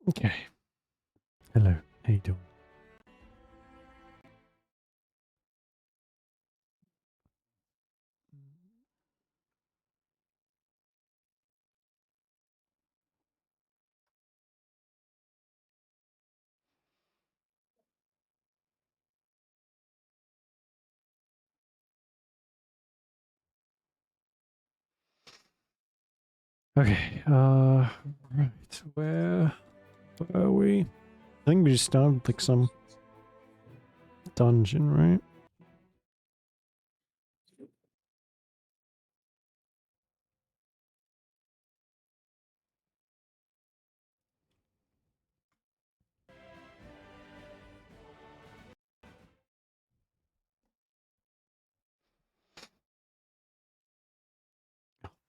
Okay. Hello. How you doing? Okay. Right. Where are we? I think we just started like some dungeon, right?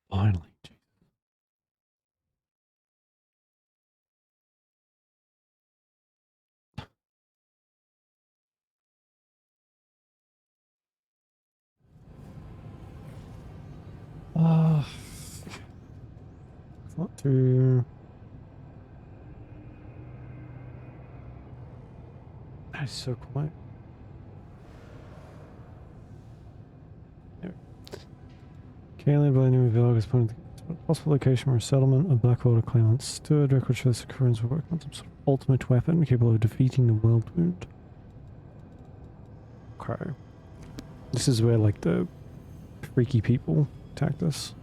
Finally. Not too. That's so quiet. Kaylee Blaine Village is pointing to a possible location where a settlement of Blackwater claimants stood. Record shows the Koreans were working on some sort of ultimate weapon capable of defeating the world wound. Okay. This is where like the freaky people attacked us.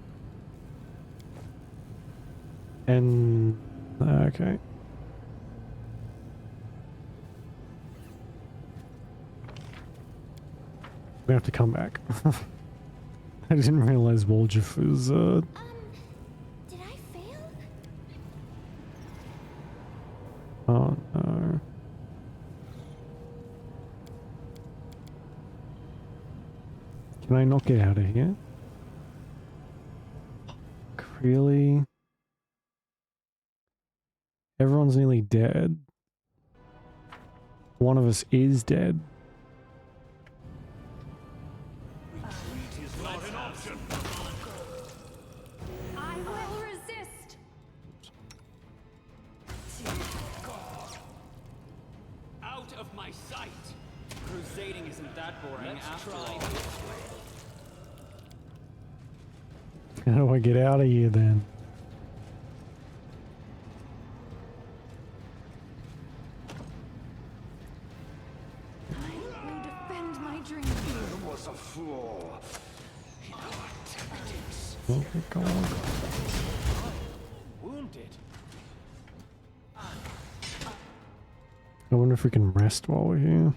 And okay. We have to come back. I didn't realize Woljif was did I fail? Oh no. Can I not get out of here? Really? Everyone's nearly dead. One of us is dead. Retreat is not an option. I will resist. Out of my sight! Crusading isn't that boring after all. How do I get out of here then? I will defend my dream. There was a flaw in our tactics. Oh my god. Wounded. I wonder if we can rest while we're here.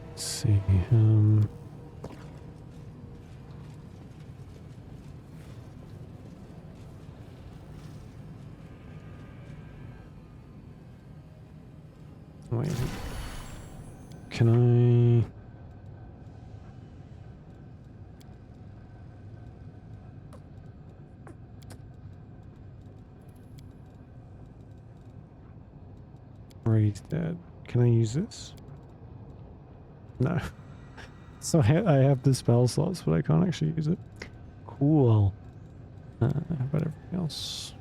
Let's see, wait. Can I... Already dead. Can I use this? No. So I have the spell slots, but I can't actually use it. Cool. How about everything else?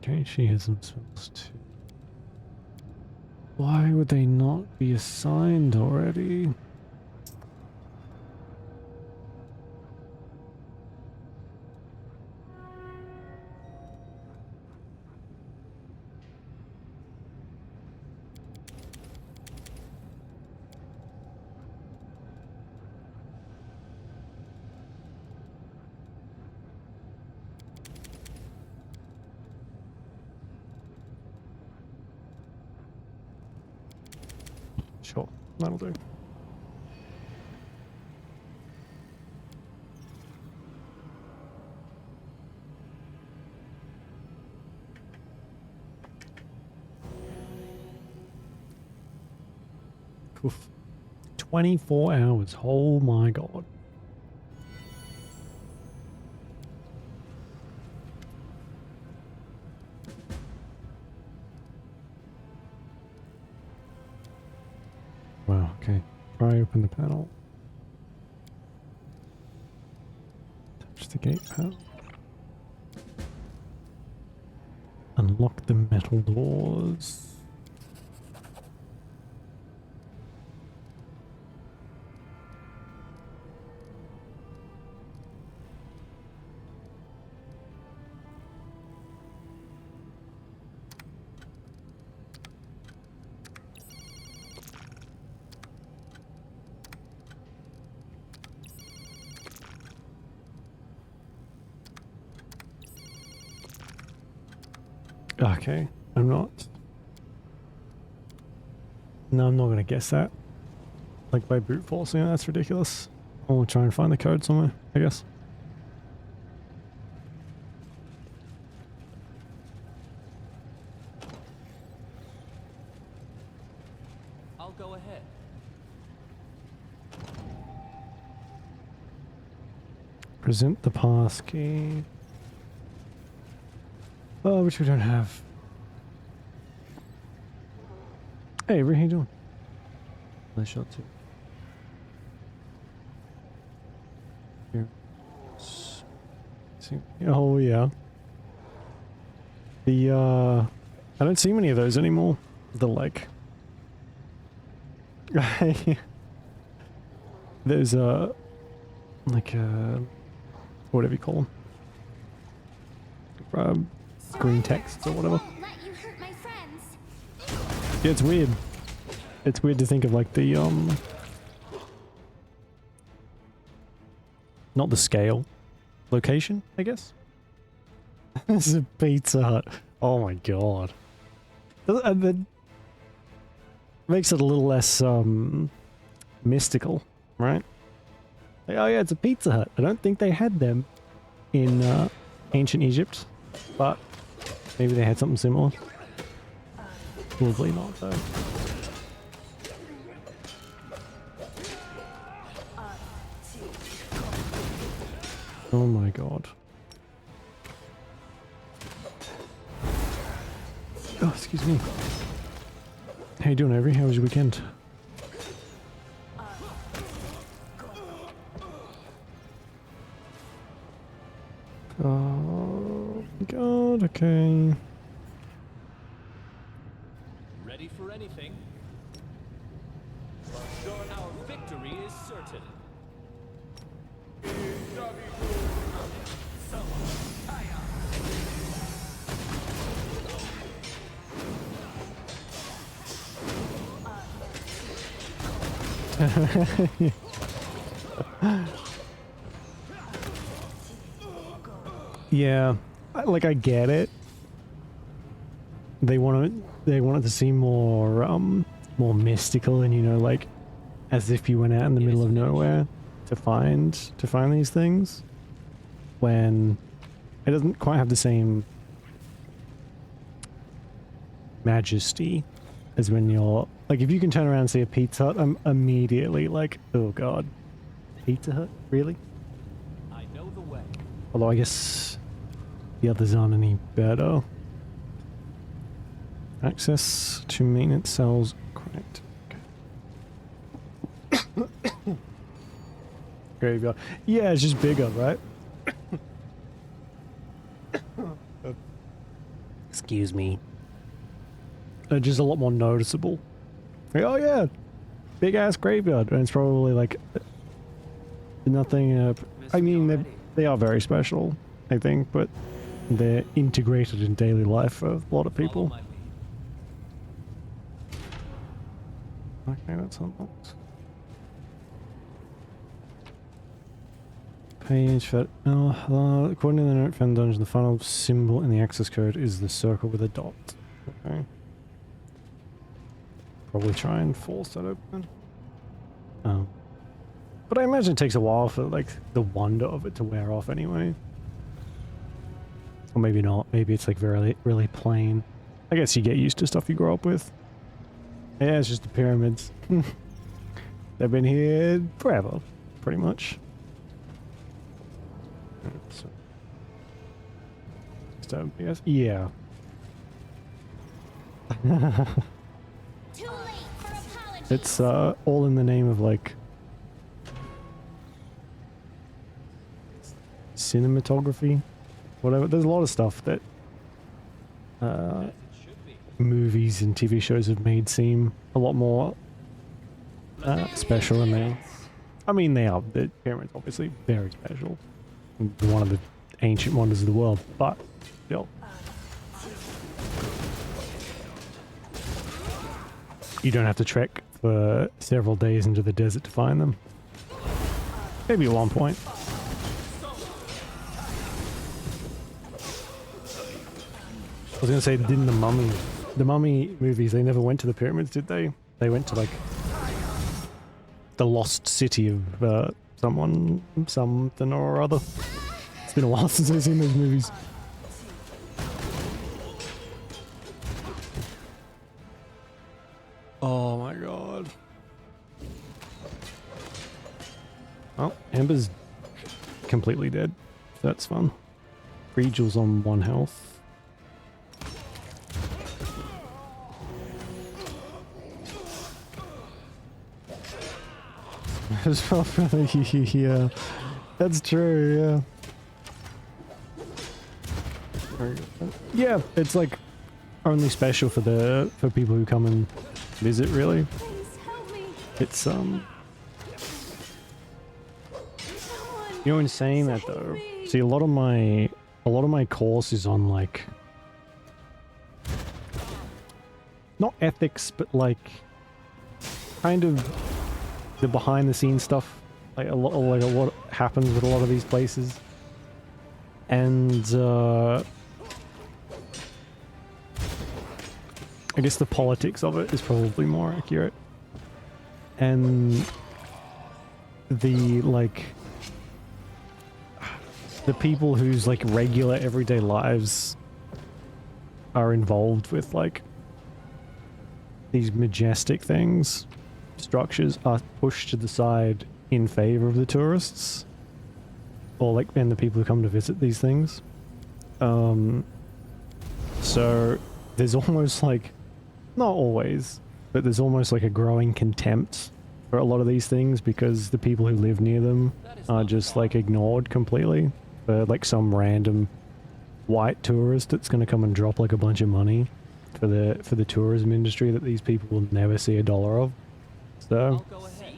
Okay, she has some spells too. Why would they not be assigned already? Sure. That'll do. Oof. 24 hours. Oh my god. Wow, okay. Try open the panel. Touch the gate panel. Unlock the metal doors. Okay, I'm not. No, I'm not gonna guess that. Like by brute forcing, that's ridiculous. I'll try and find the code somewhere, I guess. I'll go ahead. Present the pass key. Oh, which we don't have. Hey, Avery, how you doing? Nice shot too. Here. See. Oh yeah. The I don't see many of those anymore. The like. There's like whatever you call them. Green text or whatever. Let you hurt my friends. Yeah, it's weird. It's weird to think of like the not the scale, location, I guess. This is a Pizza Hut. Oh my god. And then makes it a little less mystical, right? Like, oh yeah, it's a Pizza Hut. I don't think they had them in ancient Egypt, but maybe they had something similar. Probably not though. Oh my god. Oh, excuse me. How you doing, Avery? How was your weekend? Oh god, okay. Ready for anything? Sure, our victory is certain. Yeah, like I get it. They want it to seem more more mystical, and you know, like as if you went out in the middle of nowhere to find these things, when it doesn't quite have the same majesty as when you're like, if you can turn around and see a Pizza Hut, I'm immediately like, oh god, Pizza Hut, really? I know the way. Although I guess the others aren't any better. Access to maintenance cells, correct. Graveyard. Yeah, it's just bigger, right? Excuse me. Just a lot more noticeable. Like, oh yeah, big ass graveyard, and it's probably like nothing. I mean, they are very special, I think, but they're integrated in daily life for a lot of people. Follow my lead. Okay, that's unlocked. Page for according to the note found dungeon, the final symbol in the access code is the circle with a dot. Okay. Probably try and force that open. Um, but I imagine it takes a while for like the wonder of it to wear off anyway. Or maybe not. Maybe it's like very, really plain. I guess you get used to stuff you grow up with. Yeah, it's just the pyramids. They've been here forever, pretty much. So, yes, yeah. Too late for apologies. It's all in the name of like cinematography, whatever. There's a lot of stuff that movies and TV shows have made seem a lot more special than they are. I mean, they are. The pyramids obviously very special. One of the ancient wonders of the world, but still. You don't have to trek for several days into the desert to find them. Maybe at one point. I was gonna say, didn't the Mummy movies, they never went to the pyramids, did they? They went to like the lost city of something or other. It's been a while since I've seen those movies. Oh my god. Oh, Ember's completely dead. That's fun. Regal's on 1 health. Yeah, that's true, yeah. Yeah, it's like only special for people who come and visit, really. Please help me. It's Someone you know, in saying that save though, me. see a lot of my course is on like not ethics, but like kind of the behind the scenes stuff, like a lot of what happens with a lot of these places, and I guess the politics of it is probably more accurate, and the like the people whose like regular everyday lives are involved with like these majestic things, structures are pushed to the side in favor of the tourists, or like and the people who come to visit these things. So there's almost like, not always, but there's almost like a growing contempt for a lot of these things because the people who live near them are just like ignored completely for like some random white tourist that's going to come and drop like a bunch of money for the tourism industry that these people will never see a dollar of. So I'll go ahead.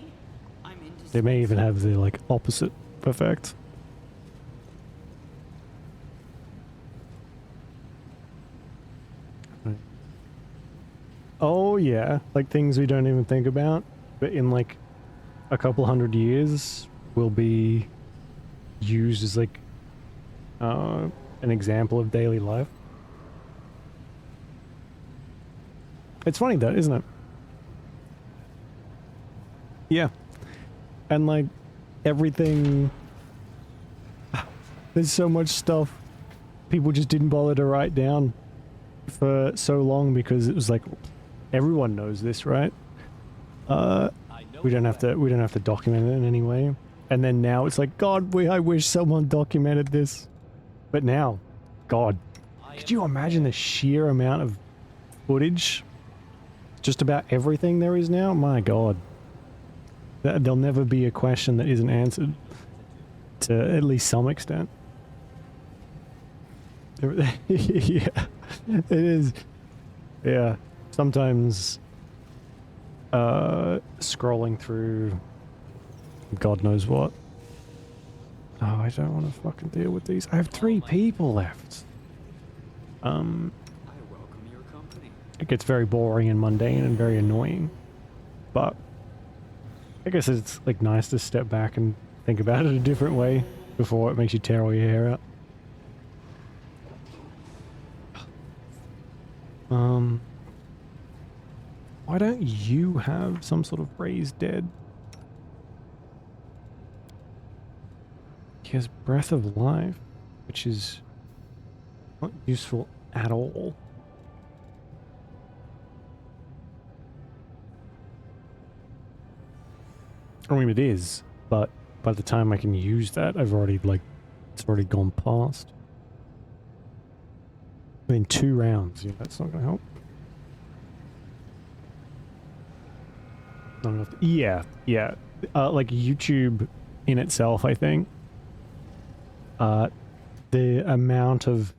I'm they may even have the like opposite effect. Oh yeah, like things we don't even think about, but in like a couple 100 years will be used as like an example of daily life. It's funny though, isn't it? Yeah. And like everything, there's so much stuff people just didn't bother to write down for so long because it was like everyone knows this, right? We don't have to document it in any way. And then now it's like, God, I wish someone documented this. But now, God, could you imagine the sheer amount of footage? Just about everything there is now? My God. There'll never be a question that isn't answered to at least some extent. Yeah, it is. Yeah, sometimes scrolling through God knows what. Oh, I don't want to fucking deal with these. I have 3 people left. I welcome your company. It gets very boring and mundane and very annoying. But I guess it's like nice to step back and think about it a different way before it makes you tear all your hair out. Why don't you have some sort of raised dead? he has Breath of Life, which is not useful at all. I mean, it is, but by the time I can use that, I've already, like, it's already gone past. In 2 rounds, yeah, that's not gonna help. Not enough. Yeah, yeah. Like YouTube in itself, I think. The amount of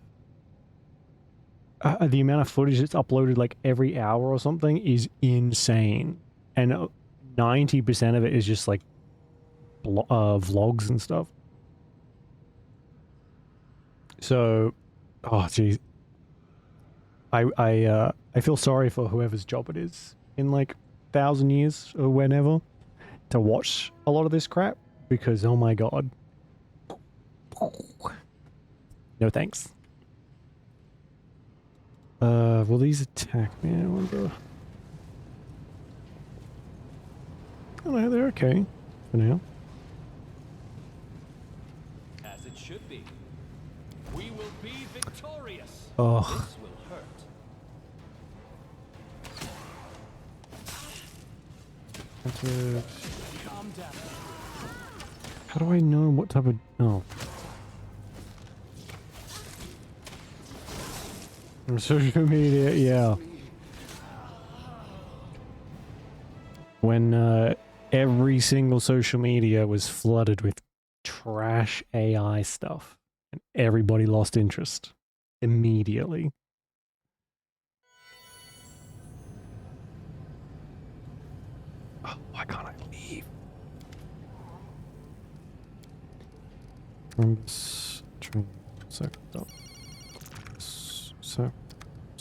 footage that's uploaded like every hour or something is insane, and 90% of it is just like vlogs and stuff. So, oh geez, I feel sorry for whoever's job it is in like 1,000 years or whenever to watch a lot of this crap, because oh my god, no thanks. Will these attack me? I wonder. Oh no, they're okay for now. As it should be. We will be victorious. Oh. This will hurt. Calm down. How do I know what type of... Oh. Social media, yeah. When every single social media was flooded with trash AI stuff, and everybody lost interest immediately. Oh, why can't I leave?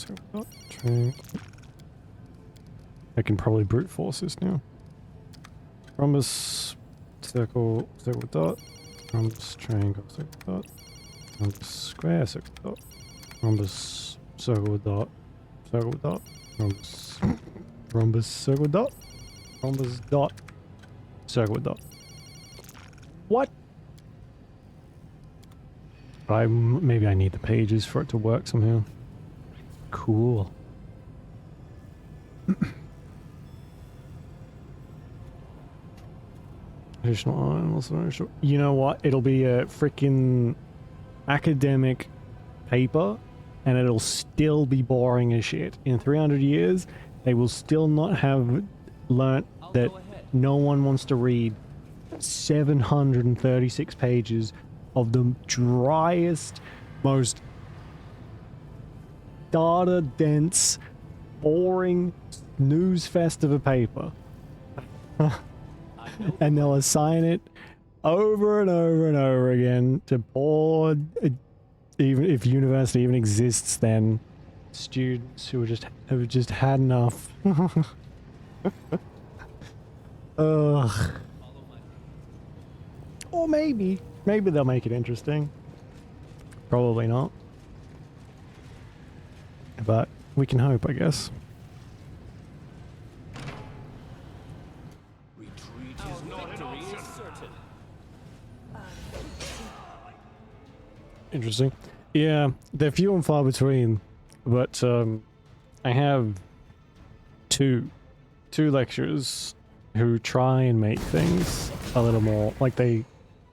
Train, train. I can probably brute force this now. Rhombus, circle, dot. Rhombus, triangle, circle, dot. Rhombus, square, circle, dot. Rhombus, circle, dot. Circle, dot. Rhombus, circle, dot. Rhombus, dot. Circle, dot. What? Maybe I need the pages for it to work somehow. Cool. Additional animals. You know what? It'll be a freaking academic paper, and it'll still be boring as shit. In 300 years, they will still not have learnt that no one wants to read 736 pages of the driest, most data-dense, boring snooze fest of a paper. And they'll assign it over and over and over again to poor, even if university even exists, then students who have just had enough. Ugh. Or maybe they'll make it interesting. Probably not. But we can hope, I guess. Retreat is not an option. Certain. Interesting. Yeah, they're few and far between, but I have two lecturers who try and make things a little more, like they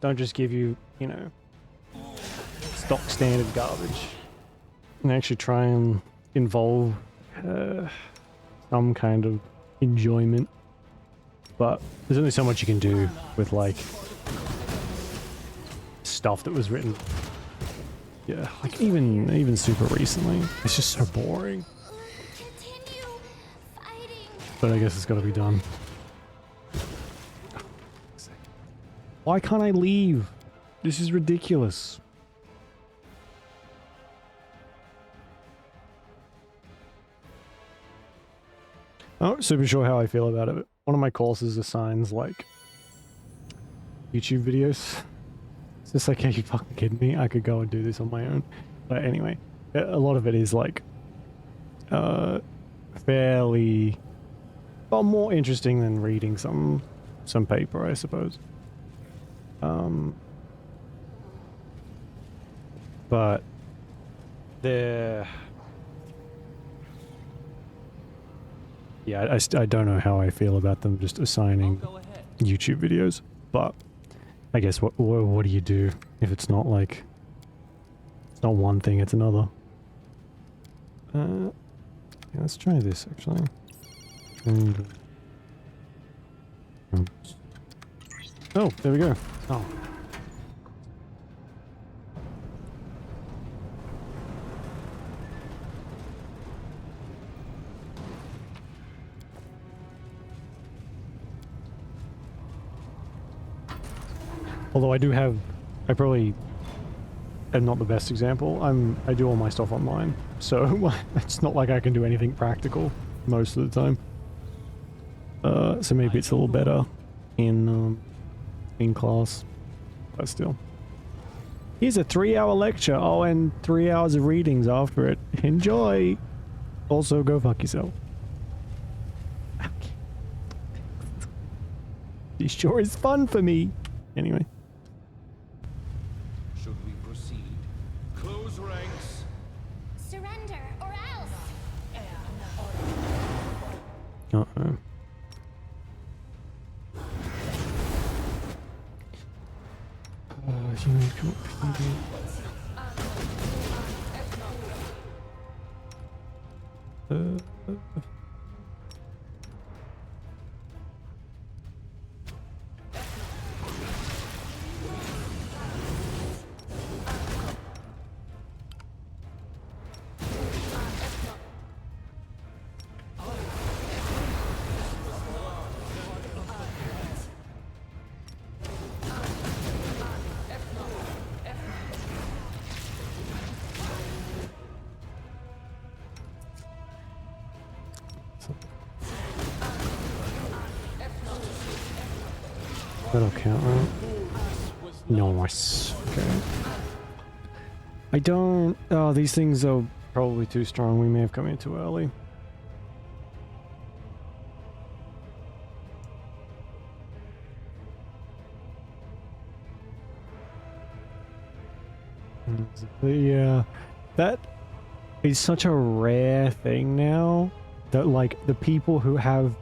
don't just give you, you know, stock standard garbage, and actually try and involve some kind of enjoyment. But there's only so much you can do with like stuff that was written, yeah, like even super recently. It's just so boring. Continue fighting. But I guess it's got to be done. Why can't I leave? This is ridiculous. I'm not super sure how I feel about it. One of my courses assigns like YouTube videos. It's just like, are you fucking kidding me? I could go and do this on my own. But anyway, a lot of it is like fairly, well, more interesting than reading some paper, I suppose. but they're... Yeah, I don't know how I feel about them just assigning Go ahead. YouTube videos, but I guess what do you do if it's not like... It's not one thing, it's another. Yeah, let's try this actually. And... Oh, there we go. Oh. Although I probably am not the best example. I do all my stuff online, so it's not like I can do anything practical most of the time. So maybe it's a little better in class, but still. Here's a 3-hour lecture. Oh, and 3 hours of readings after it. Enjoy. Also, go fuck yourself. It sure is fun for me. Anyway. Should we proceed? Close ranks. Surrender or else. Uh-oh. That'll count, right? Nice. Okay. I don't... Oh, these things are probably too strong. We may have come in too early. Yeah, that is such a rare thing now, that like the people who have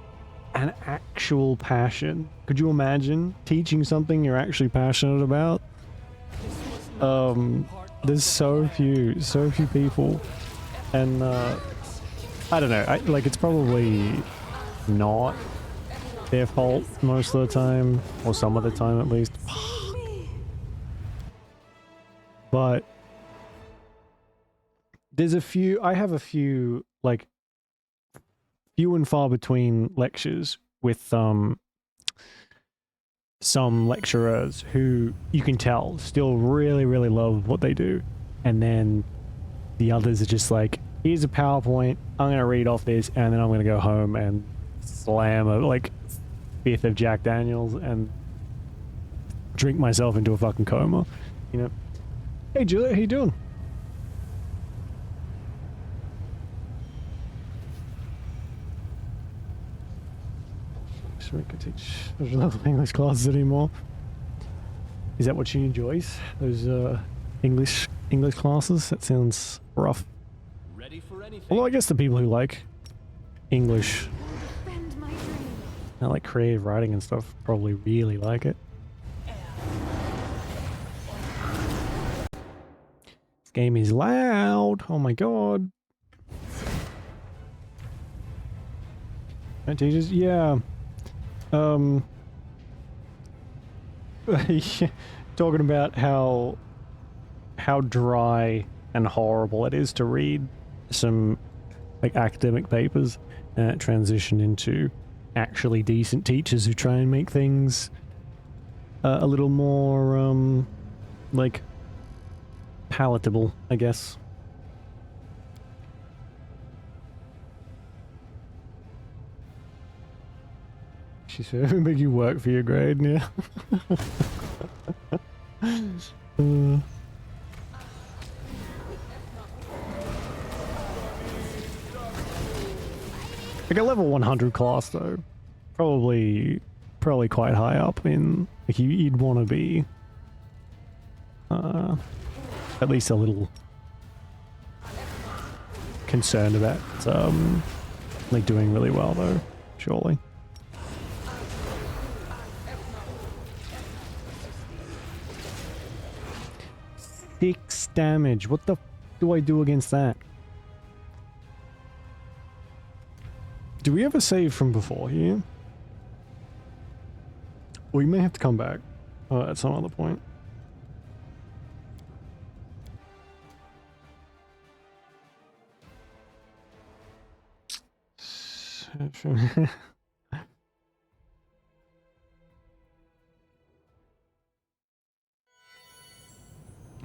an actual passion. Could you imagine teaching something you're actually passionate about? There's so few people, and I don't know. Like it's probably not their fault most of the time, or some of the time at least. But there's a few. I have a few like few and far between lectures with some lecturers who you can tell still really love what they do, and then the others are just like, here's a PowerPoint, I'm gonna read off this and then I'm gonna go home and slam a like fifth of Jack Daniels and drink myself into a fucking coma, you know. Hey Julia, how you doing? We could teach English classes anymore. Is that what she enjoys? Those English classes? That sounds rough. Ready for anything. Although I guess the people who like English Defend my dream. and like creative writing and stuff probably really like it. This game is loud. Oh my god. And teachers, yeah. Talking about how dry and horrible it is to read some like academic papers and transition into actually decent teachers who try and make things a little more like palatable, I guess. She said, make you work for your grade, yeah. Like a level 100 class though, probably quite high up in, like you'd want to be at least a little concerned about like doing really well though, surely. 6 damage. What the f do I do against that? Do we ever save from before here? We may have to come back at some other point.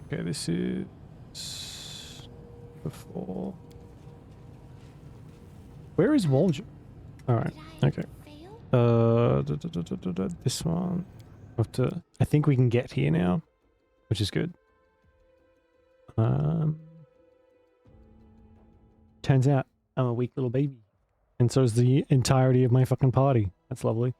Okay, this is before. Where is Walger? All right. Okay. This one. Have to. I think we can get here now, which is good. Turns out I'm a weak little baby, and so is the entirety of my fucking party. That's lovely.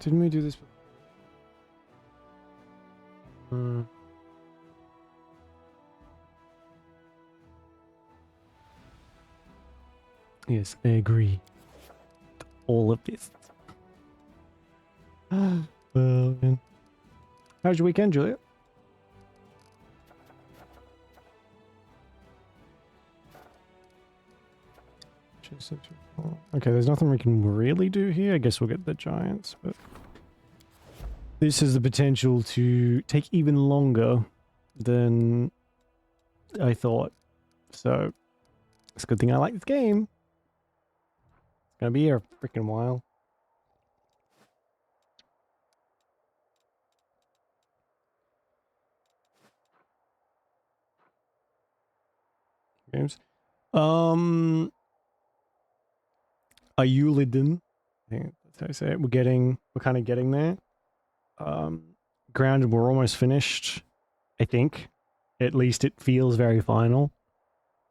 Didn't we do this? Yes, I agree. All of this. Well, man. How's your weekend, Julia? Okay, there's nothing we can really do here. I guess we'll get the giants, but this has the potential to take even longer than I thought. So it's a good thing I like this game. It's gonna be here a freaking while. Games. Ayulidin. I think that's how I say it. We're kind of getting there. Grounded, we're almost finished. I think. At least it feels very final.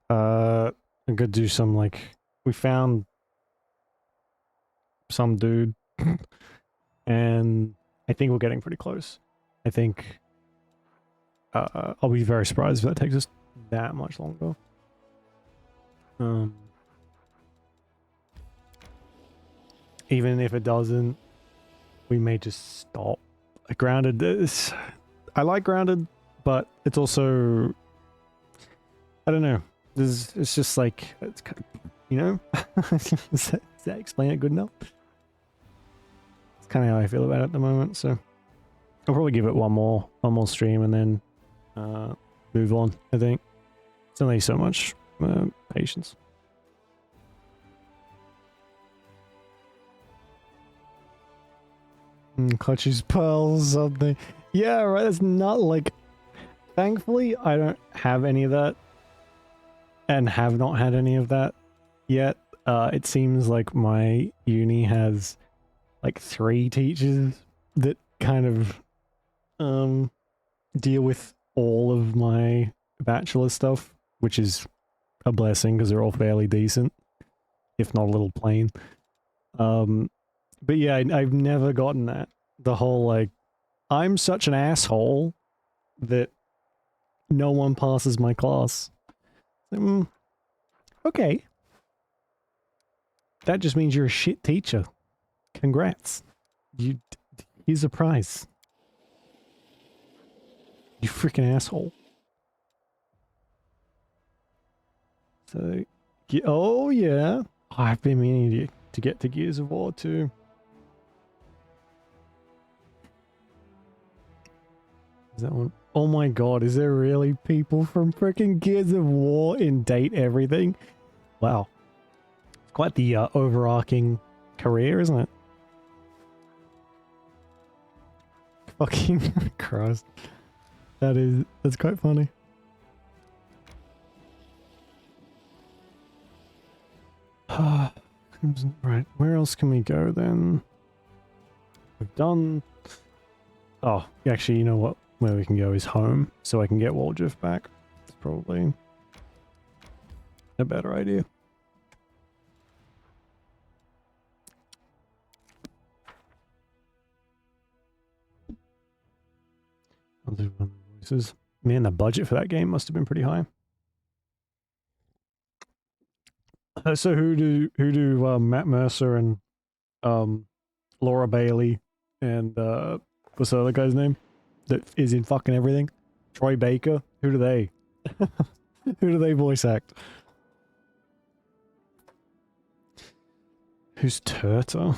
I'm gonna do some like we found some dude and I think we're getting pretty close. I think I'll be very surprised if that takes us that much longer. Even if it doesn't, we may just stop. Grounded is... I like Grounded, but it's also... I don't know. It's just like... It's kind of, you know? Does that explain it good enough? It's kind of how I feel about it at the moment, so... I'll probably give it one more stream and then move on, I think. It's only so much patience. Clutches pearls something. Yeah, right. It's not like. Thankfully, I don't have any of that, and have not had any of that yet. It seems like my uni has like 3 teachers that kind of deal with all of my bachelor stuff, which is a blessing because they're all fairly decent, if not a little plain. But yeah, I've never gotten that. The whole, like, I'm such an asshole that no one passes my class. Okay. That just means you're a shit teacher. Congrats. Here's a prize. You freaking asshole. So, oh yeah. I've been meaning to get to Gears of War too. Is that one? Oh my god, is there really people from freaking Gears of War in Date Everything? Wow. It's quite the overarching career, isn't it? Fucking Christ. That's quite funny. Right, where else can we go then? We've done... Oh, actually, you know what? Where we can go is home, so I can get Waldriff back. probably a better idea. I'll do one of the voices. Man, the budget for that game must have been pretty high. So who do Matt Mercer and Laura Bailey and what's the other guy's name that is in fucking everything? Troy Baker. Who do they? Who do they voice act? Who's Turtle?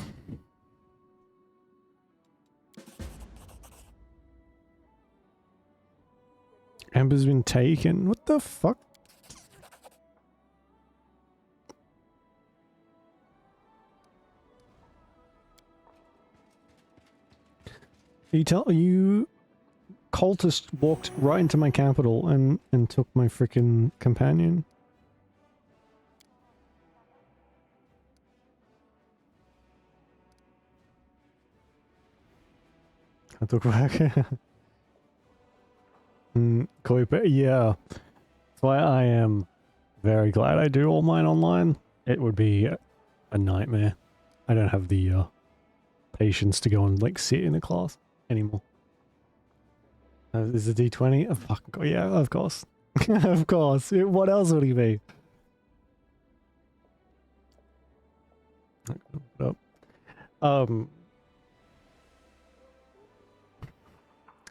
Amber's been taken. What the fuck? You cultist walked right into my capital and took my freaking companion. I took back. Yeah. That's why I am very glad I do all mine online. It would be a nightmare. I don't have the patience to go and like sit in a class anymore. Is it D20? Oh, fuck, yeah, of course. Of course. What else would he be?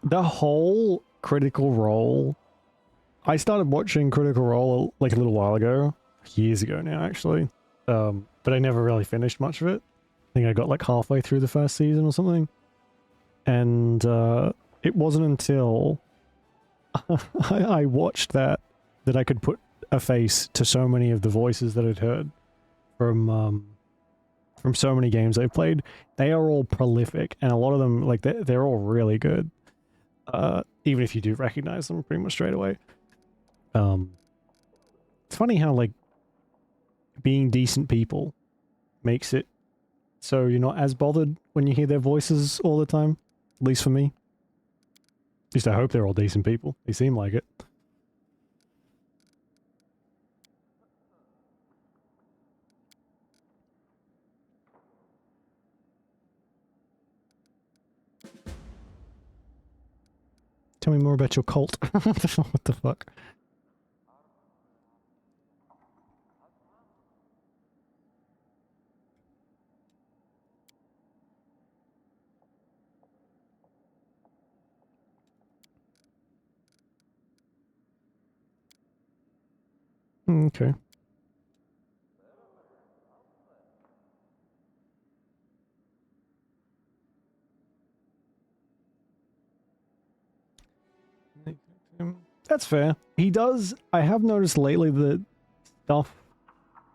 The whole Critical Role. I started watching Critical Role like a little while ago. Years ago now, actually. But I never really finished much of it. I think I got like halfway through the first season or something. And it wasn't until I watched that I could put a face to so many of the voices that I'd heard from so many games I've played. They are all prolific, and a lot of them, like, they're all really good. Even if you do recognize them pretty much straight away. It's funny how, like, being decent people makes it so you're not as bothered when you hear their voices all the time. At least for me. At least I hope they're all decent people. They seem like it. Tell me more about your cult. What the fuck? Okay. That's fair. He does. I have noticed lately that stuff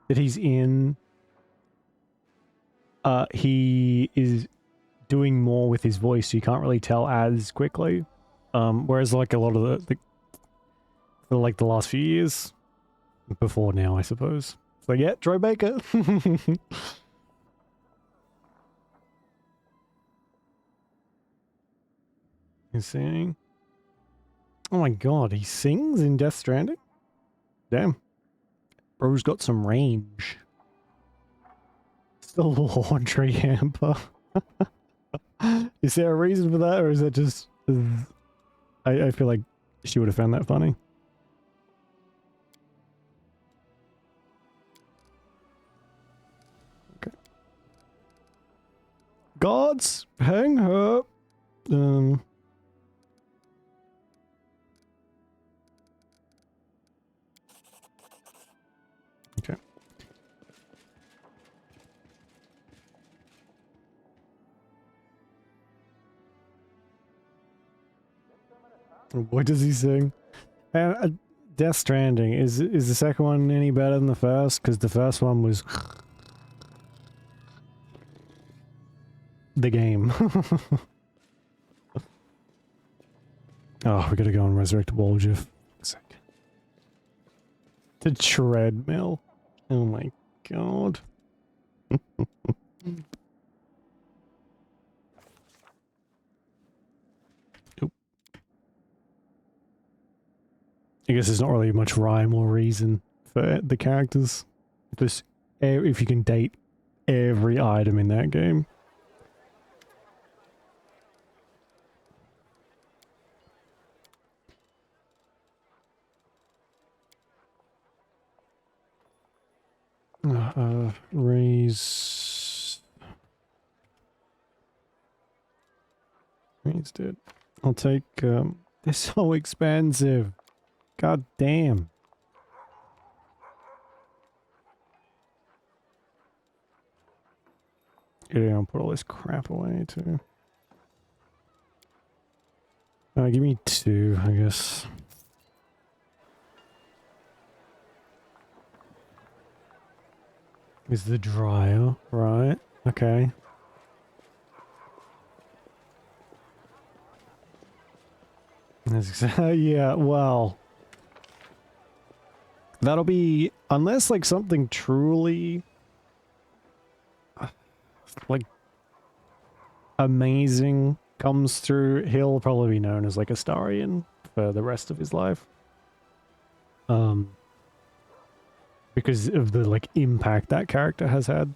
that he's in, he is doing more with his voice. So you can't really tell as quickly. Whereas like a lot of for like the last few years, before now, I suppose. So yeah, Troy Baker. He's singing. Oh my god, he sings in Death Stranding? Damn. Bro's got some range. Still laundry hamper. Is there a reason for that, or is that just... I feel like she would have found that funny. Okay. Gods, hang her. Okay. What does he sing? Death Stranding, is the second one any better than the first? Because the first one was the game. Oh, we gotta go and resurrect Wolgiff. The treadmill. Oh my god. Oop. I guess there's not really much rhyme or reason for the characters. Just if you can date every item in that game. Raise dead. I'll take, they're so expensive. God damn. Yeah, I'll put all this crap away too. Give me 2, I guess. Is the dryer, right? Okay. Yeah, well. That'll be, unless like something truly like amazing comes through, he'll probably be known as like Astarion for the rest of his life. Because of the like impact that character has had.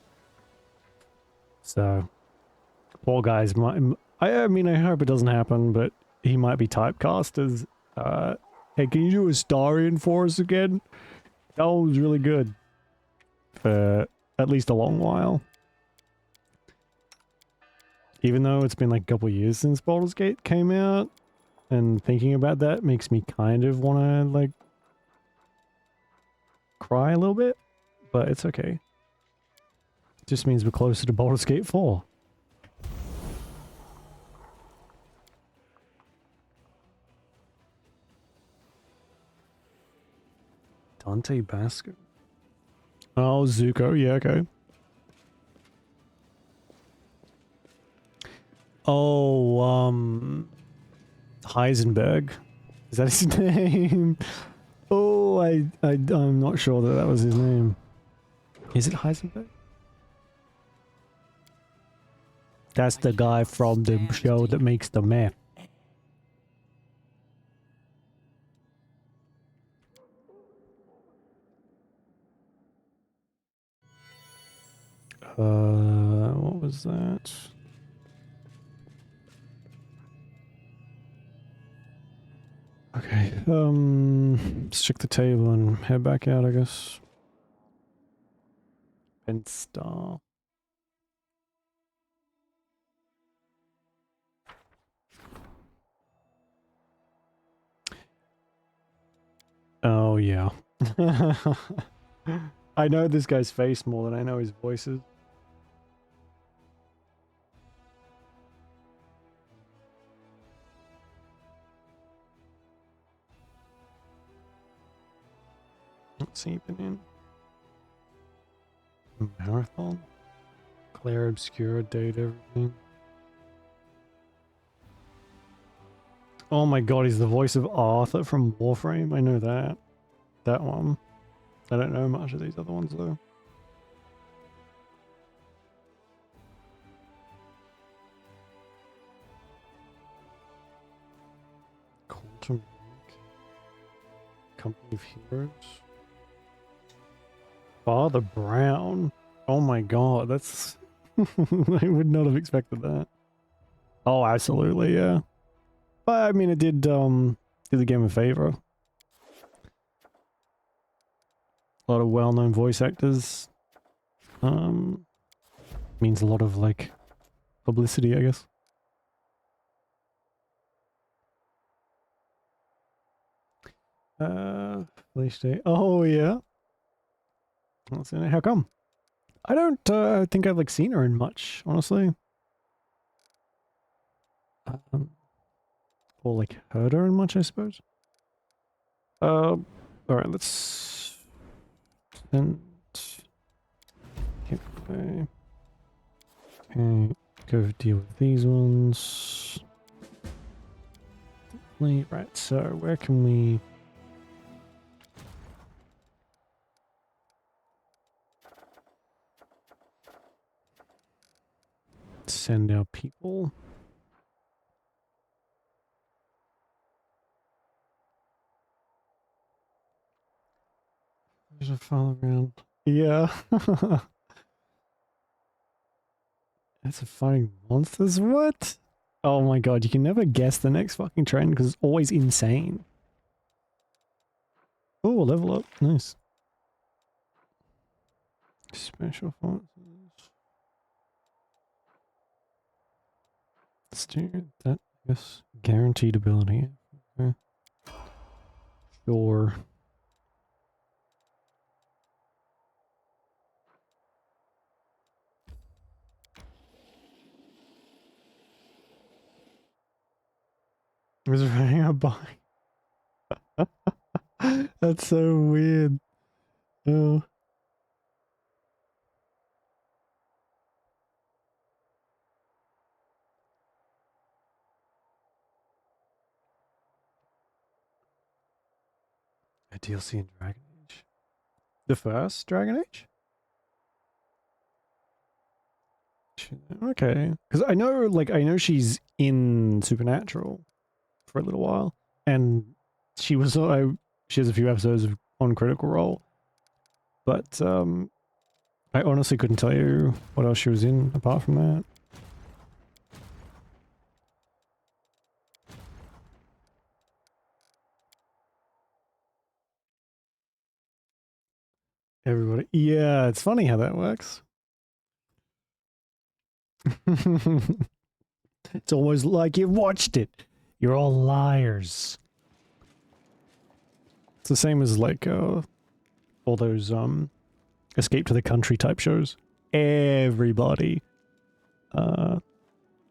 So, poor guys might, I mean, I hope it doesn't happen, but he might be typecast as, hey, can you do Astarion for us again? That one was really good. For at least a long while. Even though it's been like a couple years since Baldur's Gate came out, and thinking about that makes me kind of want to like cry a little bit, but it's okay. It just means we're closer to Baldur's Gate 4. Dante Basco. Oh, Zuko, yeah, okay. Oh, Heisenberg. Is that his name? Oh, I'm not sure that was his name. Is it Heisenberg? That's the guy from the show that makes the map. What was that? Okay, let's check the table and head back out, I guess. And star. Oh, yeah. I know this guy's face more than I know his voices. What's he been in? Marathon? Claire Obscura, Date Everything. Oh my god, he's the voice of Arthur from Warframe. I know that. That one. I don't know much of these other ones though. Quantum Link. Company of Heroes. Father Brown. Oh my god, that's... I would not have expected that. Oh, absolutely, yeah. But I mean, it did the game a favor. A lot of well-known voice actors. Means a lot of like publicity, I guess. Release date. Oh yeah. Let's see. How come? I don't think I've like seen her in much, honestly. Or like heard her in much, I suppose. All right. Let's and okay. Okay. Go deal with these ones. Right. So where can we? Send our people. follow around. Yeah. It's a fighting monsters? What? Oh my god, you can never guess the next fucking trend because it's always insane. Oh, level up. Nice. Special forces. Let's do that. Yes. Guaranteed ability. Okay. Sure. Was riding a bike. That's so weird. Oh. A DLC in Dragon Age. The first Dragon Age? Okay. Because I know, like, I know she's in Supernatural for a little while. And she was, she has a few episodes on Critical Role. But, I honestly couldn't tell you what else she was in apart from that. Everybody. Yeah, it's funny how that works. It's almost like you've watched it. You're all liars. It's the same as like all those escape to the country type shows. Everybody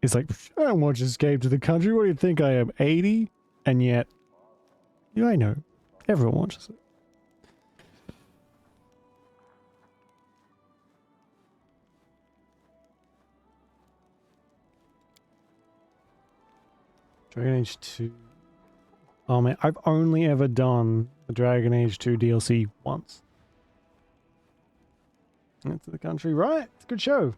is like, I don't watch Escape to the Country. What do you think I am, 80? And yet, yeah, I know. Everyone watches it. Dragon Age 2. Oh man, I've only ever done the Dragon Age 2 DLC once. Into the Country, right? It's a good show.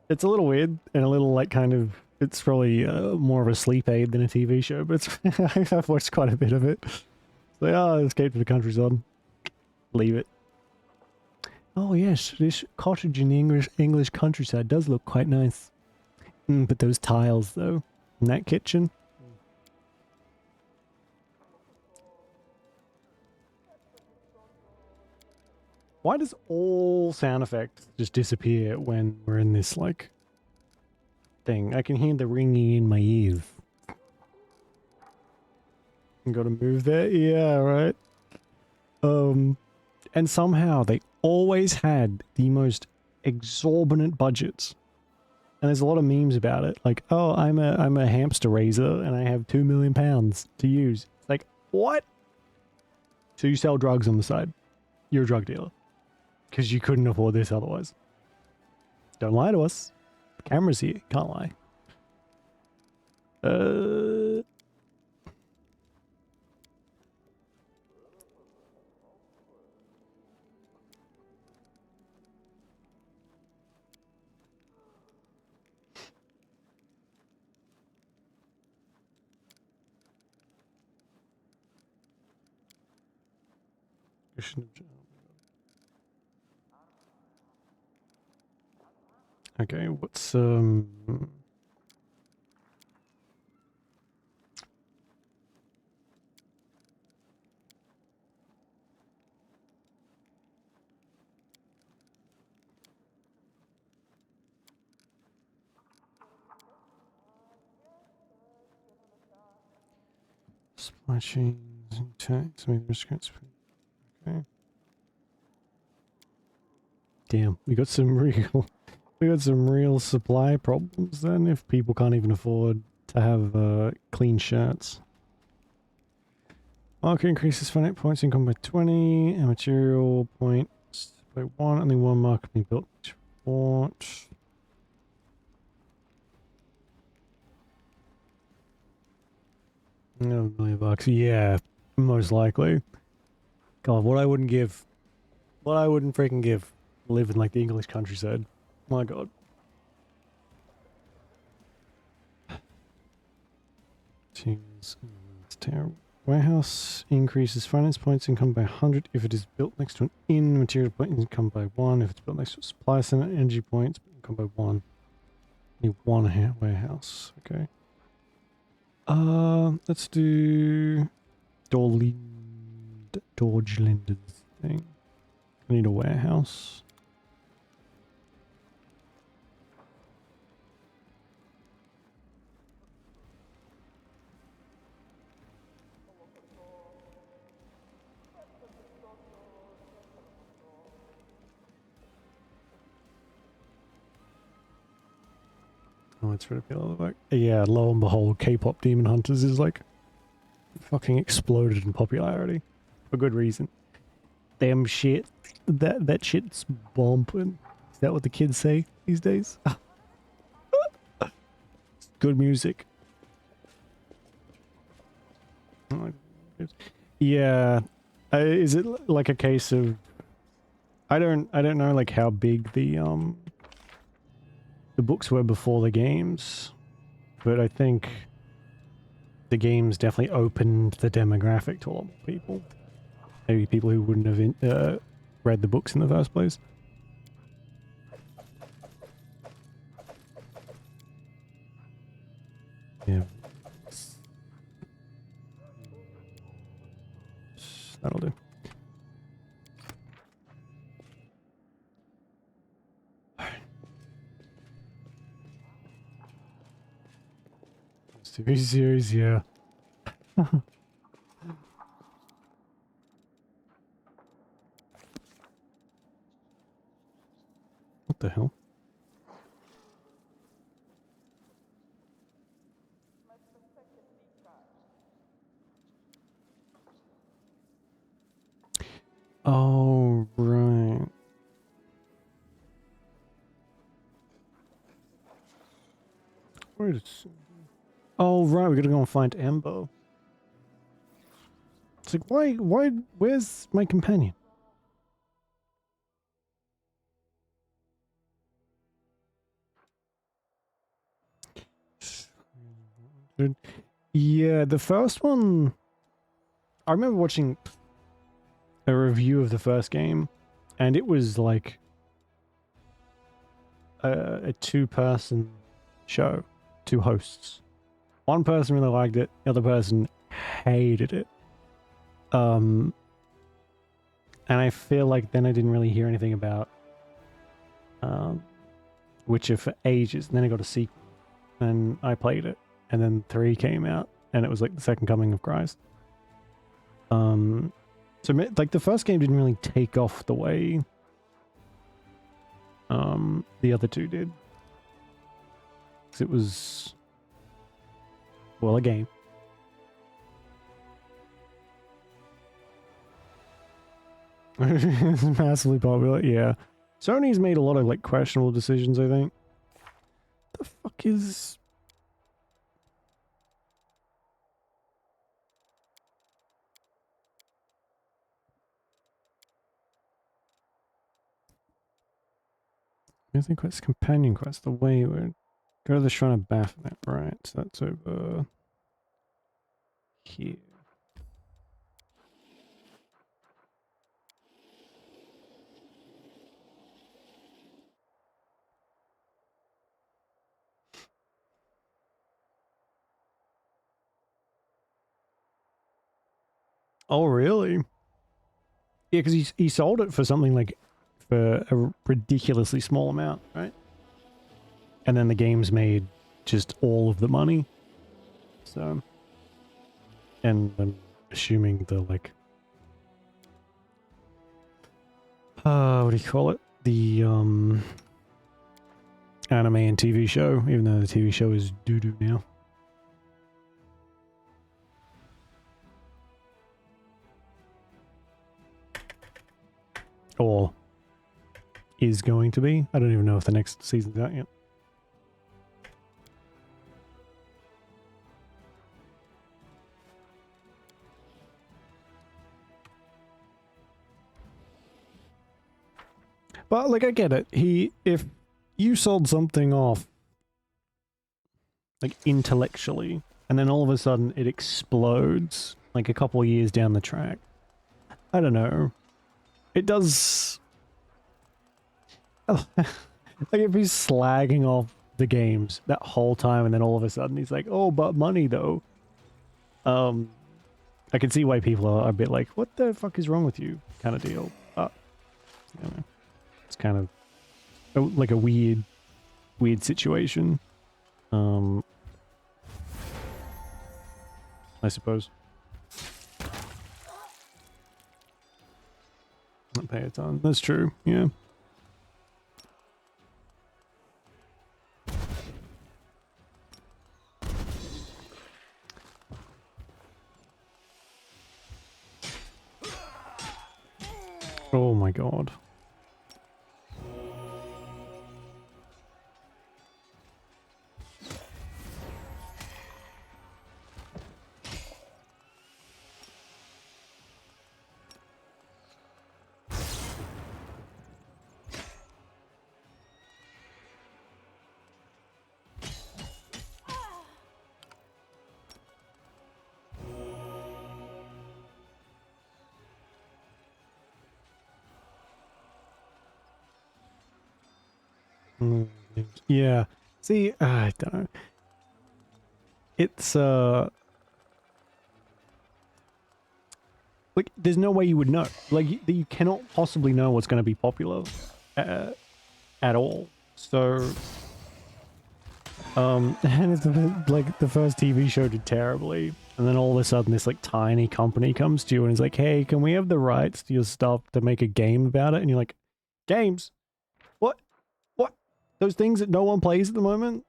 It's a little weird and a little like kind of, it's probably more of a sleep aid than a TV show, but it's, I've watched quite a bit of it. So yeah, Escape to the Country's on. Leave it. Oh yes, this cottage in the English countryside does look quite nice. But those tiles though, in that kitchen. Why does all sound effects just disappear when we're in this, like, thing? I can hear the ringing in my ears. Gotta move there? Yeah, right. And somehow they always had the most exorbitant budgets. And there's a lot of memes about it. Like, oh, I'm a hamster raiser and I have £2 million to use. It's like, what? So you sell drugs on the side. You're a drug dealer. Because you couldn't afford this otherwise. Don't lie to us. The camera's here. Can't lie. Okay, what's supply chains, tax, okay. Damn, we got some real supply problems then if people can't even afford to have clean shirts. Market increases finite points income by 20 and material points by 1. Only one market being built each fort. No, $1 million. Yeah, most likely. God, what I wouldn't give. What I wouldn't freaking give. Live in like the English countryside. My god. It's terrible. Warehouse increases finance points income by 100 if it is built next to an inn. Material point income by 1 if it's built next to a supply center. Energy points income by 1. Need one warehouse. Okay. Let's do Dorgelinder's thing. I need a warehouse. Oh, it's really like, yeah, lo and behold, K-pop Demon Hunters is like fucking exploded in popularity for good reason. Damn shit, that shit's bumping. Is that what the kids say these days? Good music. Yeah, is it like a case of? I don't know like how big the books were before the games, but I think the games definitely opened the demographic to a lot more people. Maybe people who wouldn't have read the books in the first place. Yeah. That'll do. TV series, yeah. What the hell? Oh, right. Where is... Oh, right, we gotta go and find Embo. It's like, where's my companion? Yeah, the first one... I remember watching a review of the first game, and it was like a two-person show, two hosts. One person really liked it, the other person hated it. And I feel like then I didn't really hear anything about Witcher for ages. And then I got a sequel, and I played it, and then 3 came out, and it was like the second coming of Christ. So like the first game didn't really take off the way the other two did. 'Cause it was, well, a game. It's massively popular, yeah. Sony's made a lot of like questionable decisions, I think. The fuck is... I think quest, companion quest, the way we're... Go to the Shrine of Baphomet, right, so that's over... here. Oh, really? Yeah, because he sold it for something like, for a ridiculously small amount, right? And then the game's made just all of the money. So, and I'm assuming the like, what do you call it? The anime and TV show, even though the TV show is doo-doo now. Or is going to be. I don't even know if the next season's out yet. But like, I get it. If you sold something off, like intellectually, and then all of a sudden it explodes like a couple of years down the track. I don't know. It does. Like if he's slagging off the games that whole time, and then all of a sudden he's like, "Oh, but money though." I can see why people are a bit like, "What the fuck is wrong with you?" kind of deal. You know, it's kind of like a weird situation. I suppose. Not pay a ton. That's true. Yeah. Oh my god. Yeah. See, I don't know. It's like there's no way you would know. Like you cannot possibly know what's going to be popular at all. So and it's like the first TV show did terribly, and then all of a sudden this like tiny company comes to you and is like, "Hey, can we have the rights to your stuff to make a game about it?" And you're like, "Games? What? What? Those things that no one plays at the moment?"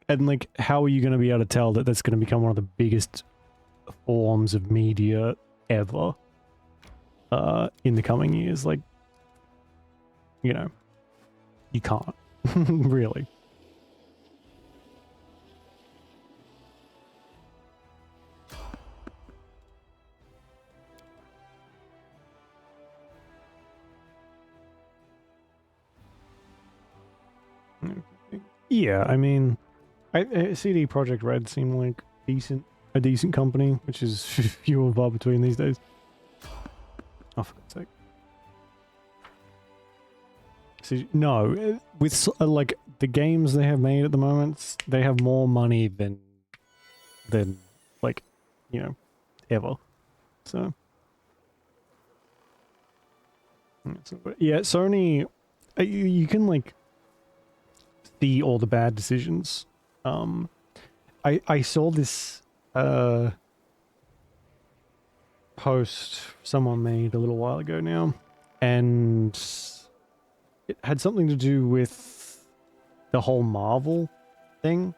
And like, how are you going to be able to tell that that's going to become one of the biggest forms of media ever in the coming years? Like, you know, you can't really. Yeah, I mean, CD Projekt Red seemed like a decent company, which is few and far between these days. Oh, for God's sake. See, no, with like the games they have made at the moment, they have more money than like, you know, ever. So yeah, Sony, you can like see all the bad decisions. I saw this post someone made a little while ago now, and it had something to do with the whole Marvel thing.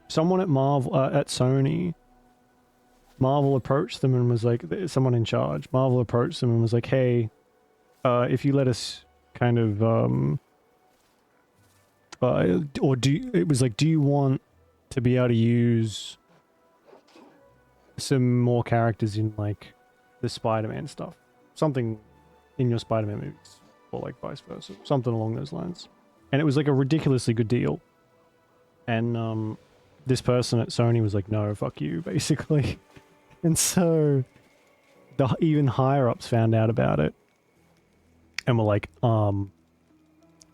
Someone at Sony, Marvel approached them and was like, someone in charge, Marvel approached them and was like, "Hey, if you let us kind of it was like, do you want to be able to use some more characters in like the Spider-Man stuff, something in your Spider-Man movies, or like vice versa, something along those lines?" And it was like a ridiculously good deal. And this person at Sony was like, "No, fuck you," basically. And so the even higher ups found out about it and were like,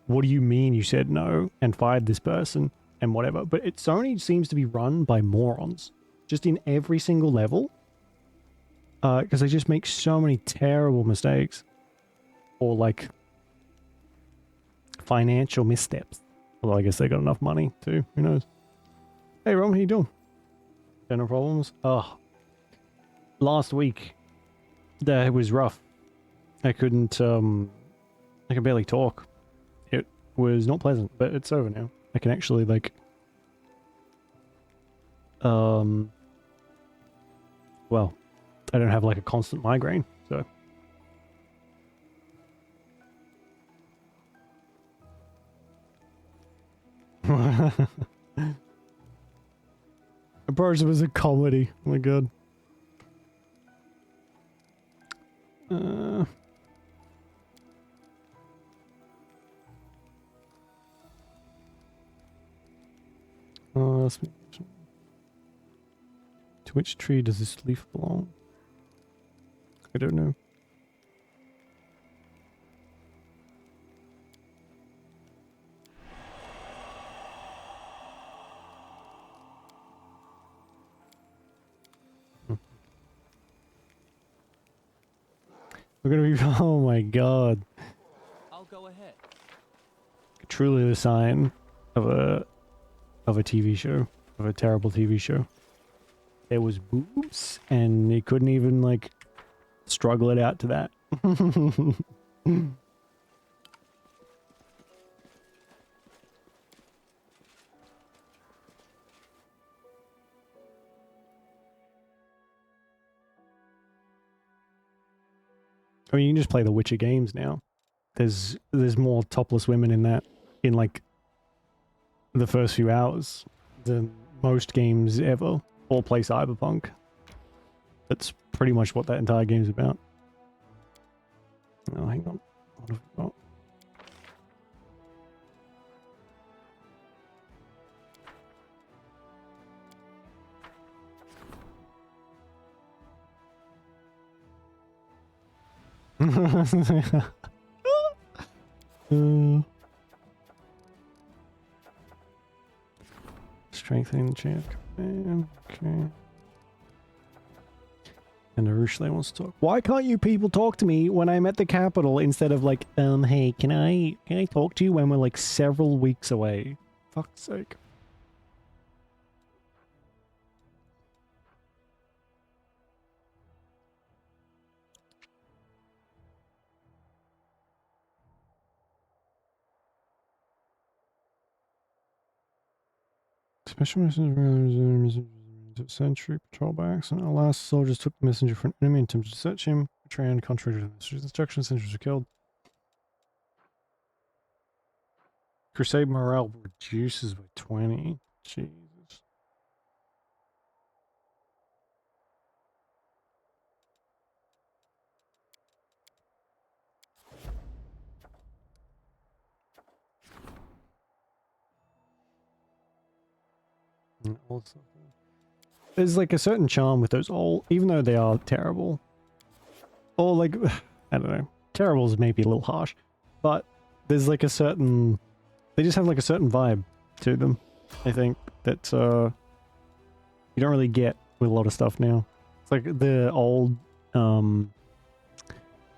"What do you mean you said no?" and fired this person and whatever. But Sony seems to be run by morons, just in every single level, because they just make so many terrible mistakes, or like financial missteps. Although I guess they got enough money too. Who knows? Hey Rom, how you doing? No problems. Oh, last week that was rough. I couldn't. I could barely talk. It was not pleasant, but it's over now. I can actually like. Well, I don't have like a constant migraine, so. Approach it was a comedy. Oh my god. That's To which tree does this leaf belong? I don't know. We're gonna be. Oh my god! I'll go ahead. Truly the sign of a TV show, of a terrible TV show. There was boobs, and they couldn't even like struggle it out to that. I mean, you can just play the Witcher games now. There's more topless women in that in like the first few hours than most games ever, or play Cyberpunk. That's pretty much what that entire game's about. Oh, hang on. What have we got? Strengthening the champ. Okay. And Arushle wants to talk. Why can't you people talk to me when I'm at the capital instead of like, hey, can I talk to you when we're like several weeks away? Fuck's sake. Special messenger sentry patrol by accident. Our last soldiers took the messenger for an enemy and attempted to search him. Betraying contrary to the instructions, sentries were killed. Crusade morale reduces by 20. Jesus. And also, there's like a certain charm with those all, even though they are terrible. Or like, I don't know. Terrible is maybe a little harsh, but there's like a certain, they just have like a certain vibe to them. I think that you don't really get with a lot of stuff now. It's like the old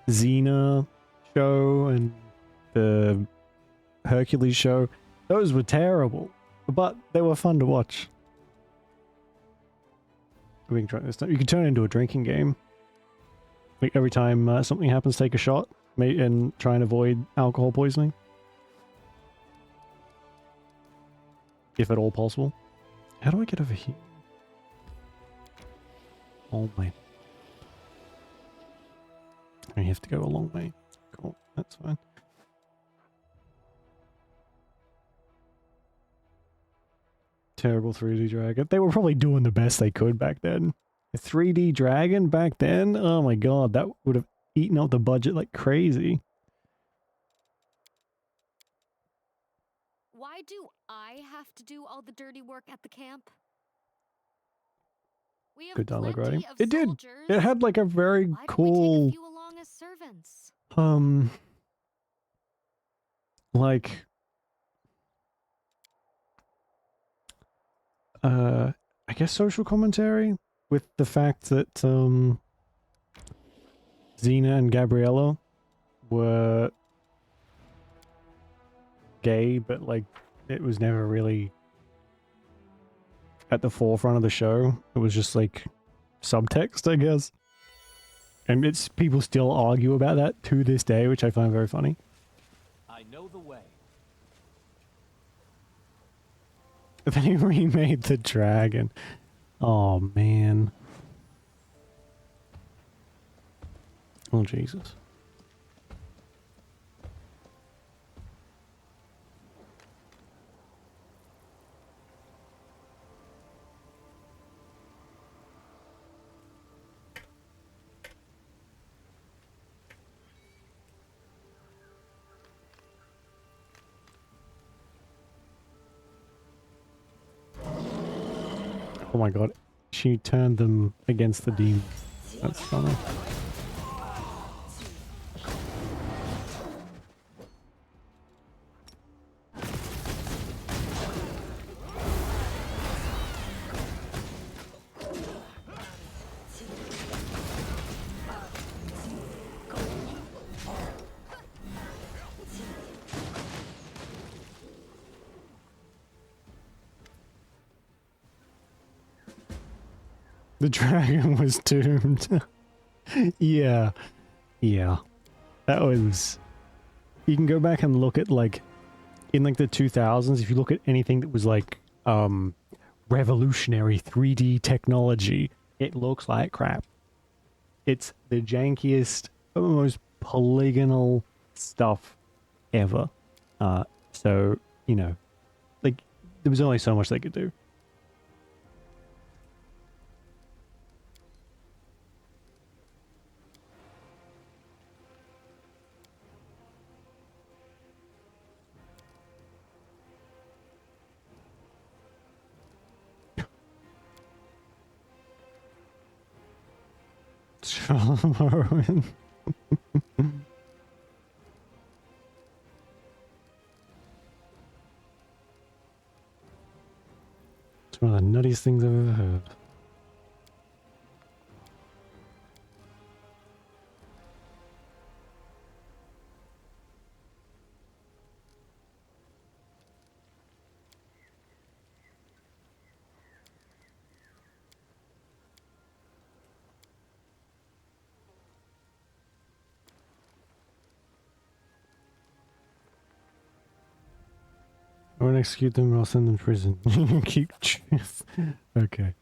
Xena show and the Hercules show. Those were terrible, but they were fun to watch. We can try this. You can turn it into a drinking game. Like every time something happens, take a shot and try and avoid alcohol poisoning. If at all possible. How do I get over here? Oh my. I have to go a long way. Cool, that's fine. Terrible 3D dragon. They were probably doing the best they could back then. A 3D dragon back then? Oh my god, that would have eaten up the budget like crazy. Why do I have to do all the dirty work at the camp? We have Good dialogue plenty writing. of It did. soldiers. It had like a very Why don't we cool take a few along as servants? like I guess social commentary with the fact that Xena and Gabriella were gay, but like it was never really at the forefront of the show. It was just like subtext, I guess. And it's people still argue about that to this day, which I find very funny. I know the way. Then he remade the dragon. Oh man. Oh Jesus. Oh my god. actually turned them against the demon. That's funny. The dragon was doomed. Yeah. Yeah. That was... You can go back and look at, like, in, like, the 2000s, if you look at anything that was, like, revolutionary 3D technology, it looks like crap. It's the jankiest, most polygonal stuff ever. So, you know, like, there was only so much they could do. Morrowind. It's one of the nuttiest things I've ever heard. I won't execute them, I'll send them to prison. Keep... Okay.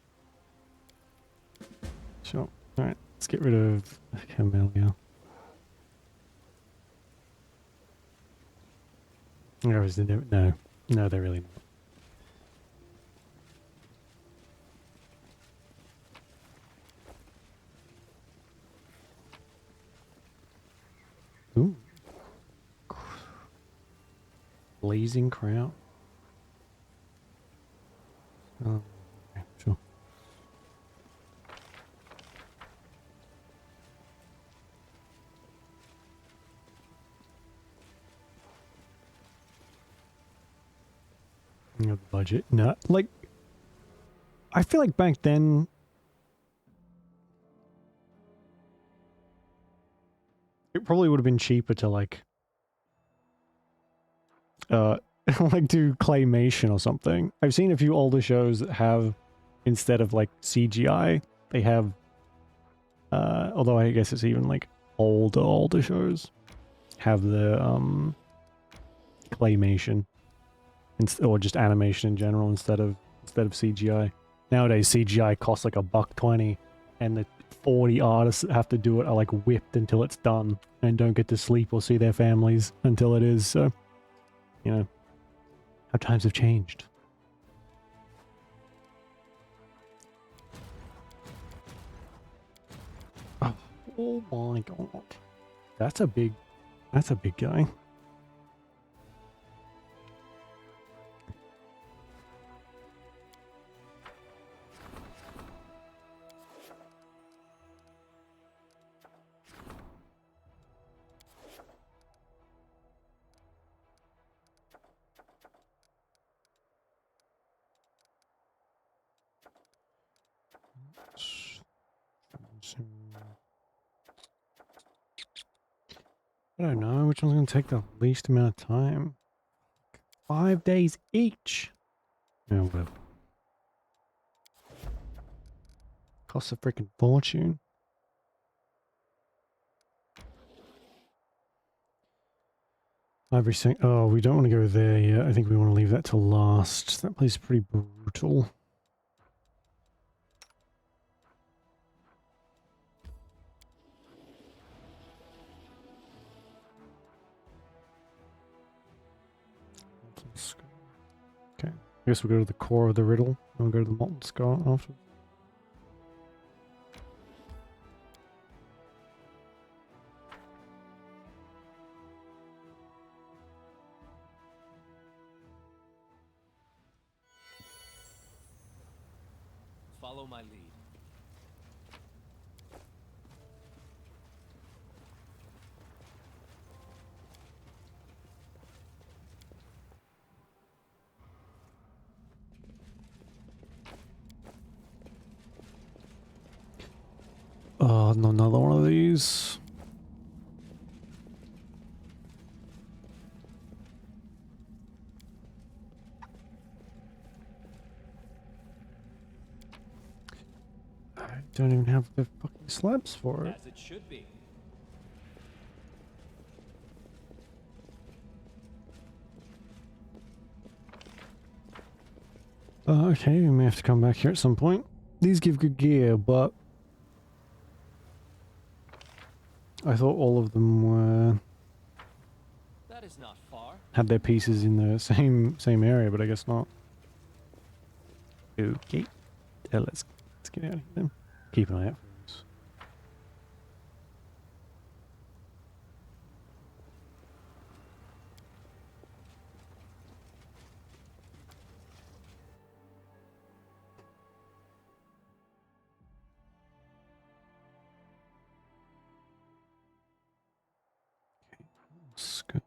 Sure. Alright, let's get rid of Camellia. No, no, they're really not. Ooh. Blazing Crown. Oh, okay, sure. You know, the budget. No, like, I feel like back then, it probably would have been cheaper to, like, like do claymation or something. I've seen a few older shows that have, instead of like CGI, they have, although I guess it's even like older shows, have the, claymation, or just animation in general instead of CGI. Nowadays, CGI costs like $1.20, and the 40 artists that have to do it are like whipped until it's done and don't get to sleep or see their families until it is, so, you know, how times have changed. Oh my god. That's a big guy. I don't know which one's going to take the least amount of time. 5 days each. Yeah, whatever. Costs a freaking fortune. Everything. Oh, we don't want to go there yet. I think we want to leave that till last. That place is pretty brutal. Okay. I guess we'll go to the core of the riddle. And we'll go to the molten skull after. Follow my lead. Oh, no, another one of these. I don't even have the fucking slabs for it. As it should be. Okay, we may have to come back here at some point. These give good gear, but I thought all of them were That is not far. had their pieces in the same area, but I guess not. Okay, let's get out of here then. Keep an eye out for this. Let's go.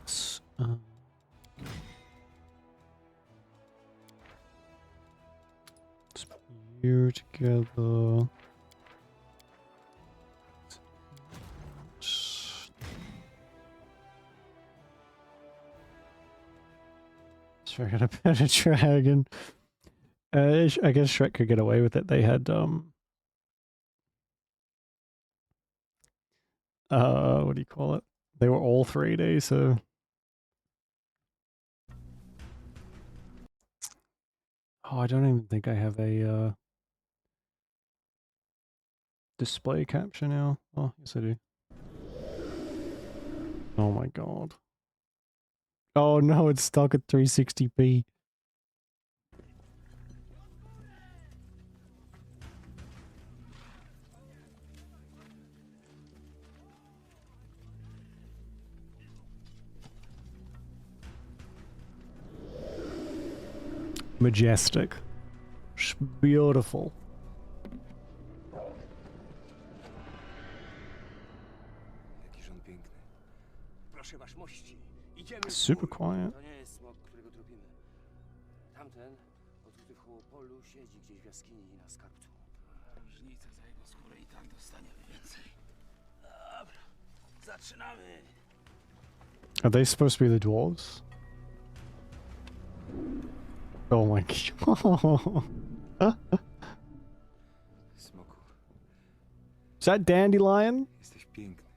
Let's, let's put you together. Sure, I got a better dragon. I guess Shrek could get away with it. They had what do you call it? They were all 3D, so oh, I don't even think I have a display capture now. Oh, yes I do. Oh my god. Oh no, it's stuck at 360p. Majestic. Beautiful. Jakiż on piękny. Proszę waszmości, idziemy w Super gór. quiet. To nie jest smok, którego tropimy. Tamten, otruty w Hołopolu, siedzi gdzieś w jaskini na skarbcu. Różnica za jego skórę i tak dostaniemy więcej. Dobra, zaczynamy. Are they supposed to be the dwarves? Oh my god. Smoku, Is that Dandelion? jesteś piękny.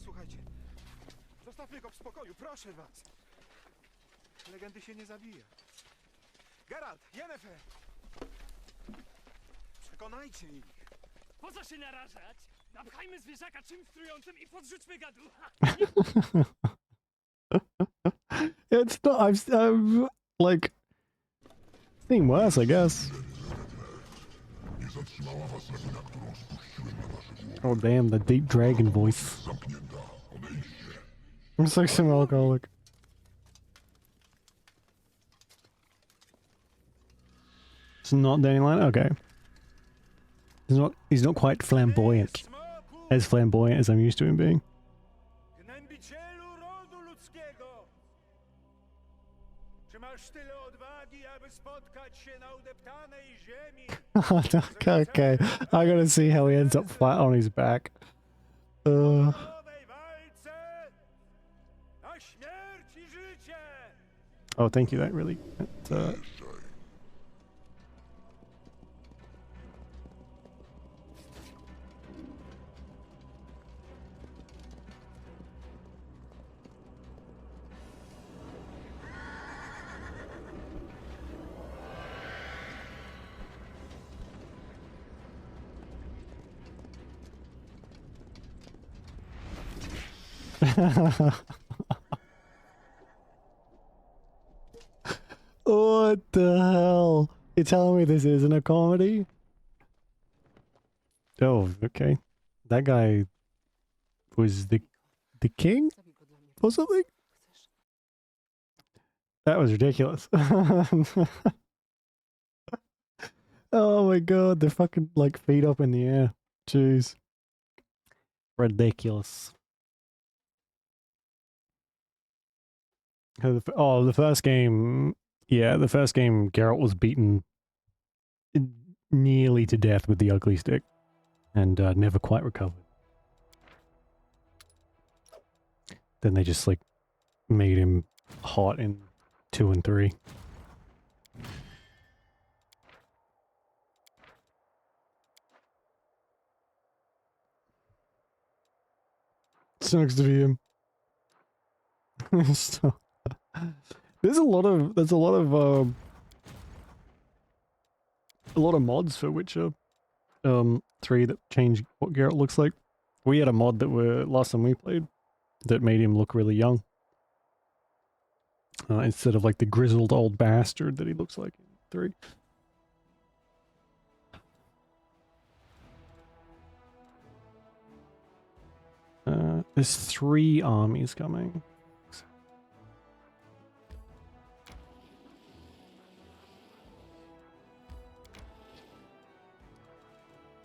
Słuchajcie, zostawmy go w spokoju, proszę was. Legendy się nie zabija. Geralt, Yennefer! Przekonajcie ich. Po co się narażać? Napchajmy zwierzaka czymś trującym i podrzućmy gadu. It's not. I've like seen worse, I guess. Oh damn, the deep dragon voice. It's like some alcoholic. It's not Dandelion. Okay. He's not quite flamboyant. As flamboyant as I'm used to him being. Gnębicielu rodu ludzkiego! Czy masz tyle odwagi, aby spotkać się na udeptanej ziemi? Okay, I gotta see how he ends up flat on his back. Nowej walce na śmierć i życie! Oh, thank you. That really. What the hell? You're telling me this isn't a comedy? Oh, okay. That guy was the king or something? That was ridiculous. Oh my god, they're fucking like feet up in the air. Jeez. Ridiculous. Oh, the first game, yeah, the first game, Geralt was beaten nearly to death with the ugly stick and never quite recovered. Then they just like made him hot in 2 and 3. Sucks to be him. So, there's a lot of mods for Witcher 3 that change what Geralt looks like. We had a mod that were last time we played that made him look really young. Instead of like the grizzled old bastard that he looks like in 3. There's 3 armies coming.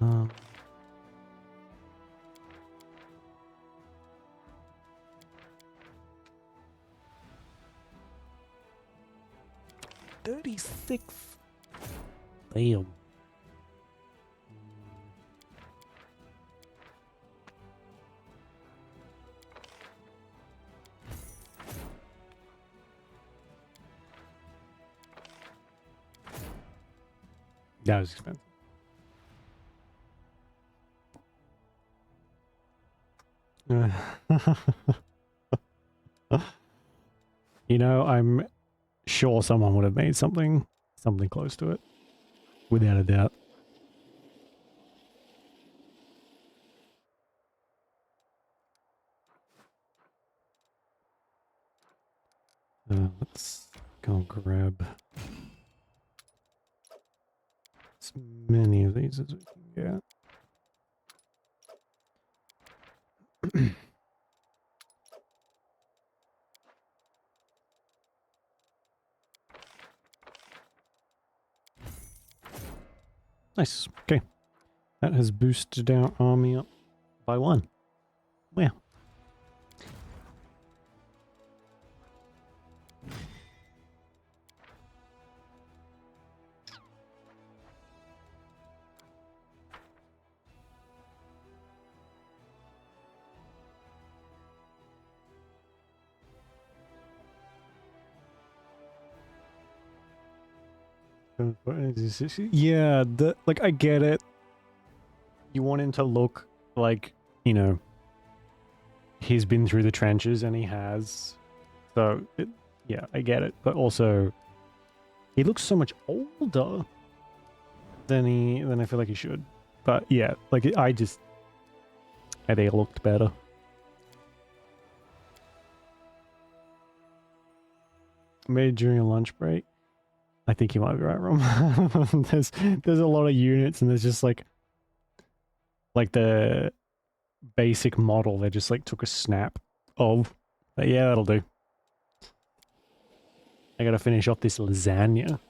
Um, $36. Damn. That was expensive. You know, I'm sure someone would have made something close to it, without a doubt. Let's go grab as many of these as we can get. Nice. Okay. That has boosted our army up by 1. Wow. Yeah, like I get it. You want him to look like, you know, he's been through the trenches, and he has. So, yeah, I get it. But also, he looks so much older than I feel like he should. But yeah, like I think it looked better. Made during a lunch break. I think you might be right, Rom. there's a lot of units, and there's just like the basic model they just like took a snap of. But yeah, that'll do. I gotta finish off this lasagna.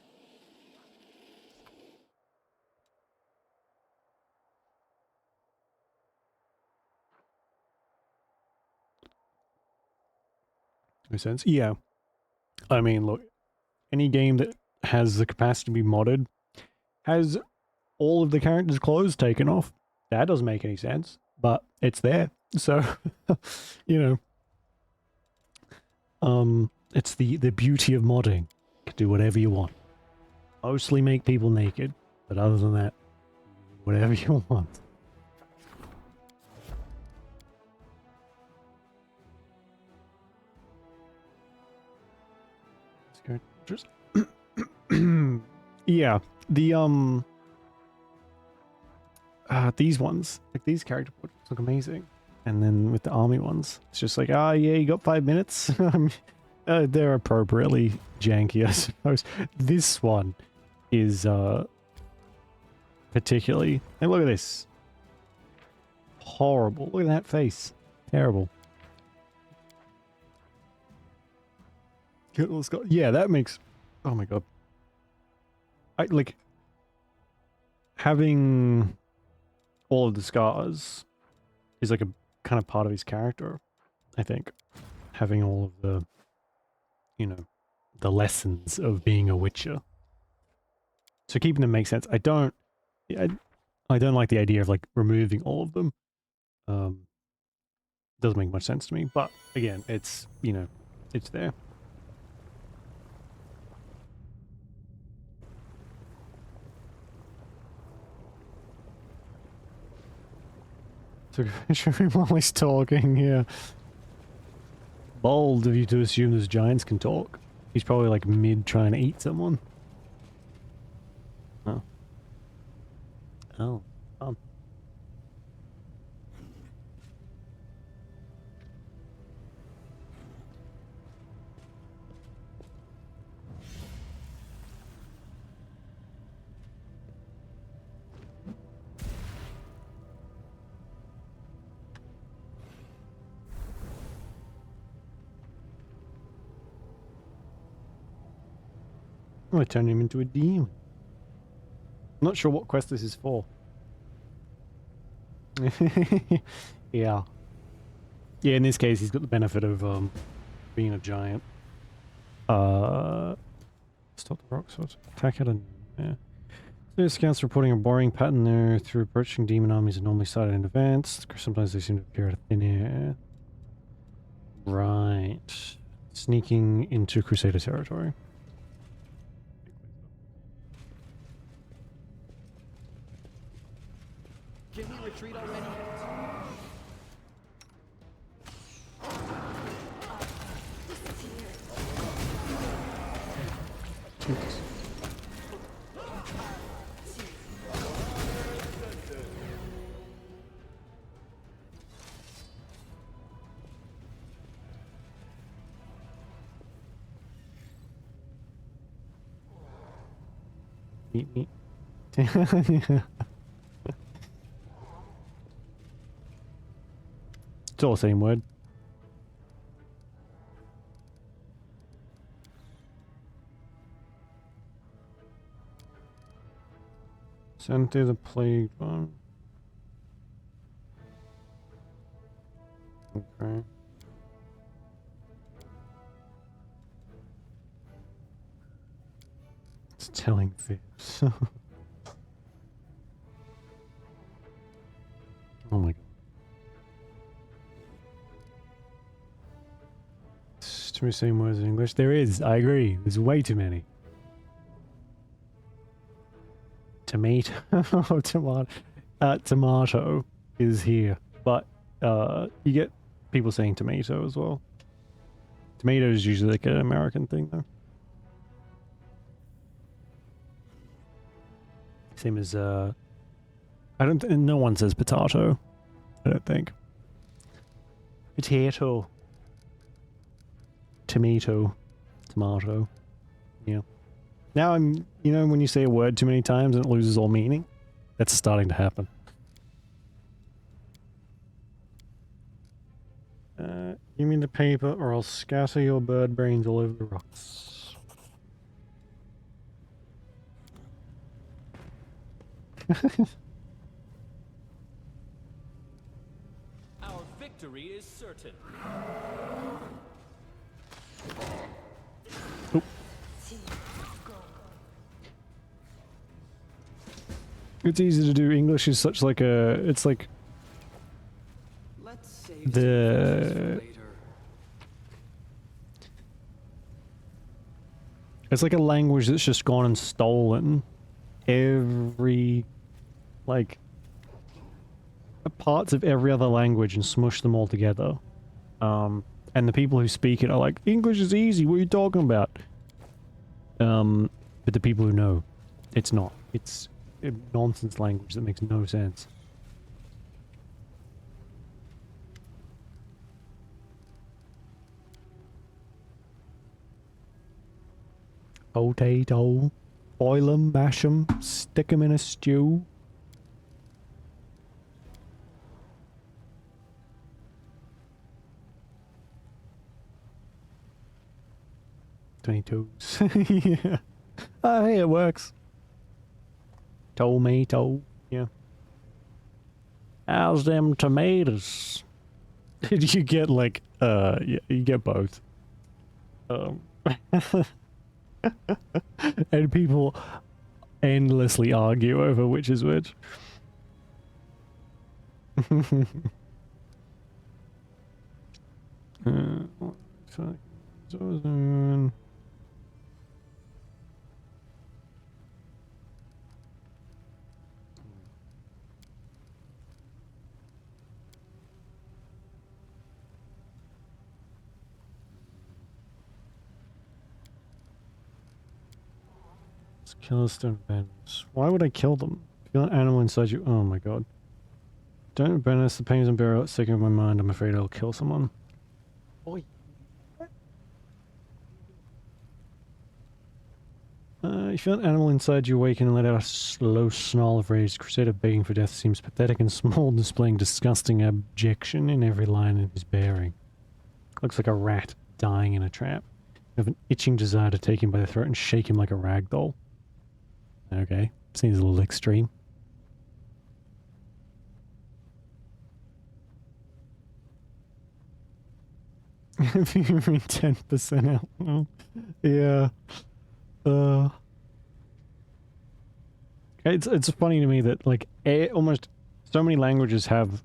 Makes sense. Yeah. I mean, look, any game that has the capacity to be modded has all of the characters' clothes taken off. That doesn't make any sense, but it's there. So, you know, it's the beauty of modding. You can do whatever you want. Mostly make people naked, but other than that, whatever you want. Just yeah, the these ones, like these character portraits look amazing, and then with the army ones, it's just like, yeah, you got 5 minutes. They're appropriately janky, I suppose. This one is particularly, and look at this, horrible. Look at that face, terrible. Yeah, that makes, oh my god. I like having all of the scars is like a kind of part of his character, I think. Having all of the you know, the lessons of being a Witcher. So keeping them makes sense. I don't like the idea of like removing all of them. Doesn't make much sense to me, but again, it's, you know, it's there. So while he's talking, yeah. Bold of you to assume those giants can talk. He's probably like mid trying to eat someone. Oh. Oh. Fun. I'm gonna turn him into a demon. I'm not sure what quest this is for. Yeah. Yeah, in this case, he's got the benefit of being a giant. Stop the rock swords. Attack at a... Yeah. The scouts reporting a boring pattern there through approaching demon armies are normally sighted in advance. Sometimes they seem to appear out of thin air. Right. Sneaking into Crusader territory. Can we retreat already? Oops. Meet me. It's all the same word. Send through the plague one. Okay. It's telling fibs. Oh my god. It's too many same words in English. There is, I agree. There's way too many. Tomato. Tomato. Tomato is here. But you get people saying tomato as well. Tomato is usually like an American thing though. Same as no one says potato. I don't think. Potato. Tomato. Tomato. Yeah. Now you know, when you say a word too many times and it loses all meaning, that's starting to happen. Give me the paper or I'll scatter your bird brains all over the rocks. Our victory is certain. Oh. It's easy to do. English is such like a... It's like... Let's save The... for later. It's like a language that's just gone and stolen every... like... parts of every other language and smushed them all together. And the people who speak it are like, English is easy, what are you talking about? But the people who know, it's not. It's a nonsense language that makes no sense. Potato. Boil 'em, mash 'em, stick 'em in a stew. Tomatoes. Yeah. Oh, hey, it works. Tomato. Yeah. How's them tomatoes? You get like, yeah, you get both. And people endlessly argue over which is which. Killer stone bends. Why would I kill them? Feel an animal inside you. Oh my god. Don't abandon us. The pain is unbearable. It's taking over my mind. I'm afraid I'll kill someone. Boy. You feel an animal inside you awaken and let out a slow snarl of rage. Crusader begging for death seems pathetic and small, displaying disgusting abjection in every line in his bearing. Looks like a rat dying in a trap. You have an itching desire to take him by the throat and shake him like a rag doll. Okay, seems a little extreme. If you read 10% out, well, yeah. It's funny to me that like almost so many languages have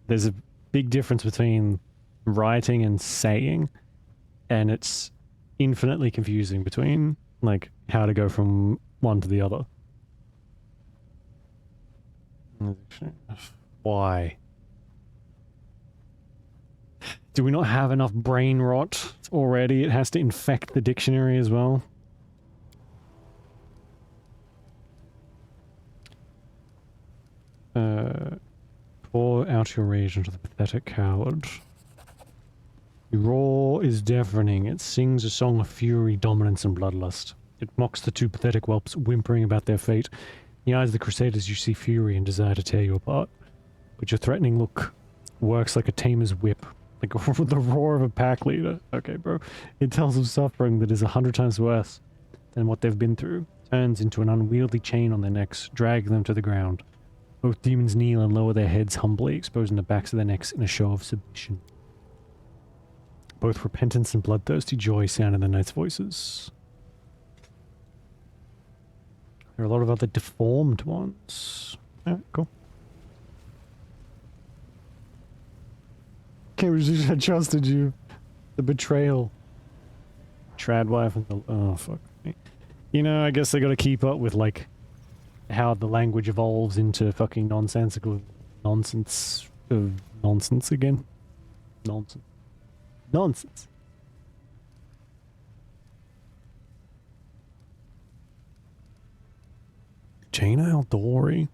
there's a big difference between writing and saying, and it's infinitely confusing between like how to go from one to the other. Why? Do we not have enough brain rot already? It has to infect the dictionary as well. Pour out your rage into the pathetic coward. Your roar is deafening. It sings a song of fury, dominance, and bloodlust. It mocks the two pathetic whelps, whimpering about their fate. In the eyes of the Crusaders, you see fury and desire to tear you apart. But your threatening look works like a tamer's whip, like the roar of a pack leader. Okay, bro. It tells of suffering that is 100 times worse than what they've been through. Turns into an unwieldy chain on their necks, dragging them to the ground. Both demons kneel and lower their heads humbly, exposing the backs of their necks in a show of submission. Both repentance and bloodthirsty joy sound in the knight's voices. There are a lot of other deformed ones. Alright, cool. Can't believe I trusted you. The betrayal. Tradwife and the... Oh, fuck me. You know, I guess they gotta keep up with, like, how the language evolves into fucking nonsensical nonsense of nonsense again. Nonsense. Nonsense. Jaina Aldori.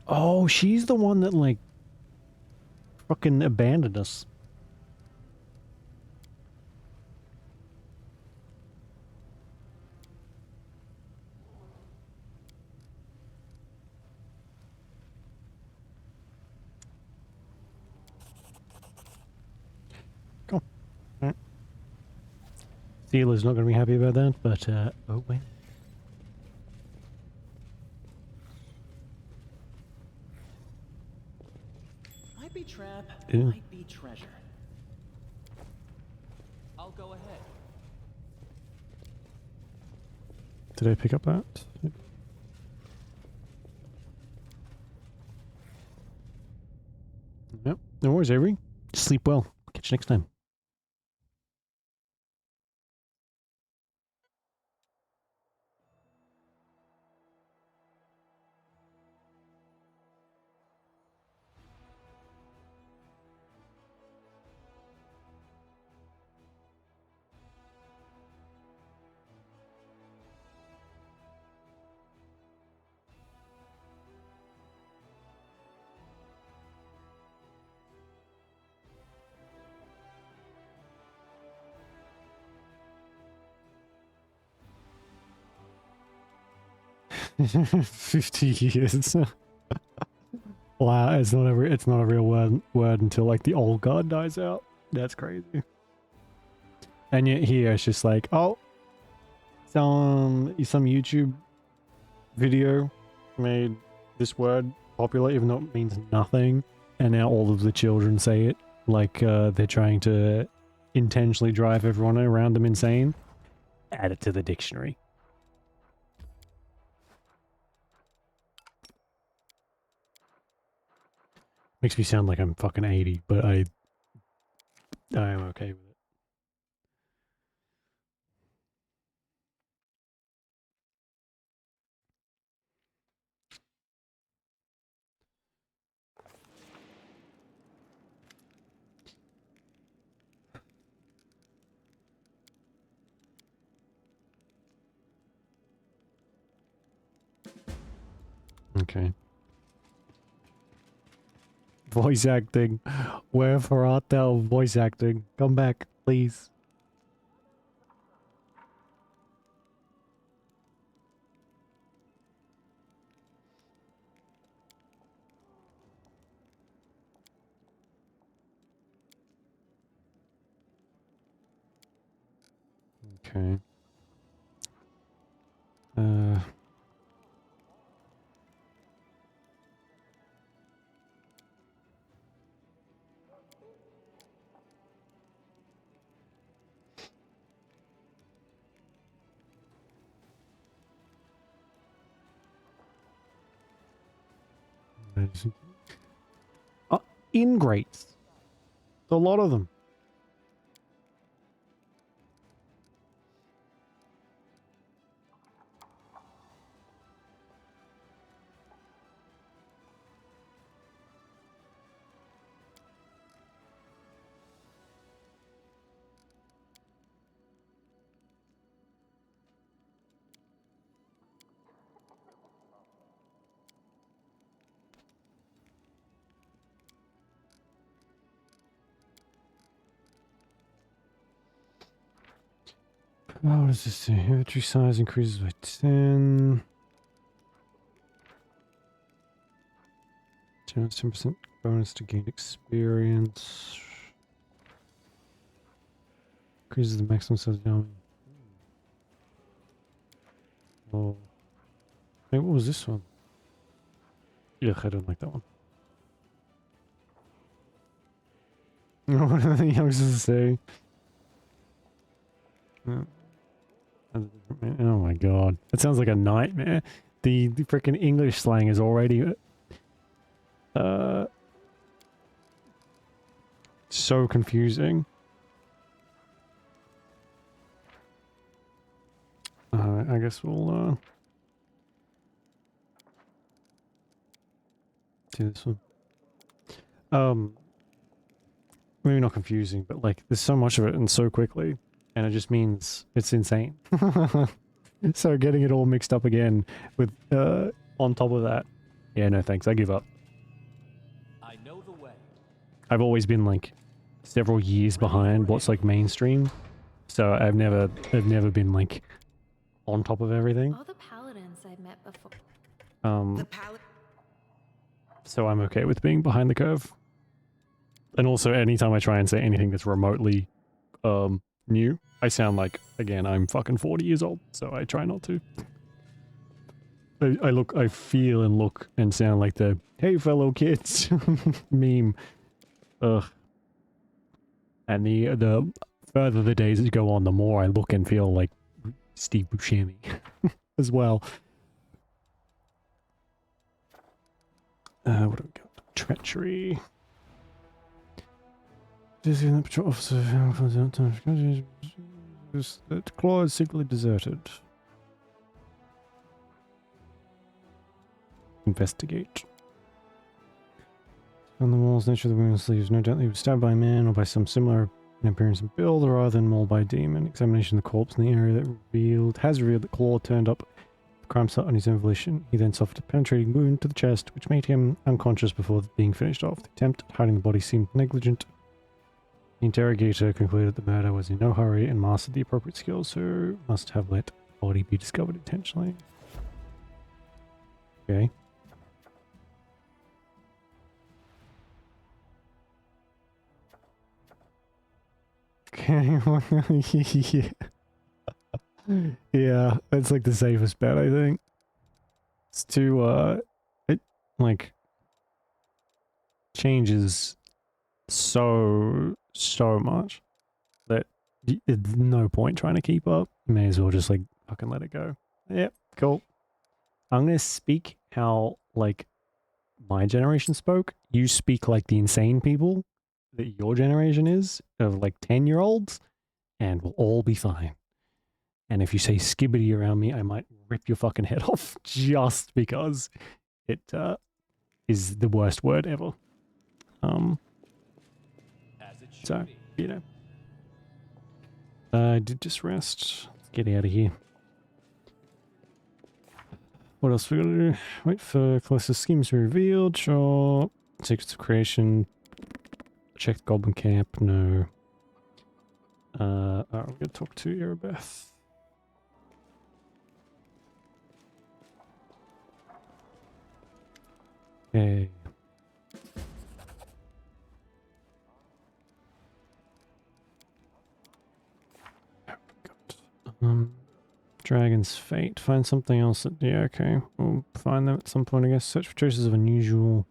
Oh, she's the one that, like, fucking abandoned us. Cool. Alright. Theela's not going to be happy about that, but, oh, wait. Might be trap, Ew. might be treasure. I'll go ahead. Did I pick up that? Yep. No worries, Avery. Sleep well. Catch you next time. $50 years. Wow, it's not a real word until like the old guard dies out. That's crazy. And yet here it's just like, oh, some YouTube video made this word popular, even though it means nothing, and now all of the children say it like they're trying to intentionally drive everyone around them insane. Add it to the dictionary. Makes me sound like I'm fucking 80, but I am okay with it. Okay. Voice acting. Wherefore art thou voice acting? Come back, please. Okay. Ingrates. A lot of them. Oh, what does this say? Inventory size increases by 10. 10% bonus to gain experience. Increases the maximum size down. Oh. Hey, what was this one? Ugh, I don't like that one. What are the youngsters say? Oh my god. That sounds like a nightmare. The freaking English slang is already so confusing. I guess we'll do this one. Maybe not confusing, but like there's so much of it and so quickly, and it just means it's insane. So getting it all mixed up again with on top of that, yeah, no thanks, I give up. I know the way. I've always been like several years behind what's like mainstream, so I've never been like on top of everything. All the paladins I've met before. So I'm okay with being behind the curve. And also, anytime I try and say anything that's remotely new, I sound like, again, I'm fucking 40 years old, so I try not to. I feel and look and sound like the, hey fellow kids, meme. Ugh. And the further the days go on, the more I look and feel like Steve Buscemi as well. What do we got? Treachery. The patrol officer that Claw is secretly deserted. Investigate. On the walls, nature of the wound sleeves. No doubt he was stabbed by a man or by some similar in appearance and build, or rather than mauled by a demon. Examination of the corpse in the area has revealed that Claw turned up the crime site on his own volition. He then suffered a penetrating wound to the chest, which made him unconscious before being finished off. The attempt at hiding the body seemed negligent. The interrogator concluded the murder was in no hurry and mastered the appropriate skills, so must have let the body be discovered intentionally. Okay. Okay. Yeah. Yeah, that's like the safest bet, I think. It's too it like changes so much that there's no point trying to keep up. You may as well just like fucking let it go. Yep, cool. I'm gonna speak how like my generation spoke. You speak like the insane people that your generation is of like 10-year-olds, and we'll all be fine. And if you say skibbity around me, I might rip your fucking head off just because it is the worst word ever. As it should So, be. you know. I did just rest. Let's get out of here. What else we gotta do? Wait for closest schemes to be revealed. Sure. Secrets of creation. Check the goblin camp. No. Alright, we're gonna talk to Erebeth. Okay. Dragon's Fate. Find something else. Yeah, okay. We'll find them at some point, I guess. Search for traces of unusual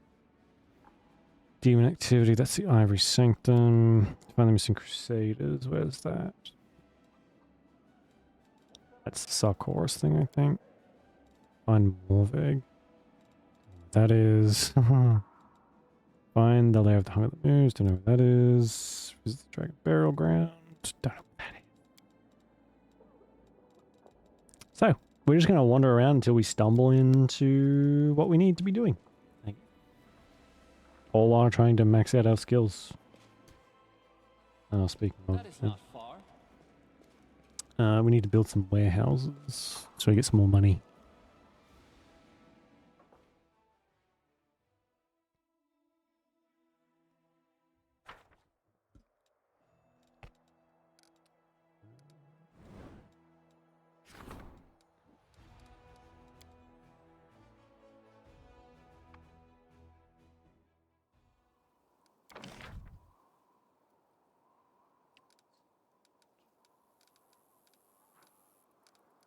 demon activity. That's the Ivory Sanctum. Find the missing Crusaders. Where's that? That's the Sarkoris thing, I think. Find Morveg. That is... Find the lair of the Hunger of the Moons. Don't know what that is. Visit the Dragon Burial Ground. Don't know what that is. So, we're just going to wander around until we stumble into what we need to be doing. All while trying to max out our skills. Oh, speaking of... That is not far. we need to build some warehouses so we get some more money.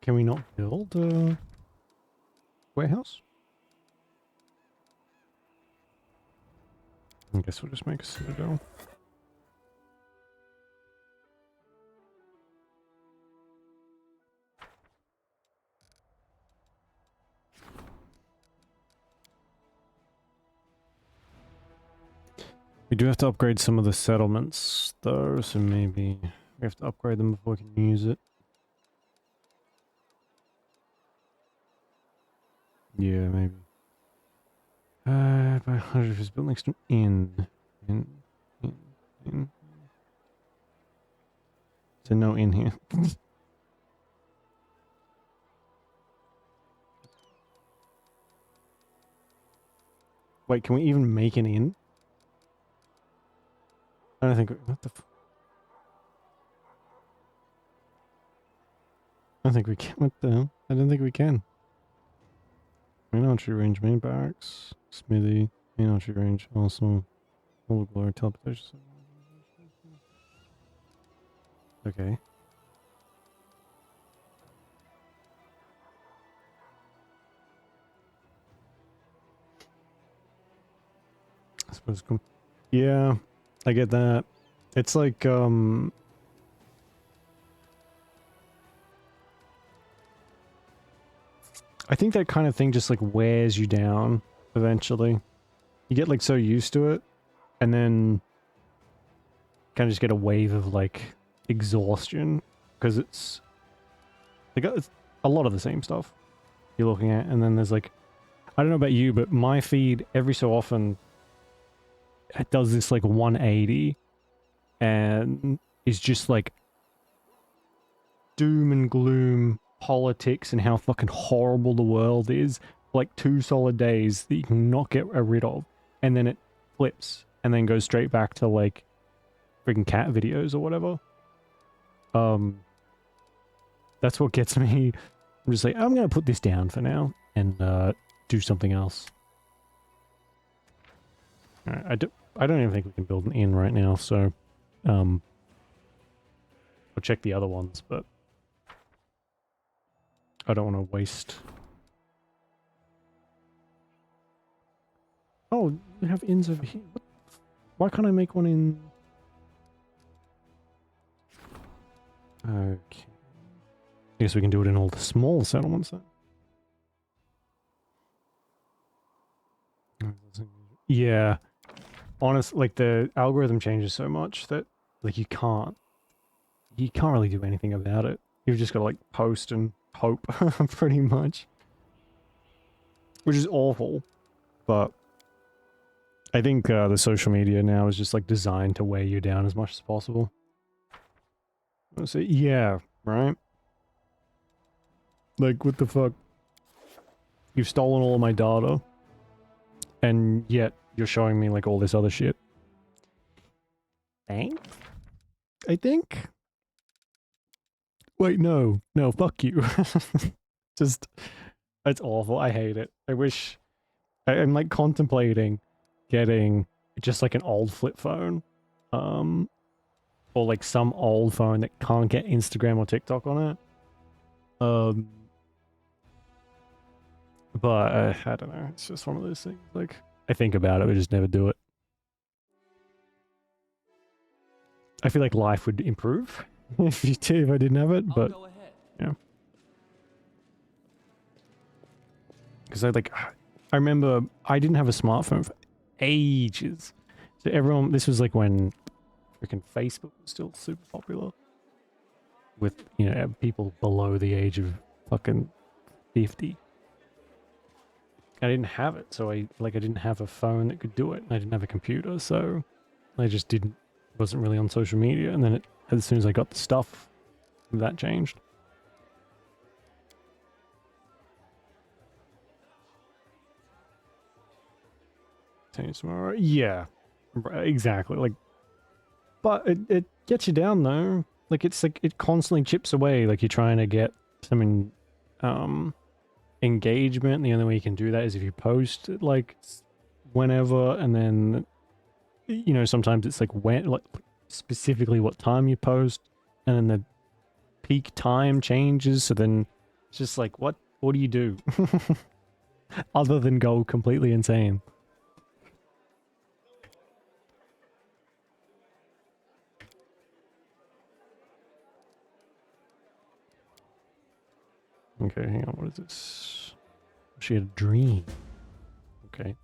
Can we not build a warehouse? I guess we'll just make a citadel. We do have to upgrade some of the settlements though, so maybe we have to upgrade them before we can use it. Yeah, maybe. By 100 if it's built next to an inn. In. So no inn here. Wait, can we even make an inn? I don't think... What the I don't think we can. What the hell? I don't think we can. Main archery range, main barracks, smithy, main archery range, also full glory teleportation. Okay. I suppose. Yeah, I get that. It's like I think that kind of thing just like wears you down eventually. You get like so used to it, and then kind of just get a wave of like exhaustion because it's like it's a lot of the same stuff you're looking at, and then there's like, I don't know about you, but my feed every so often it does this like 180 and is just like doom and gloom politics and how fucking horrible the world is for like 2 solid days that you cannot get rid of, and then it flips and then goes straight back to like freaking cat videos or whatever. That's what gets me. I'm just like, I'm gonna put this down for now and do something else. Alright, I don't even think we can build an inn right now, so we'll check the other ones, but I don't want to waste Oh, you have inns over here. Why can't I make one in... Okay. I guess we can do it in all the small settlements then. Yeah. Honest, like the algorithm changes so much that like you can't really do anything about it. You've just got to like post and hope pretty much. Which is awful, but I think the social media now is just like designed to weigh you down as much as possible. So yeah, right? Like what the fuck? You've stolen all of my data and yet you're showing me like all this other shit. Thanks? I think? Wait, no. No, fuck you. Just, it's awful. I hate it. I wish... I'm like contemplating getting just like an old flip phone. Or like some old phone that can't get Instagram or TikTok on it. But I don't know. It's just one of those things. Like, I think about it, but just never do it. I feel like life would improve if I didn't have it, but yeah. Because I remember I didn't have a smartphone for ages. So everyone, this was like when freaking Facebook was still super popular. With, you know, people below the age of fucking 50. I didn't have it, so I didn't have a phone that could do it. I didn't have a computer, so I just wasn't really on social media. And then as soon as I got the stuff, that changed. Change tomorrow. Yeah, exactly. Like, but it gets you down though. Like it's like it constantly chips away. Like you're trying to get some engagement. The only way you can do that is if you post like whenever, and then you know sometimes it's like when, like specifically what time you post, and then the peak time changes. So then it's just like what do you do other than go completely insane? Okay, hang on. What is this? She had a dream. Okay.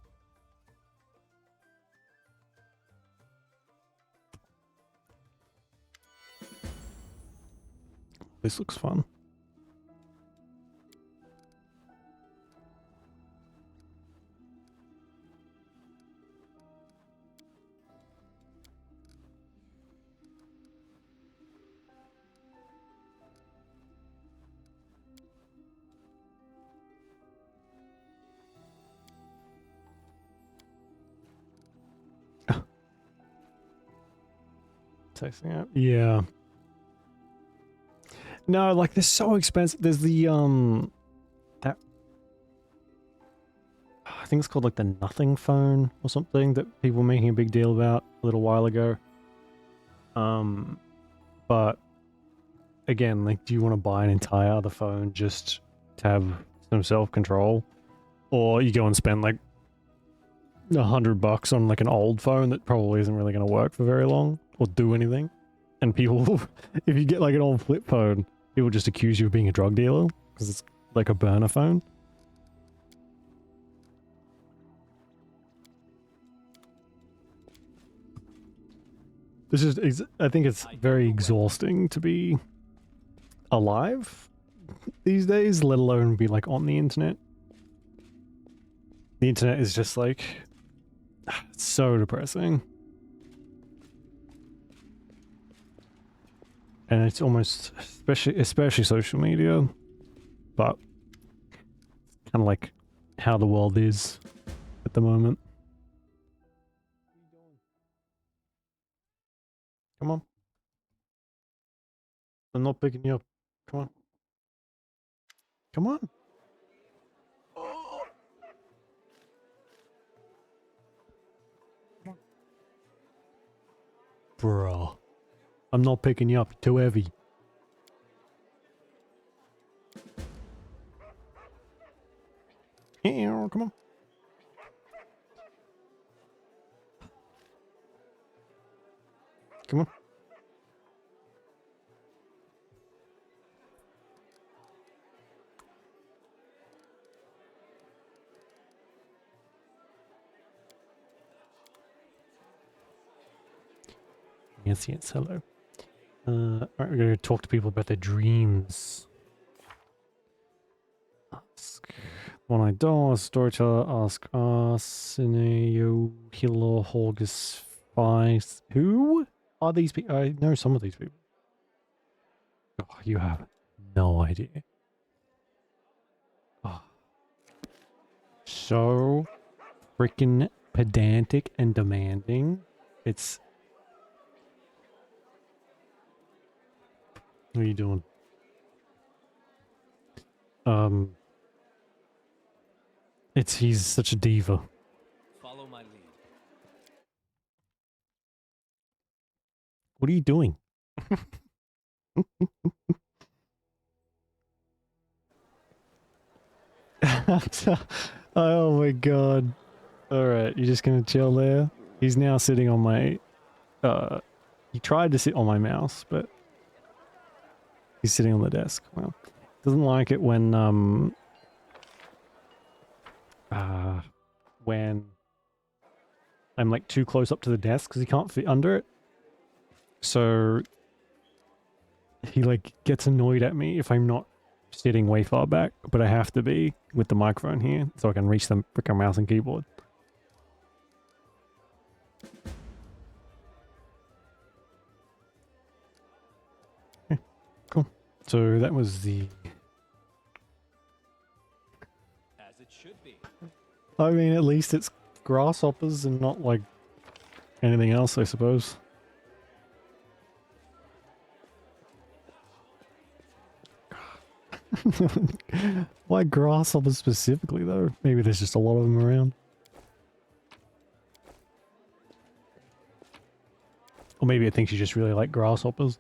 This looks fun. Texting app. Yeah. No, like they're so expensive. There's the that I think it's called like the nothing phone or something that people were making a big deal about a little while ago. But again, like, do you want to buy an entire other phone just to have some self-control, or you go and spend like $100 on like an old phone that probably isn't really going to work for very long or do anything? And people, if you get like an old flip phone, people just accuse you of being a drug dealer because it's like a burner phone. This is, I think it's very exhausting to be alive these days, let alone be like on the internet. The internet is just like, it's so depressing. And it's almost, especially social media, but kind of like how the world is at the moment. Come on. I'm not picking you up. Come on. Come on. Bro. I'm not picking you up. Too heavy. Come on. Come on. Yes, yes, hello. Alright, we're gonna talk to people about their dreams. Ask. One-eyed doll, storyteller, ask Arsenio, Hilo, Holgus, Spice. Who are these people? I know some of these people. Oh, you have no idea. Oh. So freaking pedantic and demanding. It's... What are you doing? He's such a diva. Follow my lead. What are you doing? Oh my god. Alright, you're just gonna chill there? He's now sitting on my... he tried to sit on my mouse, but... He's sitting on the desk. Well, doesn't like it when I'm like too close up to the desk because he can't fit under it. So he like gets annoyed at me if I'm not sitting way far back, but I have to be with the microphone here so I can reach the freaking mouse and keyboard. Okay, cool. So that was the... As it should be. I mean, at least it's grasshoppers and not like anything else, I suppose. Why grasshoppers specifically, though? Maybe there's just a lot of them around. Or maybe it thinks you just really like grasshoppers.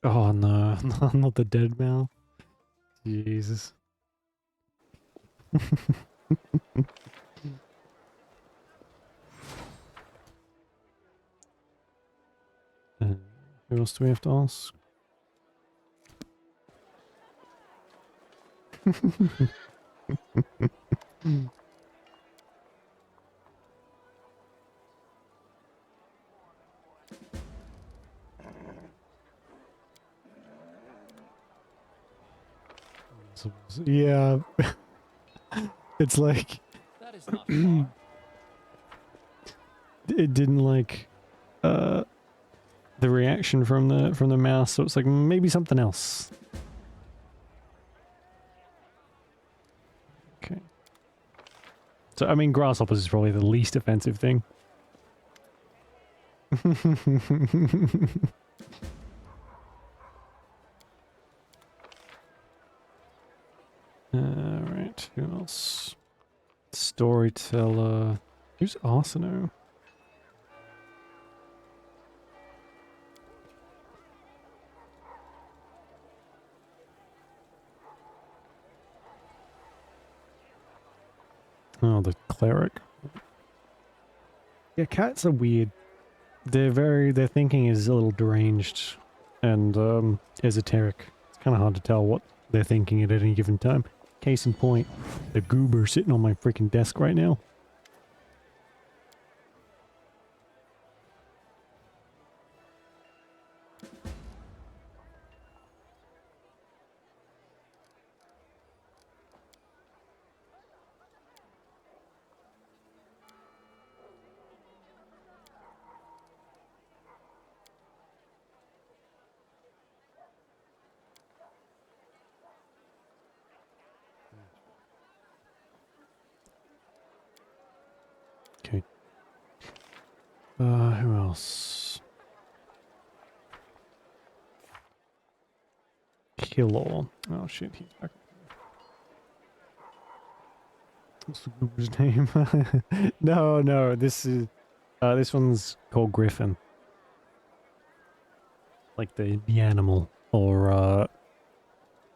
Oh no, not the dead mouth. Jesus. Who else do we have to ask? Yeah. It's like... That is not far. It didn't like... the reaction from the mouse, so it's like maybe something else. Okay. So I mean, grasshoppers is probably the least offensive thing. Alright, who else? Storyteller. Who's Arseno? Oh, the cleric. Yeah, cats are weird. Their thinking is a little deranged and esoteric. It's kind of hard to tell what they're thinking at any given time. Case in point, the goober sitting on my freaking desk right now. Okay. Who else? Killor. Oh shit, he's back. What's the goober's name? No, this one's called Griffin. Like the animal. or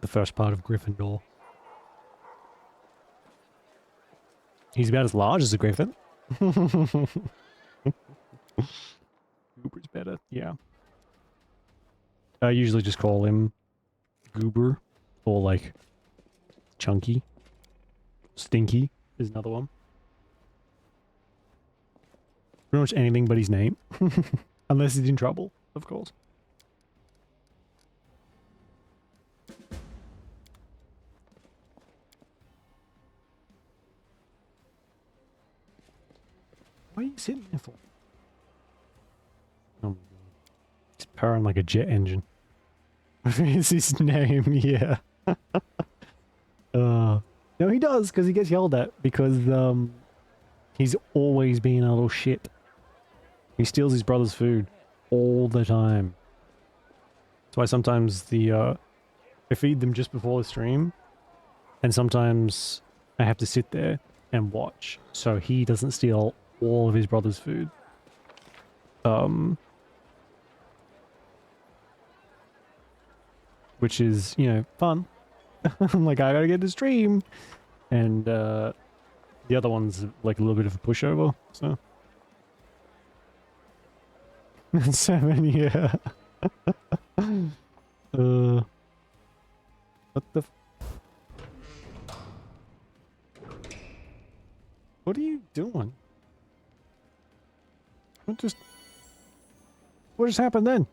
the first part of Gryffindor. He's about as large as a griffin. Goober's better, yeah. I usually just call him Goober, or like Chunky. Stinky is another one. Pretty much anything but his name. Unless he's in trouble, of course. What are you sitting there for? Oh my god. He's purring like a jet engine. Is his name? Yeah. No, he does, because he gets yelled at, because he's always being a little shit. He steals his brother's food all the time. That's why sometimes I feed them just before the stream, and sometimes I have to sit there and watch, so he doesn't steal all of his brother's food. Which is, you know, fun. I'm like, I gotta get to stream. And the other one's like a little bit of a pushover, so. 7, yeah. What the What are you doing? What just happened then?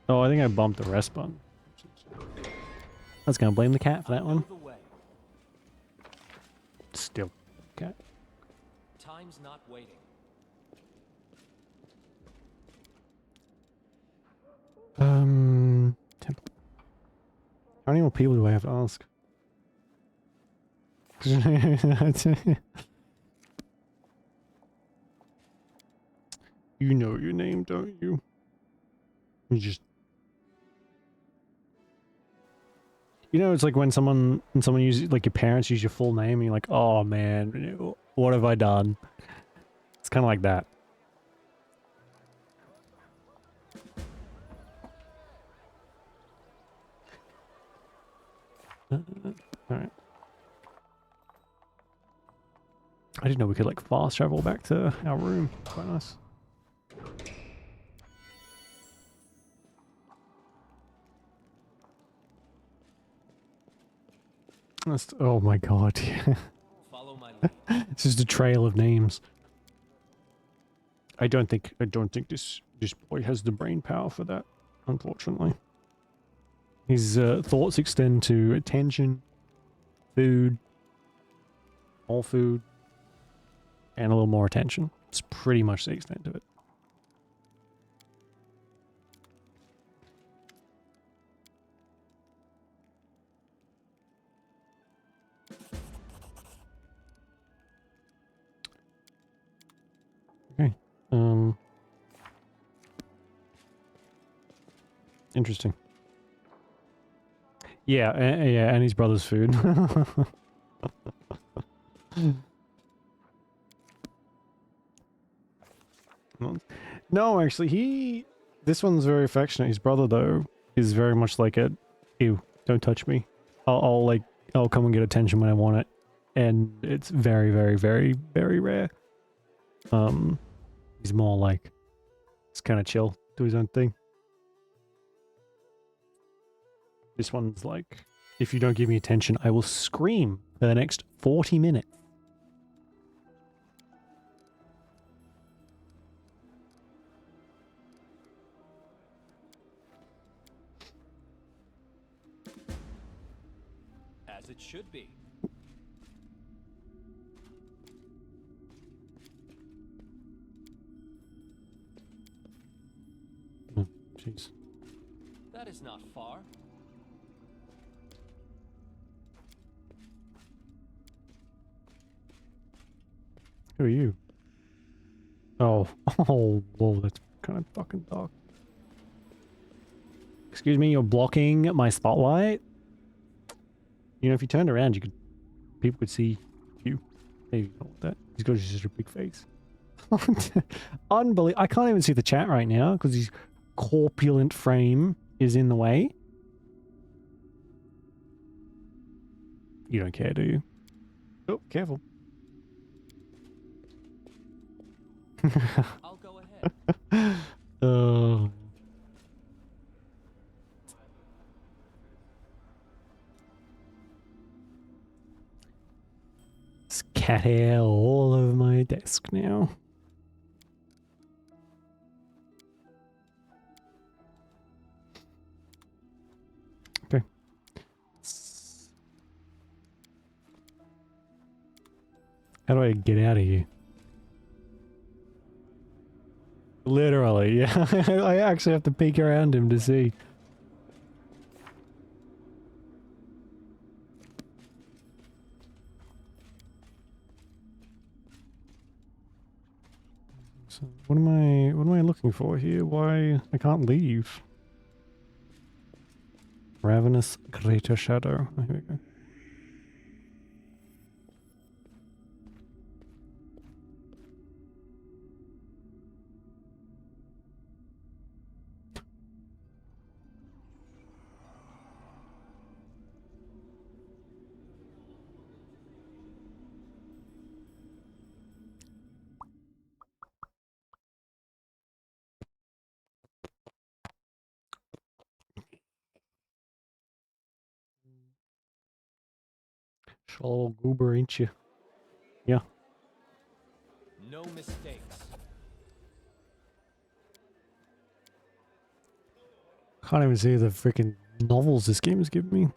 Oh, I think I bumped the rest button. I was gonna blame the cat for that one. Still cat. Time's not waiting. Temple. How many more people do I have to ask? You know your name, don't you? You just... You know, it's like when someone uses, like your parents use your full name and you're like, oh man, what have I done? It's kind of like that. Alright. I didn't know we could like fast travel back to our room. Quite nice. Oh my god. Follow my lead. It's just a trail of names. I don't think this boy has the brain power for that, unfortunately. His thoughts extend to attention, food, more food, and a little more attention. It's pretty much the extent of it. Okay. Interesting. Yeah, yeah, and his brother's food. No, actually, this one's very affectionate. His brother, though, is very much like a, ew, don't touch me. I'll come and get attention when I want it. And it's very, very, very, very rare. He's more like, it's kind of chill, do his own thing. This one's like, if you don't give me attention, I will scream for the next 40 minutes. As it should be. Oh, jeez. That is not far. Who are you? Oh, oh, whoa, that's kind of fucking dark. Excuse me, you're blocking my spotlight? You know, if you turned around, people could see you. Maybe you don't want that. He's got just a big face. Unbelievable. I can't even see the chat right now because his corpulent frame is in the way. You don't care, do you? Oh, careful. I'll go ahead. Oh. There's cat hair all over my desk now. Okay. How do I get out of here? Literally, yeah. I actually have to peek around him to see. So what am I looking for here? Why I can't leave? Ravenous Greater Shadow. Oh, here we go. Shallow goober, ain't you? Yeah. No mistakes. Can't even see the freaking novels this game has given me.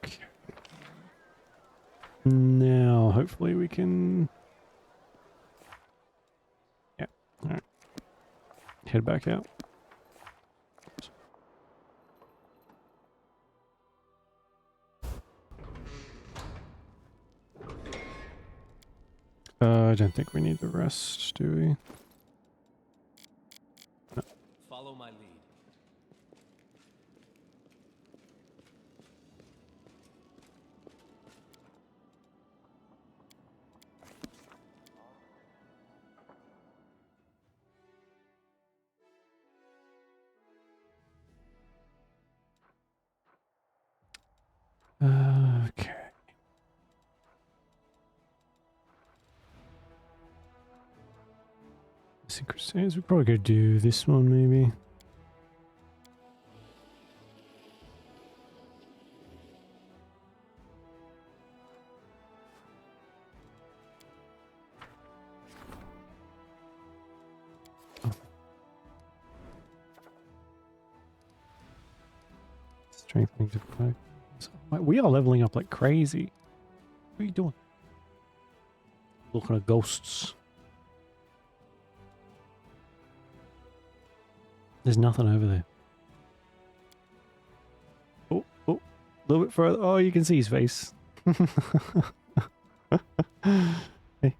Okay. Now, hopefully we can... Yeah, alright. Head back out. I don't think we need the rest, do we? Follow my lead. Okay. Missing Crusades, we probably could do this one maybe. Strengthening to fight. We are leveling up like crazy. What are you doing? Looking at ghosts. There's nothing over there. Oh, a little bit further. Oh, you can see his face. Hey.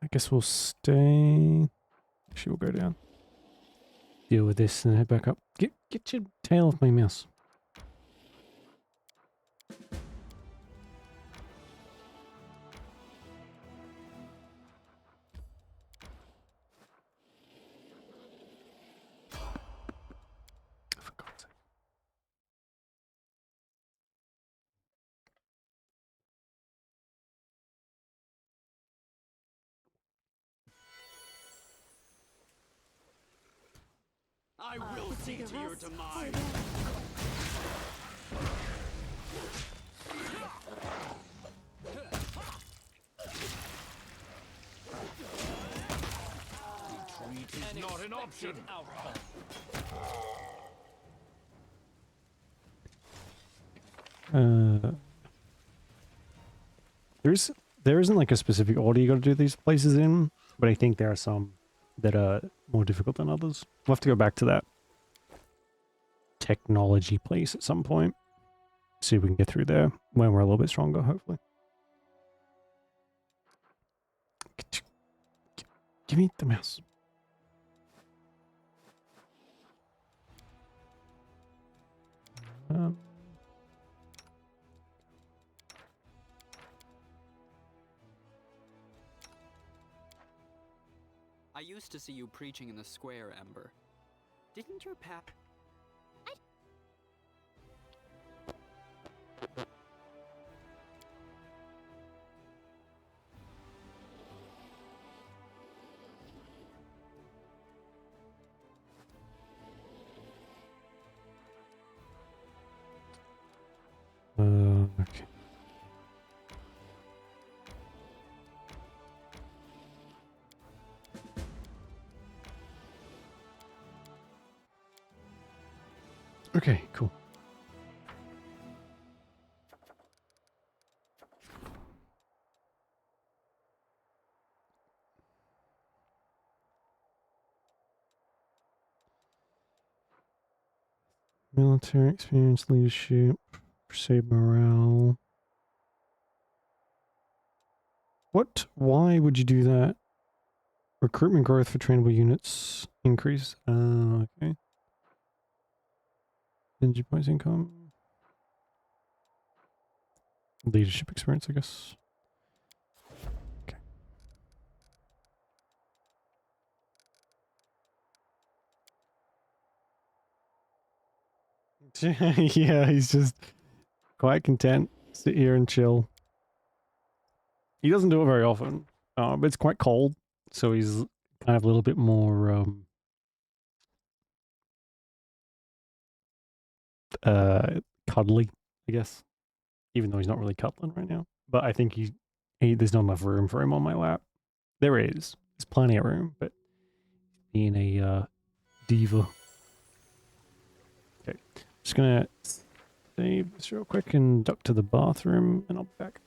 I guess we'll stay. Actually, we'll go down. Deal with this and head back up. Get your tail off my mouse. For God's sake. I will see to your demise. Retreat is not an option. there isn't like a specific order you got to do these places in, but I think there are some that are more difficult than others. We'll have to go back to that technology place at some point. See if we can get through there when we're a little bit stronger, hopefully. Give me the mouse. Um, I used to see you preaching in the square, Ember. Didn't your pap... okay. Okay, cool. Military experience, leadership, crusade morale. What? Why would you do that? Recruitment growth for trainable units increase. Okay. Energy points income. Leadership experience, I guess. Okay. Yeah, he's just quite content. Sit here and chill. He doesn't do it very often, but it's quite cold, so he's kind of a little bit more cuddly, I guess. Even though he's not really cuddling right now, but I think there's not enough room for him on my lap. There is. There's plenty of room, but being a diva. Okay, just gonna save this real quick and duck to the bathroom, and I'll be back.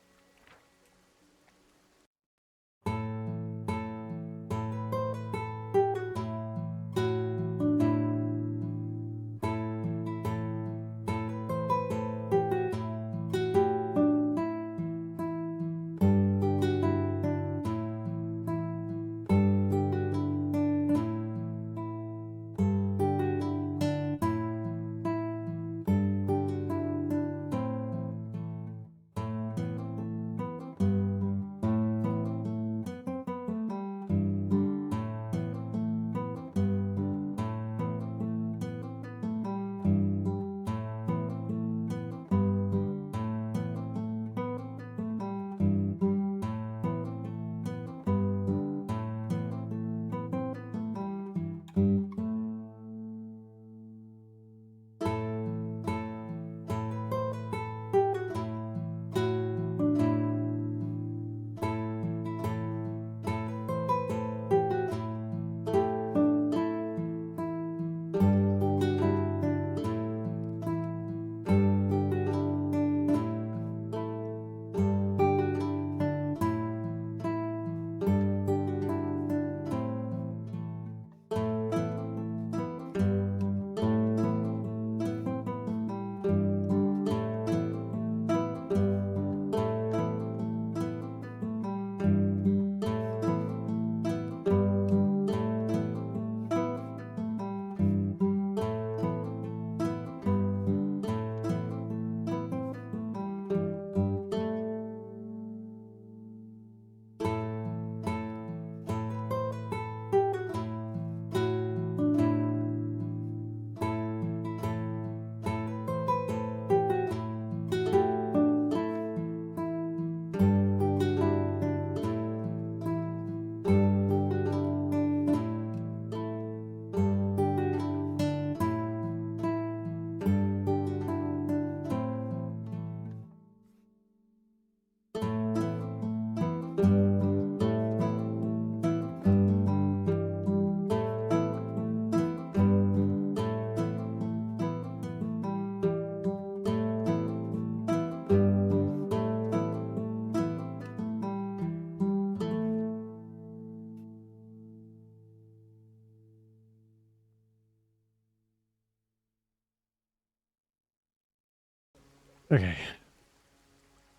Okay.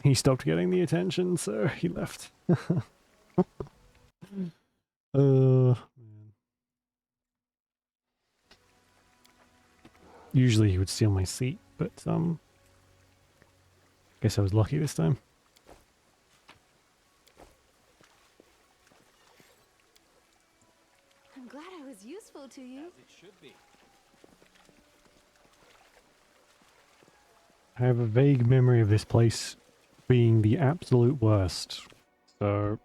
He stopped getting the attention, so he left. Man. Usually he would steal my seat, but guess I was lucky this time. I'm glad I was useful to you. As it should be. I have a vague memory of this place being the absolute worst. So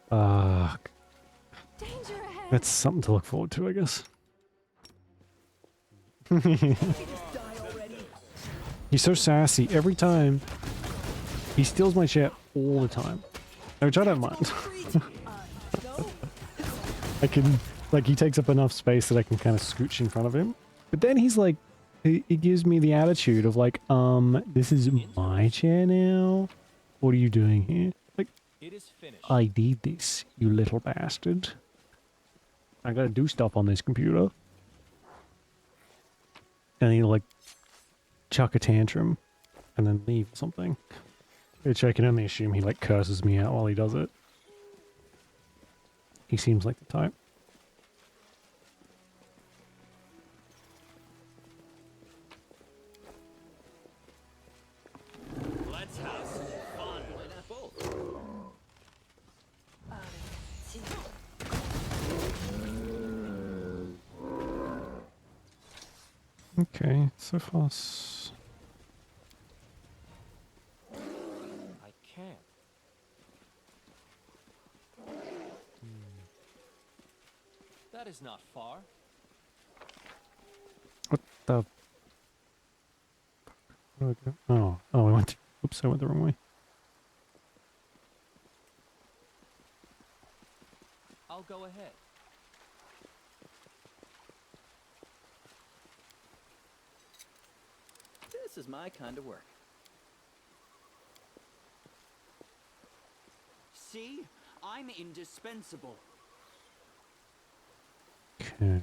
Danger ahead. that's something to look forward to, I guess. He's so sassy every time. He steals my chair all the time, which I don't mind. I can, like, he takes up enough space that I can kind of scooch in front of him. But then he's like, he gives me the attitude of like, this is my chair now? What are you doing here? Like, It is finished. I need this, you little bastard. I gotta do stuff on this computer. And he'll like chuck a tantrum and then leave or something. Which I can only assume he like curses me out while he does it. He seems like the type. Let's have some fun. Why not both? Okay, so far. I can't. That is not far. What the? Where do I go? Oh, I went. Oops, I went the wrong way. I'll go ahead. This is my kind of work. See? I'm indispensable. Okay.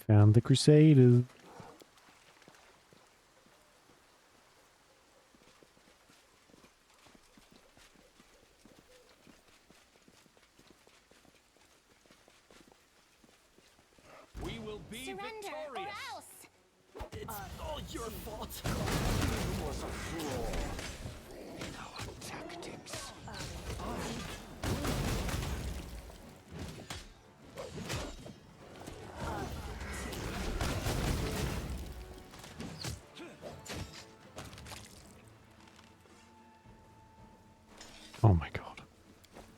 Found the Crusaders. We will be Surrender or victorious. else. It's all your fault. Oh my god.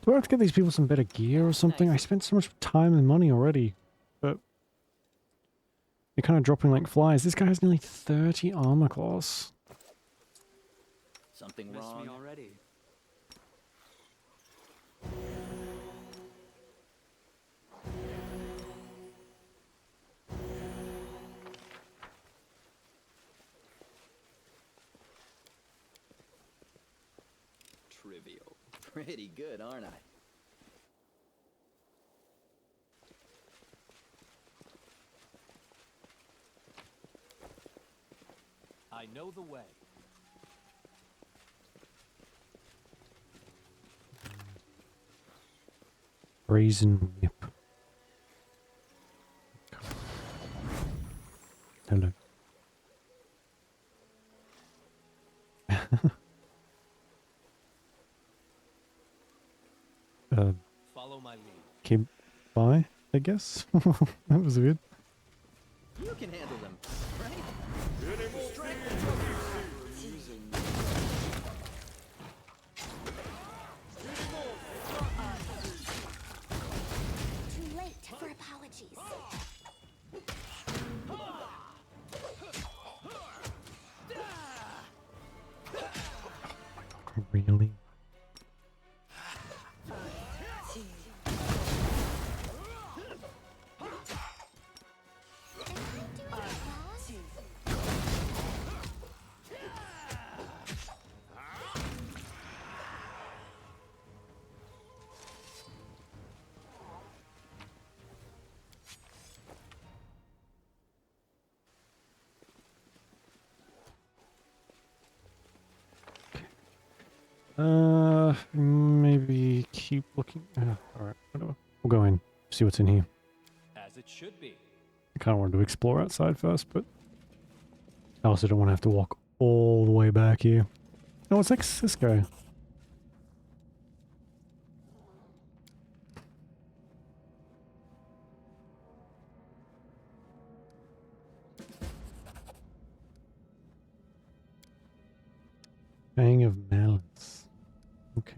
Do I have to get these people some better gear or something? I spent so much time and money already. But they're kind of dropping like flies. This guy has nearly 30 armor class. Something Miss wrong me already. Trivial. Pretty good, aren't I? I know the way. Brazen whip. Hello. Follow my lead. Came by, I guess. That was weird. You can handle them, right? Too late for apologies. Really? Maybe keep looking. Alright, whatever. We'll go in, see what's in here. As it should be. I kind of wanted to explore outside first, but I also don't want to have to walk all the way back here. Oh, it's like Cisco. Fang of Malice. Okay.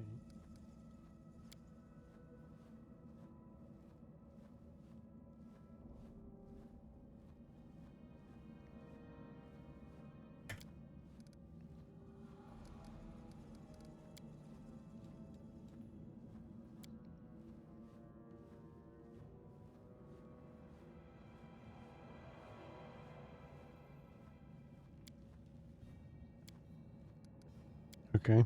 Okay.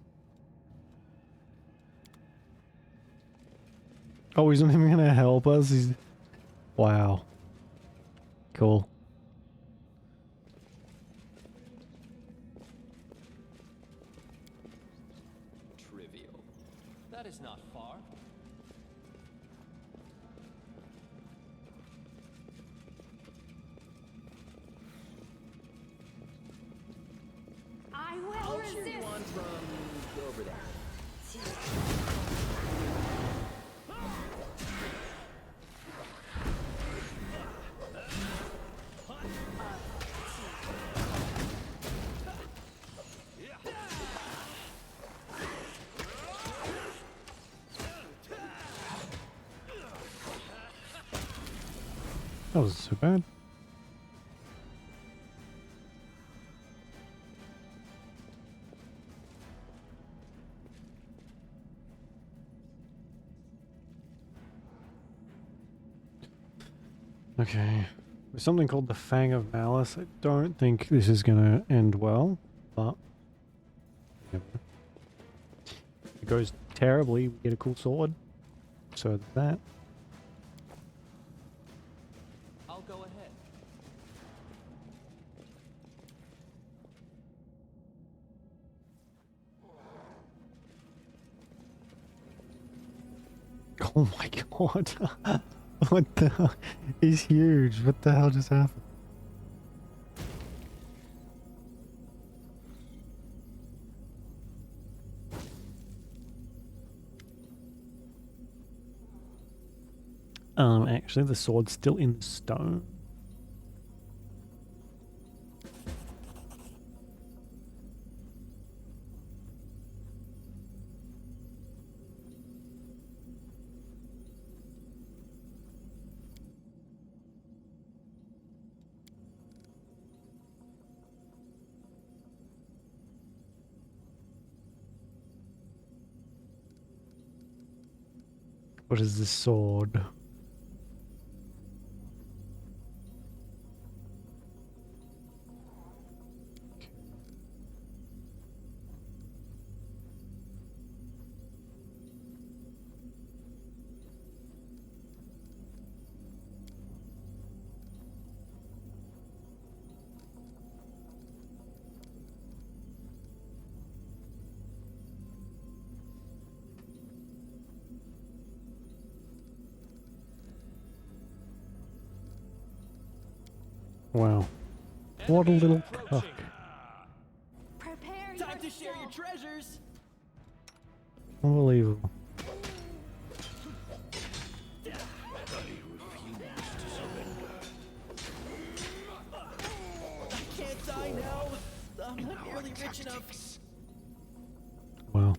Oh, he's not even gonna help us. He's wow. Cool. Trivial. That is not far. I will I'll cheer resist. you on from over there. That wasn't so bad. Okay. There's something called the Fang of Malice. I don't think this is gonna end well, but you never know. If it goes terribly, we get a cool sword. So there's that. I'll go ahead. Oh my god. What the hell? He's huge. What the hell just happened? Actually the sword's still in the stone. What is this sword? Wow. What a little cuck. Prepare Time to share your yourself. treasures. Unbelievable. Can't die now. I'm not nearly rich enough. Wow.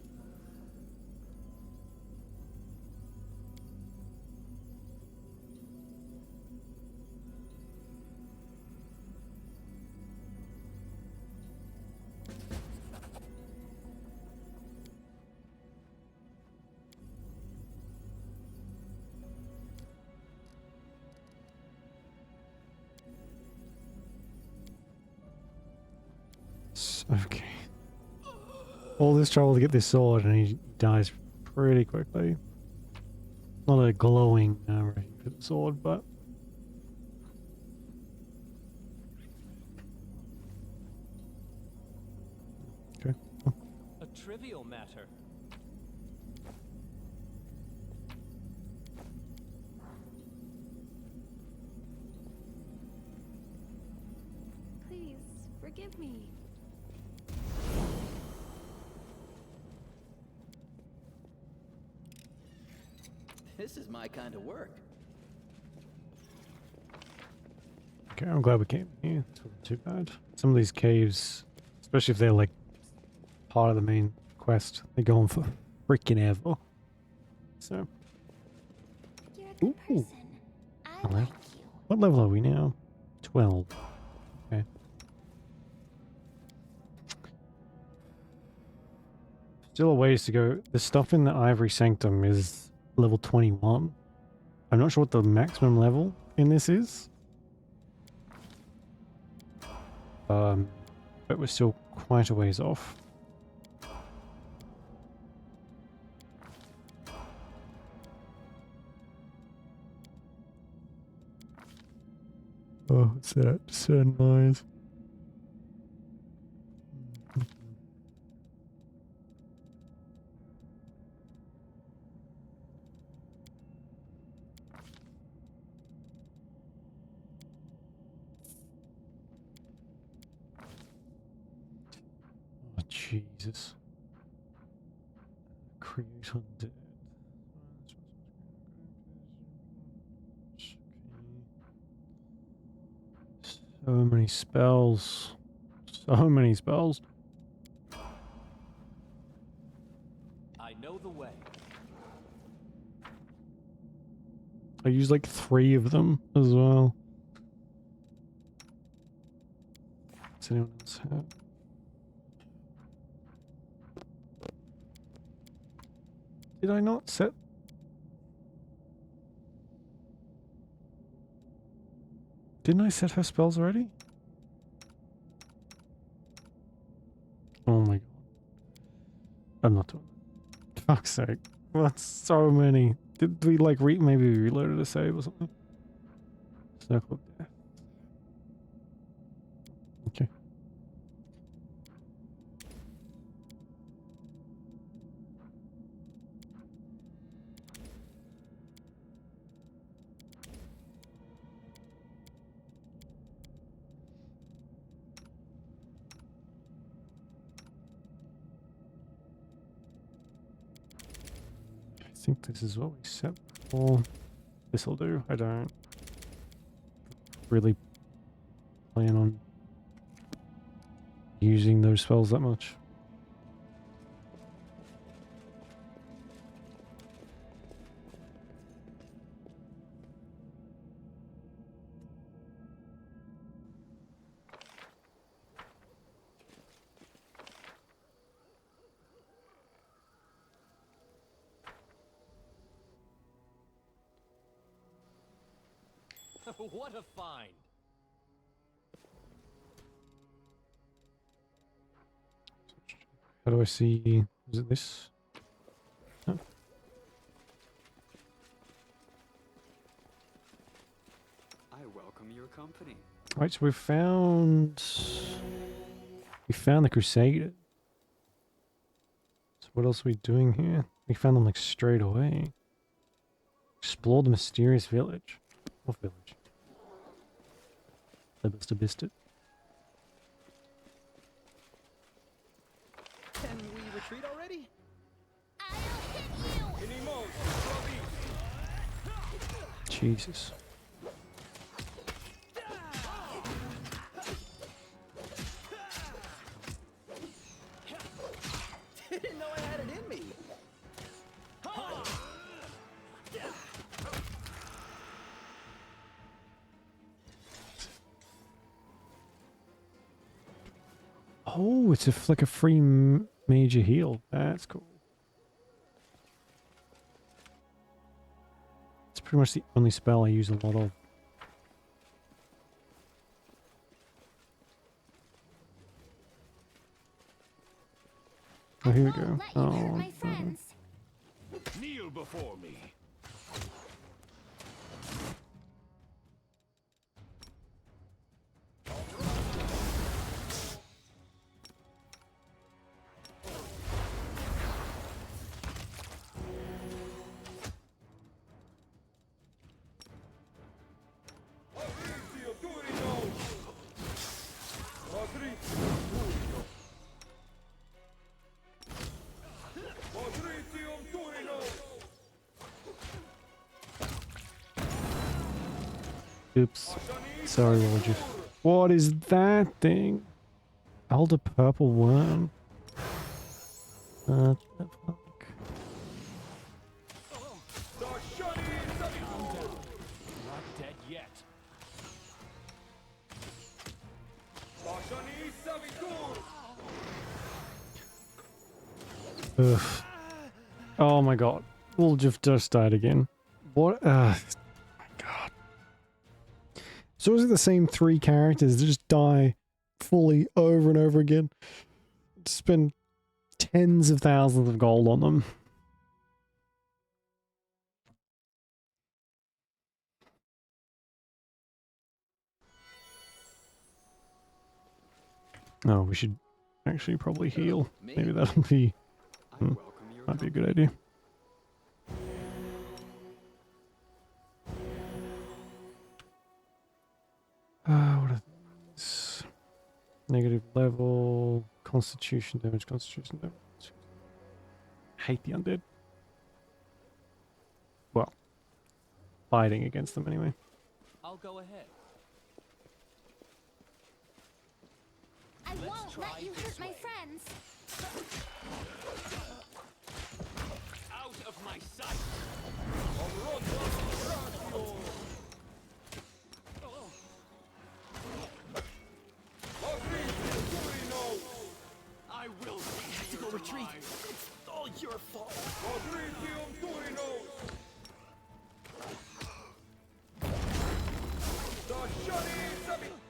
Okay. All this trouble to get this sword and he dies pretty quickly. Not a glowing rating for the sword, but okay. A trivial matter. Please, forgive me. This is my kind of work. Okay, I'm glad we came here. It's not too bad. Some of these caves, especially if they're like part of the main quest, they're going for freaking ever. So, You're a good Ooh. person. I Hello. like you. what level are we now? 12. Okay. Still a ways to go. The stuff in the Ivory Sanctum is level 21. I'm not sure what the maximum level in this is. But we're still quite a ways off. Oh, what's that? Discern lies. Oh, Jesus. Create undead. So many spells. So many spells. I know the way. I used like 3 of them as well. Does anyone else have? Did I not set? Didn't I set her spells already? Oh my god. I'm not doing it. Fuck's sake. That's so many. Did we like maybe we reloaded a save or something? Circle of Death. Okay. I think this is what we set for. This'll do. I don't really plan on using those spells that much. What a find! How do I see? Is it this? No. I welcome your company. Right, so we found the Crusader. So what else are we doing here? We found them like straight away. Explore the mysterious village. What village? Libistabistit. Can we retreat already? I'll hit you! Jesus. Didn't know I had it in me. Oh, it's like a free major heal. That's cool. It's pretty much the only spell I use a lot of. Oh, here we go. Let you hurt my friends. Kneel before me. Oops. Sorry, Roger. What is that thing? Hold a purple worm. What the fuck? Not dead yet. Ugh. Oh my god. Wolf just died again. What? My god. So is it the same 3 characters that just die fully over and over again? Spend tens of thousands of gold on them. Oh, we should actually probably heal. Maybe that'll be... I welcome your might be a company. good idea. What are these? Negative level, constitution damage, hate the undead. Well, fighting against them anyway. I'll go ahead. I Let's won't try let you this hurt my way. friends. Out of my sight. I will Tactical retreat. It's all your fault.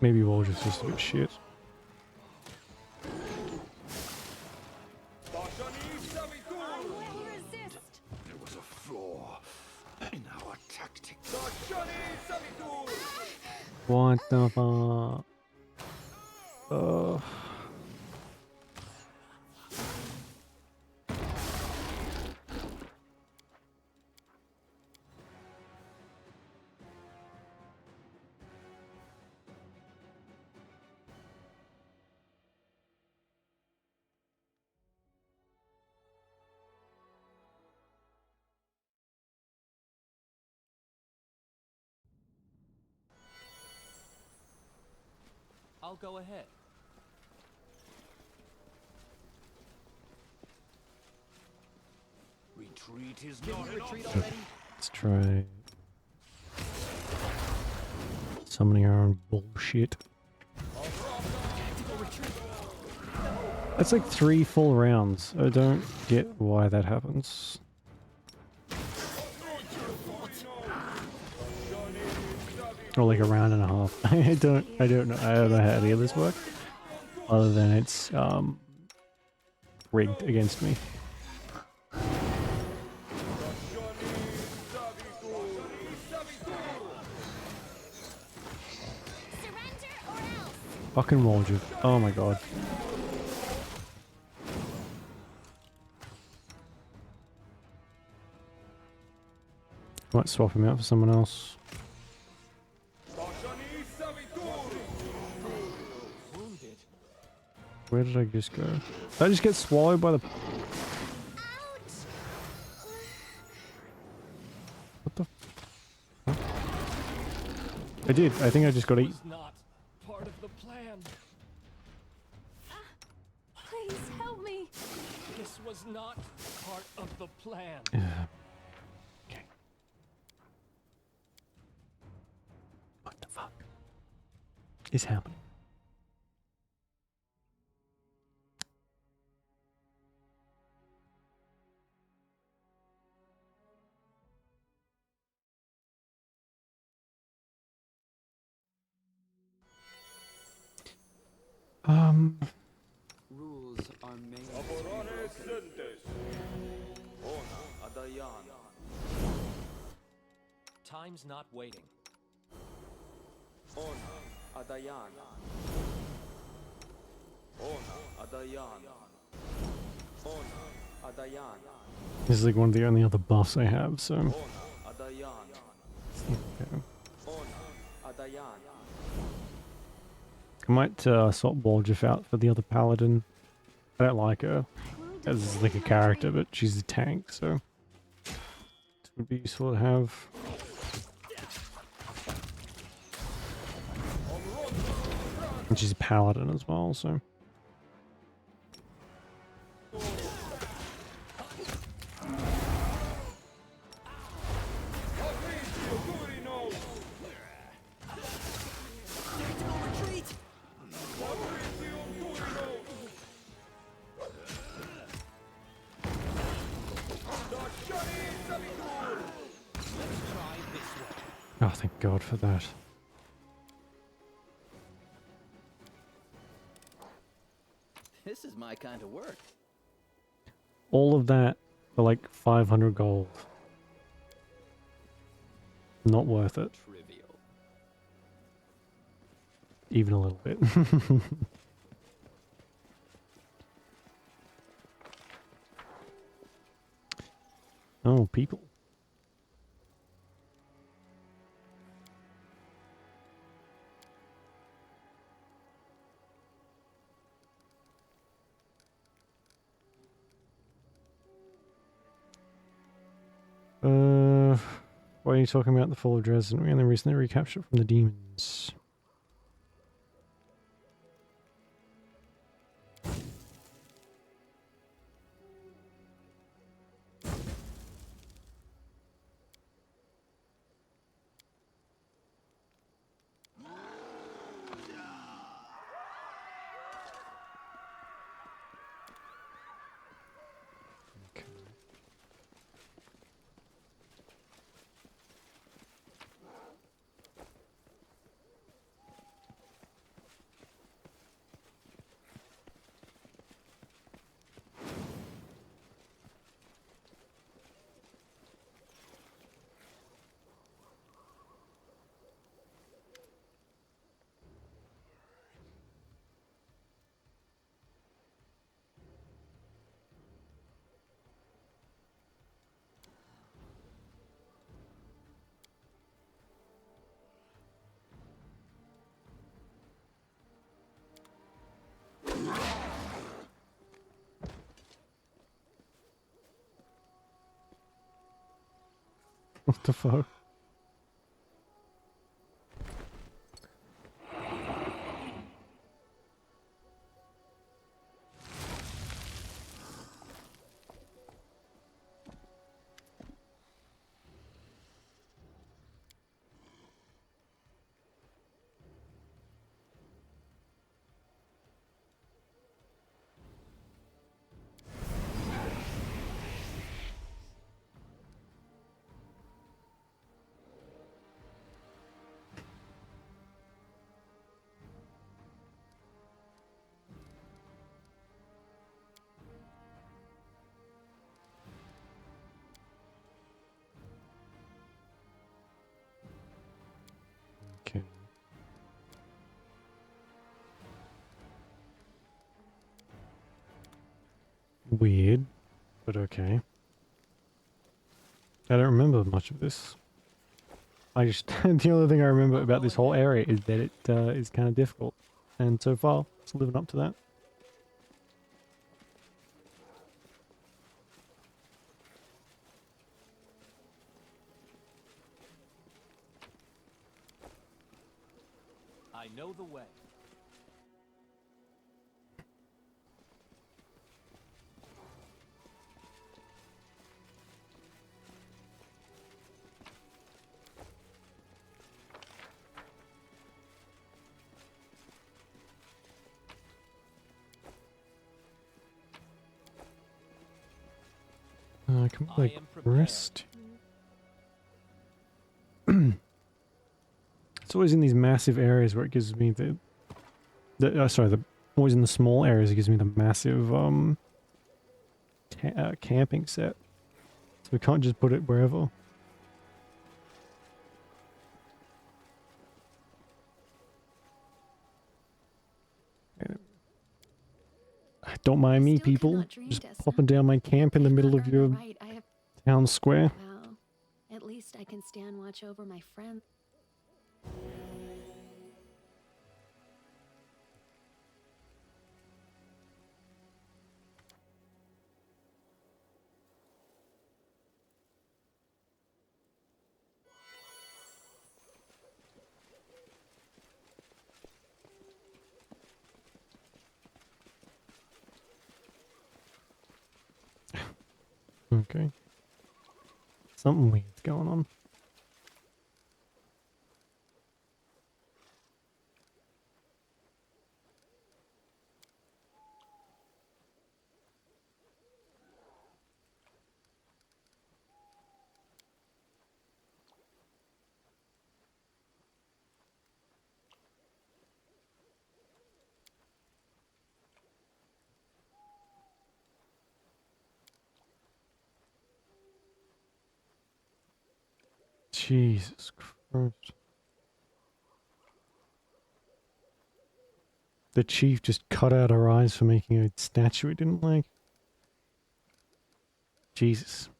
Maybe Wolf's just a bit shit. I will resist. There was a flaw in our tactics. What the fuck? Ugh. I'll go ahead. Retreat is Can not we an retreat option. already? Let's try summoning our own bullshit. Tactical retreat. That's like 3 full rounds. I don't get why that happens. Or like a round and a half. I don't know how any of this work. Other than it's rigged against me. Surrender or else. Fucking Waldriff. Oh my god. Might swap him out for someone else. Wounded. Where did I just go? Did I just get swallowed by the... Ouch. What the... Huh? I did. I think I just got eaten. Was not part of the plan. Please help me. This was not part of the plan. Okay. What the fuck is happening? Rules are made. Time's not waiting. This is like one of the only other buffs I have, so... Okay. I might swap Waldriff out for the other paladin. I don't like her as like a character, but she's a tank, so it would be useful to have. And she's a paladin as well, so. Retreat! Oh, thank God for that. This is my kind of work. All of that for like 500 gold. Not worth it. Trivial. Even a little bit. Oh, people. Why are you talking about the fall of Dresden? We only recently recaptured from the demons. Okay. What the fuck? Okay. Weird, but okay. I don't remember much of this. I just the only thing I remember about this whole area is that it is kind of difficult, and so far it's living up to that. I know the way. Can I we like am prepared. rest? It's always in these massive areas where it gives me always in the small areas it gives me the massive camping set. So we can't just put it wherever. Don't mind me, Still people. cannot dream, Just Tessa. popping down my camp in the middle of Pathfinder, your right, I have. town square. Wow. At least I can stand watch over my friend. Okay. Something weird's going on. Jesus Christ. The chief just cut out her eyes for making a statue he didn't like. Jesus.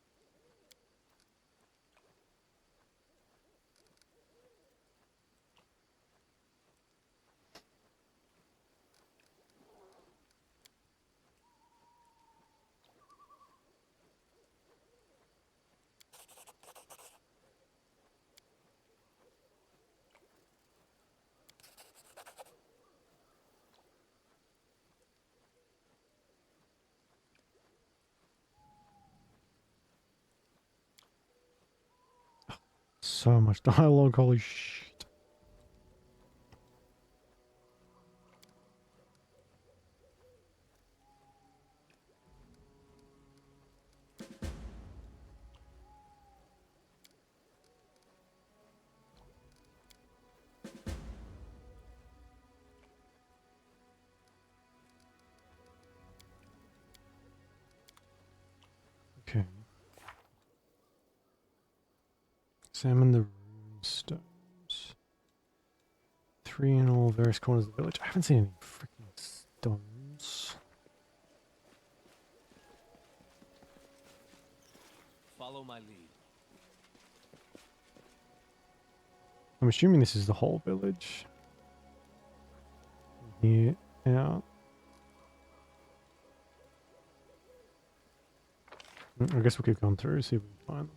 So much dialogue, holy shit. Okay. Examine the rune stones. 3 in all various corners of the village. I haven't seen any freaking stones. Follow my lead. I'm assuming this is the whole village. Here, out. I guess we'll keep going through, see if we can find them.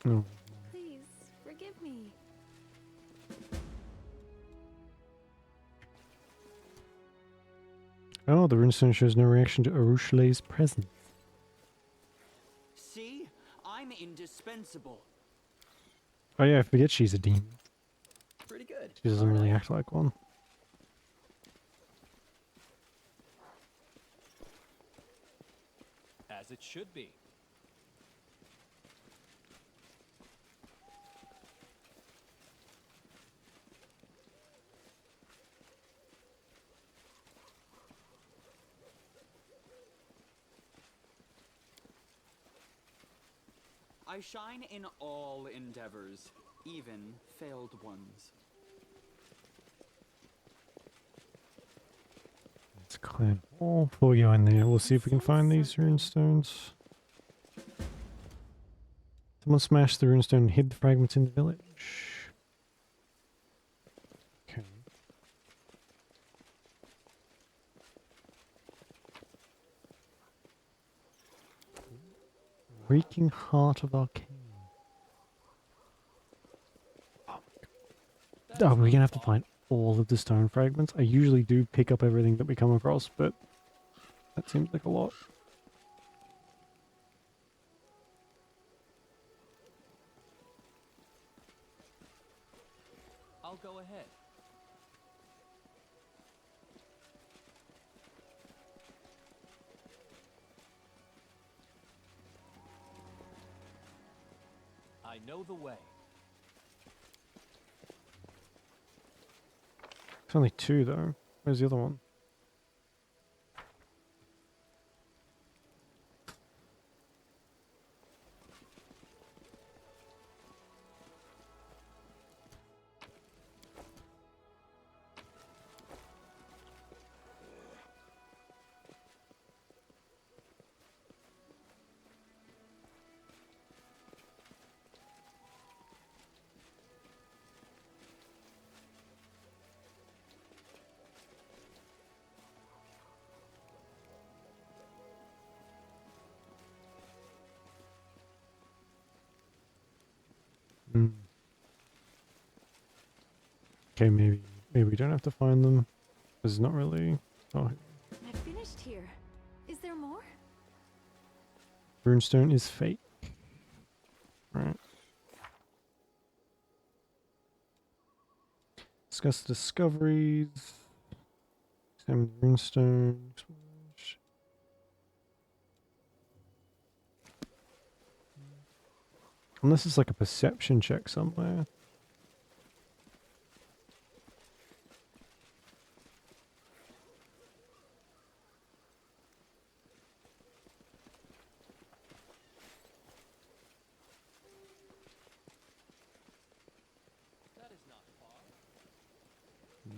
Oh. Please, forgive me. Oh, the runestone shows no reaction to Arushale's presence. See? I'm indispensable. Oh yeah, I forget she's a demon. Pretty good. She doesn't really act like one. As it should be. I shine in all endeavors, even failed ones. Let's climb all before we go in there. We'll see if we can find these runestones. Someone smashed the runestone and hid the fragments in the village. Okay. Reeking heart of Arcane. Oh, we're gonna have to find all of the stone fragments. I usually do pick up everything that we come across, but that seems like a lot. I'll go ahead. I know the way. There's only 2 though. Where's the other one? Hmm. Okay, maybe we don't have to find them. There's not really. Oh, I finished here. Is there more? runestone is fake. Right. Discuss discoveries. Examine the runestone. Unless it's like a perception check somewhere.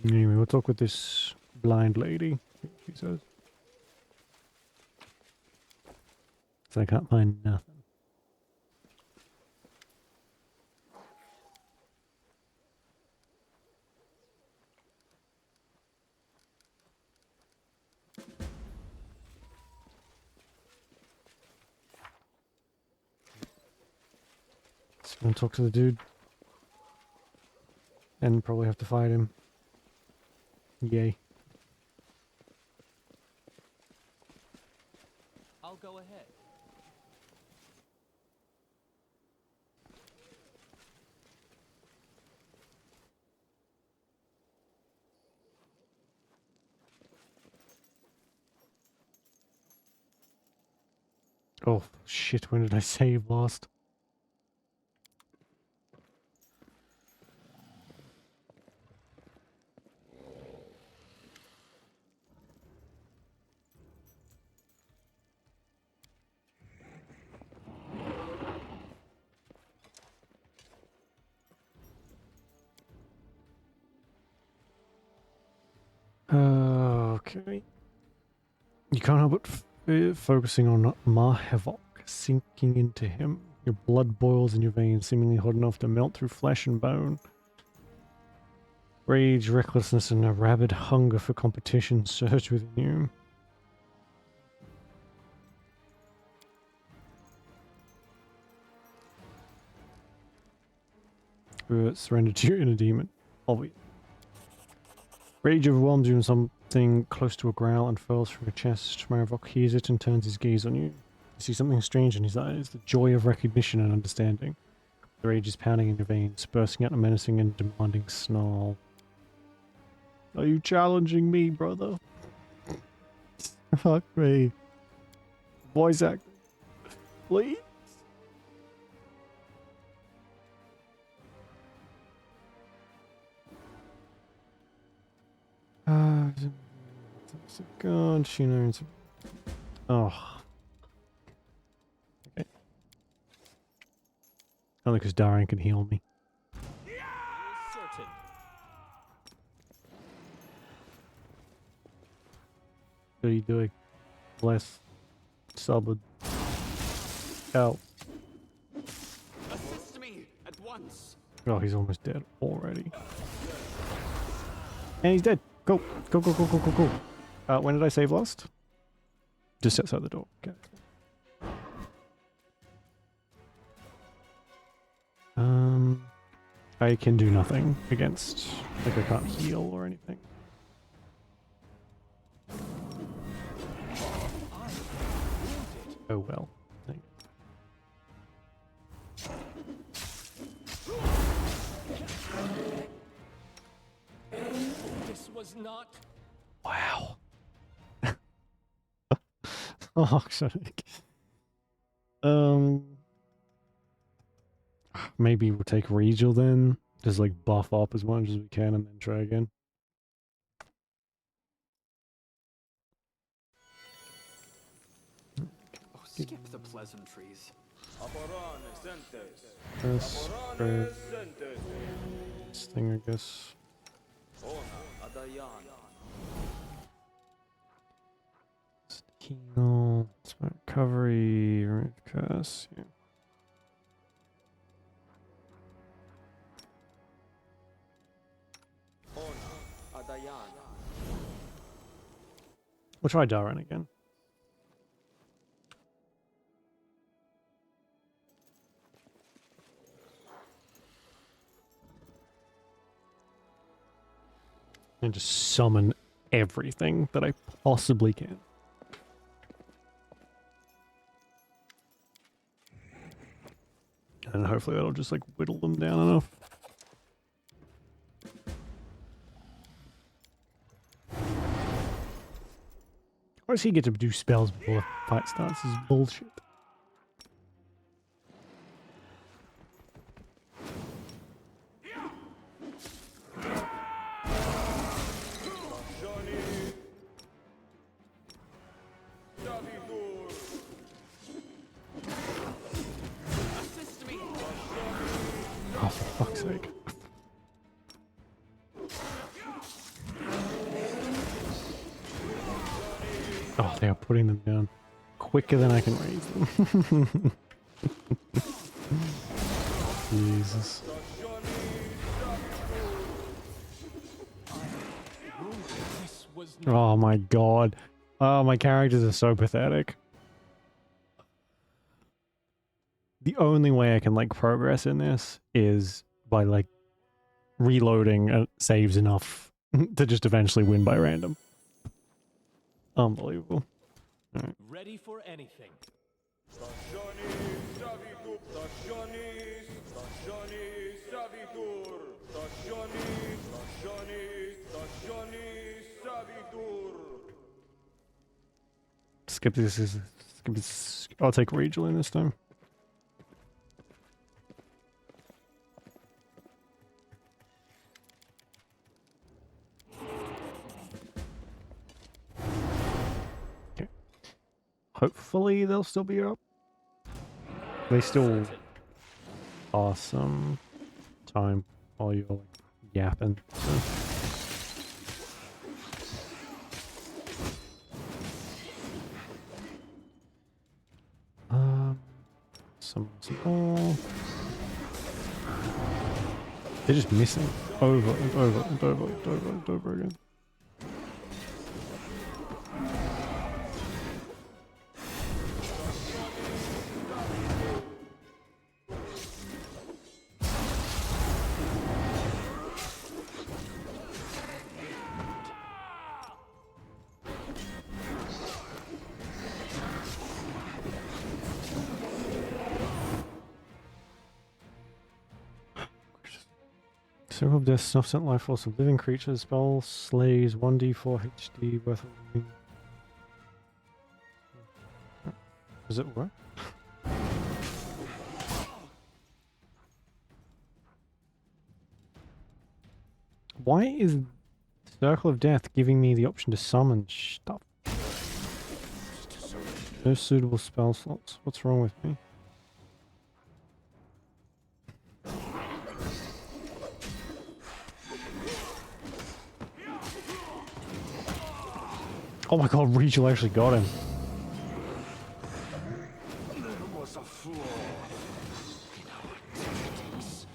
Anyway, we'll talk with this blind lady, she says. So I can't find nothing. So I'm gonna talk to the dude. And probably have to fight him. Yay. I'll go ahead. Oh shit, when did I save last? Okay. You can't help but focusing on Mahevok, sinking into him. Your blood boils in your veins, seemingly hot enough to melt through flesh and bone. Rage, recklessness, and a rabid hunger for competition surge within you. Surrender to your inner demon. Obvious. Rage overwhelms you and something close to a growl unfurls from your chest. Marivok hears it and turns his gaze on you. You see something strange in his eyes, the joy of recognition and understanding. The rage is pounding in your veins, bursting out a menacing and demanding snarl. Are you challenging me, brother? Fuck me. Voice acting. Please? God, she knows. Oh. Okay. Only because Darian can heal me. Certain. What are you doing? Bless. Subbed. Ow. Assist me at once. Oh, he's almost dead already. And he's dead. Go. Go, go, go, go, go, go. When did I save last? Just outside the door. Okay. I can do nothing against, like I can't heal or anything. Oh well. Thank This was not. Wow. Oh, sorry. Maybe we'll take Regal then. Just like buff up as much as we can and then try again. Oh, skip the pleasantries. This thing, I guess. Heal, smart recovery, remove curse. Yeah. We'll try Darren again. And just summon everything that I possibly can. And hopefully that'll just like whittle them down enough. Why does he get to do spells before the fight starts? This is bullshit. Oh, for fuck's sake. Oh, they are putting them down quicker than I can raise them. Jesus. Oh my god. Oh, my characters are so pathetic. The only way I can like progress in this is by like reloading saves enough to just eventually win by random. Unbelievable. Right. Ready for anything. Skip this. Skip this. I'll take Regeling this time. Okay. Hopefully they'll still be up. They still pass some time while you're like yapping. So. Some more. They're just missing over and over and over and over and over again. Circle of Death snuffs out life force of living creatures. Spell slays 1d4 HD worth of living. Does it work? Why is Circle of Death giving me the option to summon stuff? No suitable spell slots. What's wrong with me? Oh my god, Rachel actually got him. There was a flaw in our tactics.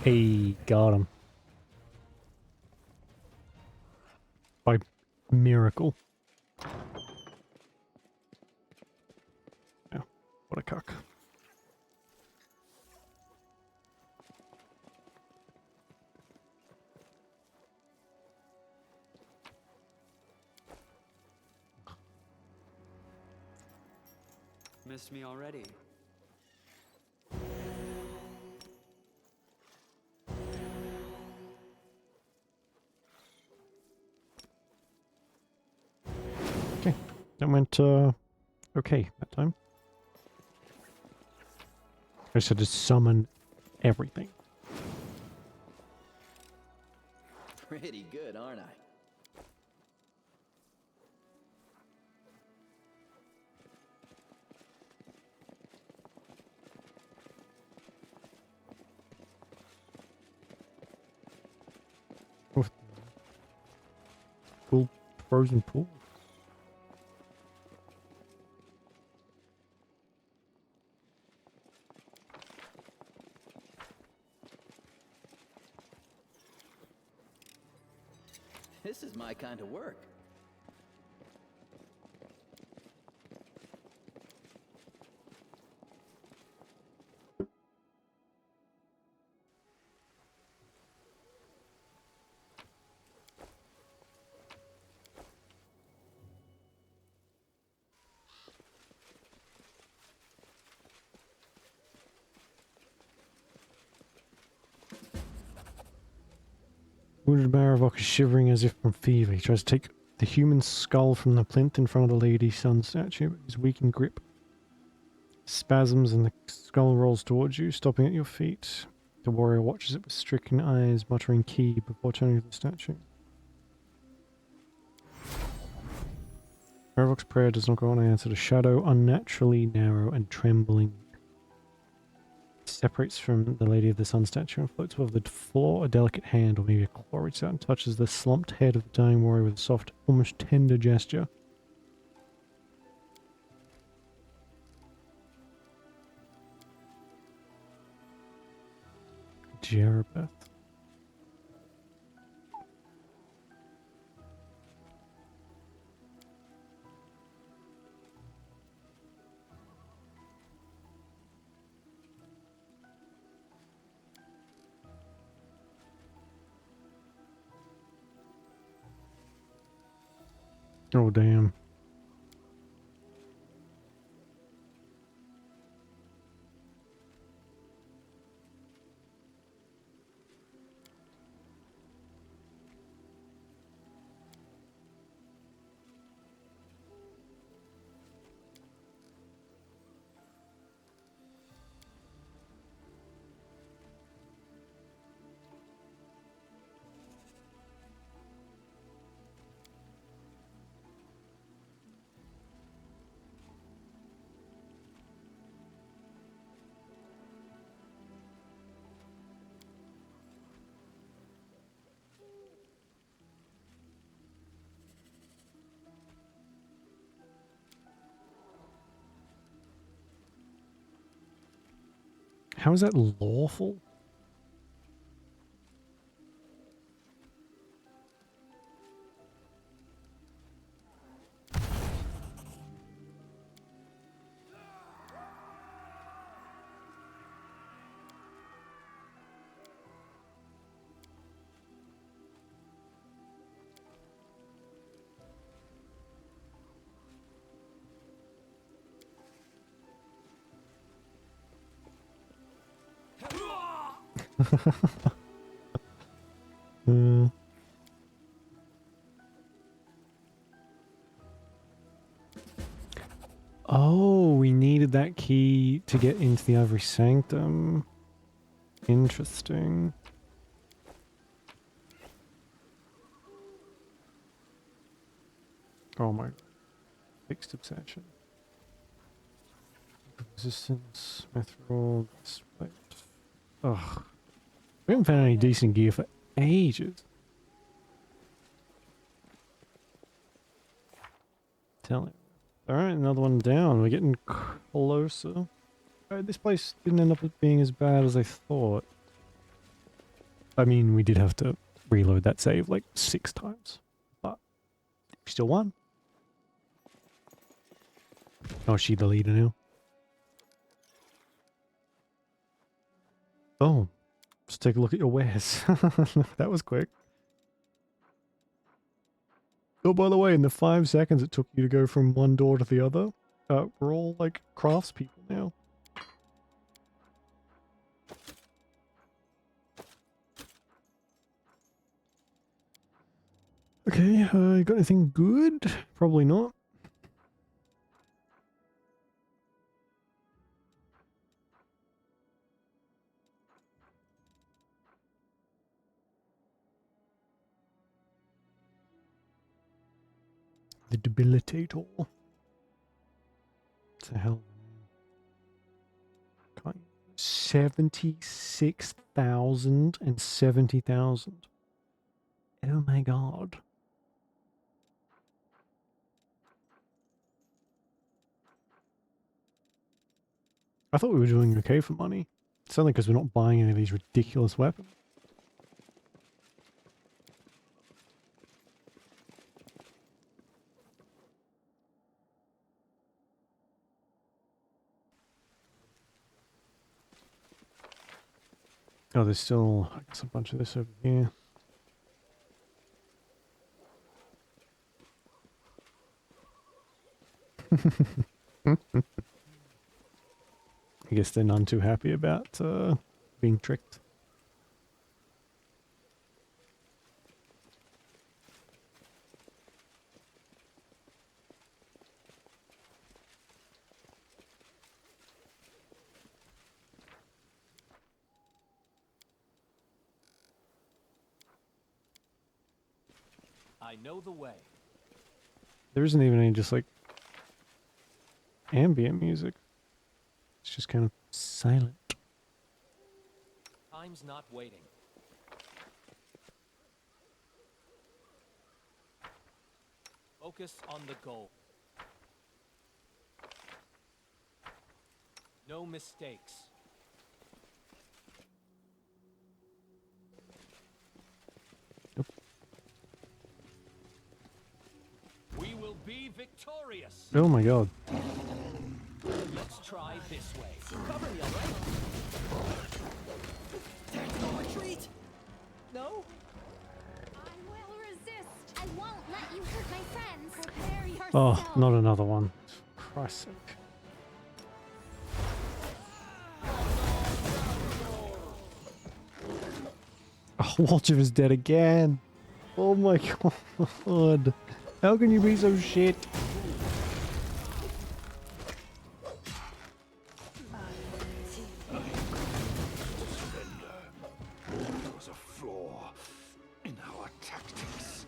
Hey, got him. By miracle. Yeah, what a cuck. Missed me already. Okay, that went okay that time. I just had to summon everything. Pretty good, aren't I? Oof. Cool frozen pool. This is my kind of work. Wounded Maravok is shivering as if from fever. He tries to take the human skull from the plinth in front of the Lady Sun statue, but his weakened grip spasms and the skull rolls towards you, stopping at your feet. The warrior watches it with stricken eyes, muttering ki before turning to the statue. Maravok's prayer does not go unanswered. A shadow, unnaturally narrow and trembling, separates from the Lady of the Sun statue and floats above the floor. A delicate hand, or maybe a claw, reaches out and touches the slumped head of the dying warrior with a soft, almost tender gesture. Jerabeth. Oh, damn. How is that lawful? Uh, oh, we needed that key to get into the Ivory Sanctum. Interesting. Oh my. Fixed obsession. Resistance, mithril, split. Ugh. We haven't found any decent gear for ages. Telling you. Alright, another one down. We're getting closer. This place didn't end up being as bad as I thought. I mean, we did have to reload that save like 6 times. But we still won. Oh, is she the leader now? Oh. Let's take a look at your wares. That was quick. Oh, by the way, in the 5 seconds it took you to go from one door to the other, we're all like craftspeople now. Okay, you got anything good? Probably not. The Debilitator. What the hell? 76,000 and 70,000. Oh my god. I thought we were doing okay for money. It's only because we're not buying any of these ridiculous weapons. Oh, there's still, I guess, a bunch of this over here. I guess they're none too happy about being tricked. I know the way. There isn't even any just like ambient music. It's just kind of silent. Time's not waiting. Focus on the goal. No mistakes. Yep. We will be victorious. Oh my god. Let's try this way. Cover me, alright? There's no retreat! No? I will resist. I won't let you hurt my friends. Prepare yourself. Oh, not another one. For Christ's sake. Oh, Walter is dead again. Oh my god. How can you be so shit? There was a flaw in our tactics.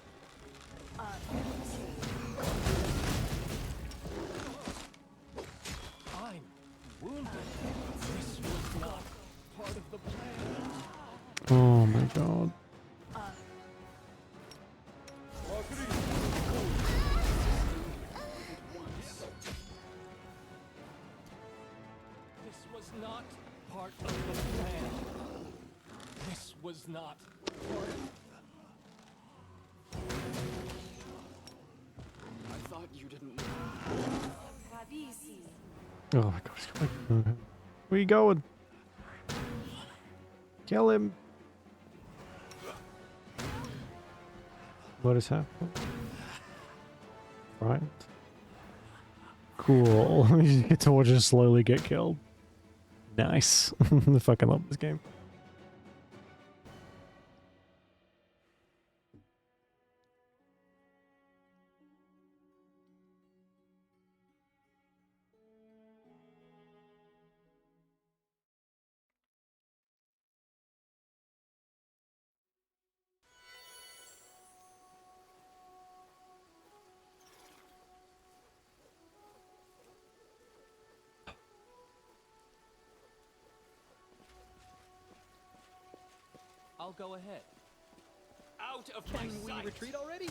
I'm wounded. This was not part of the plan. Oh my god. This was not part of the plan. This was not part of... I thought you didn't know. Oh my god. Where you going? Kill him. What is happening? Right. Cool. You get to watch it slowly get killed. Nice. I fucking love this game. I'll go ahead. Out of Can my we sight. retreat already?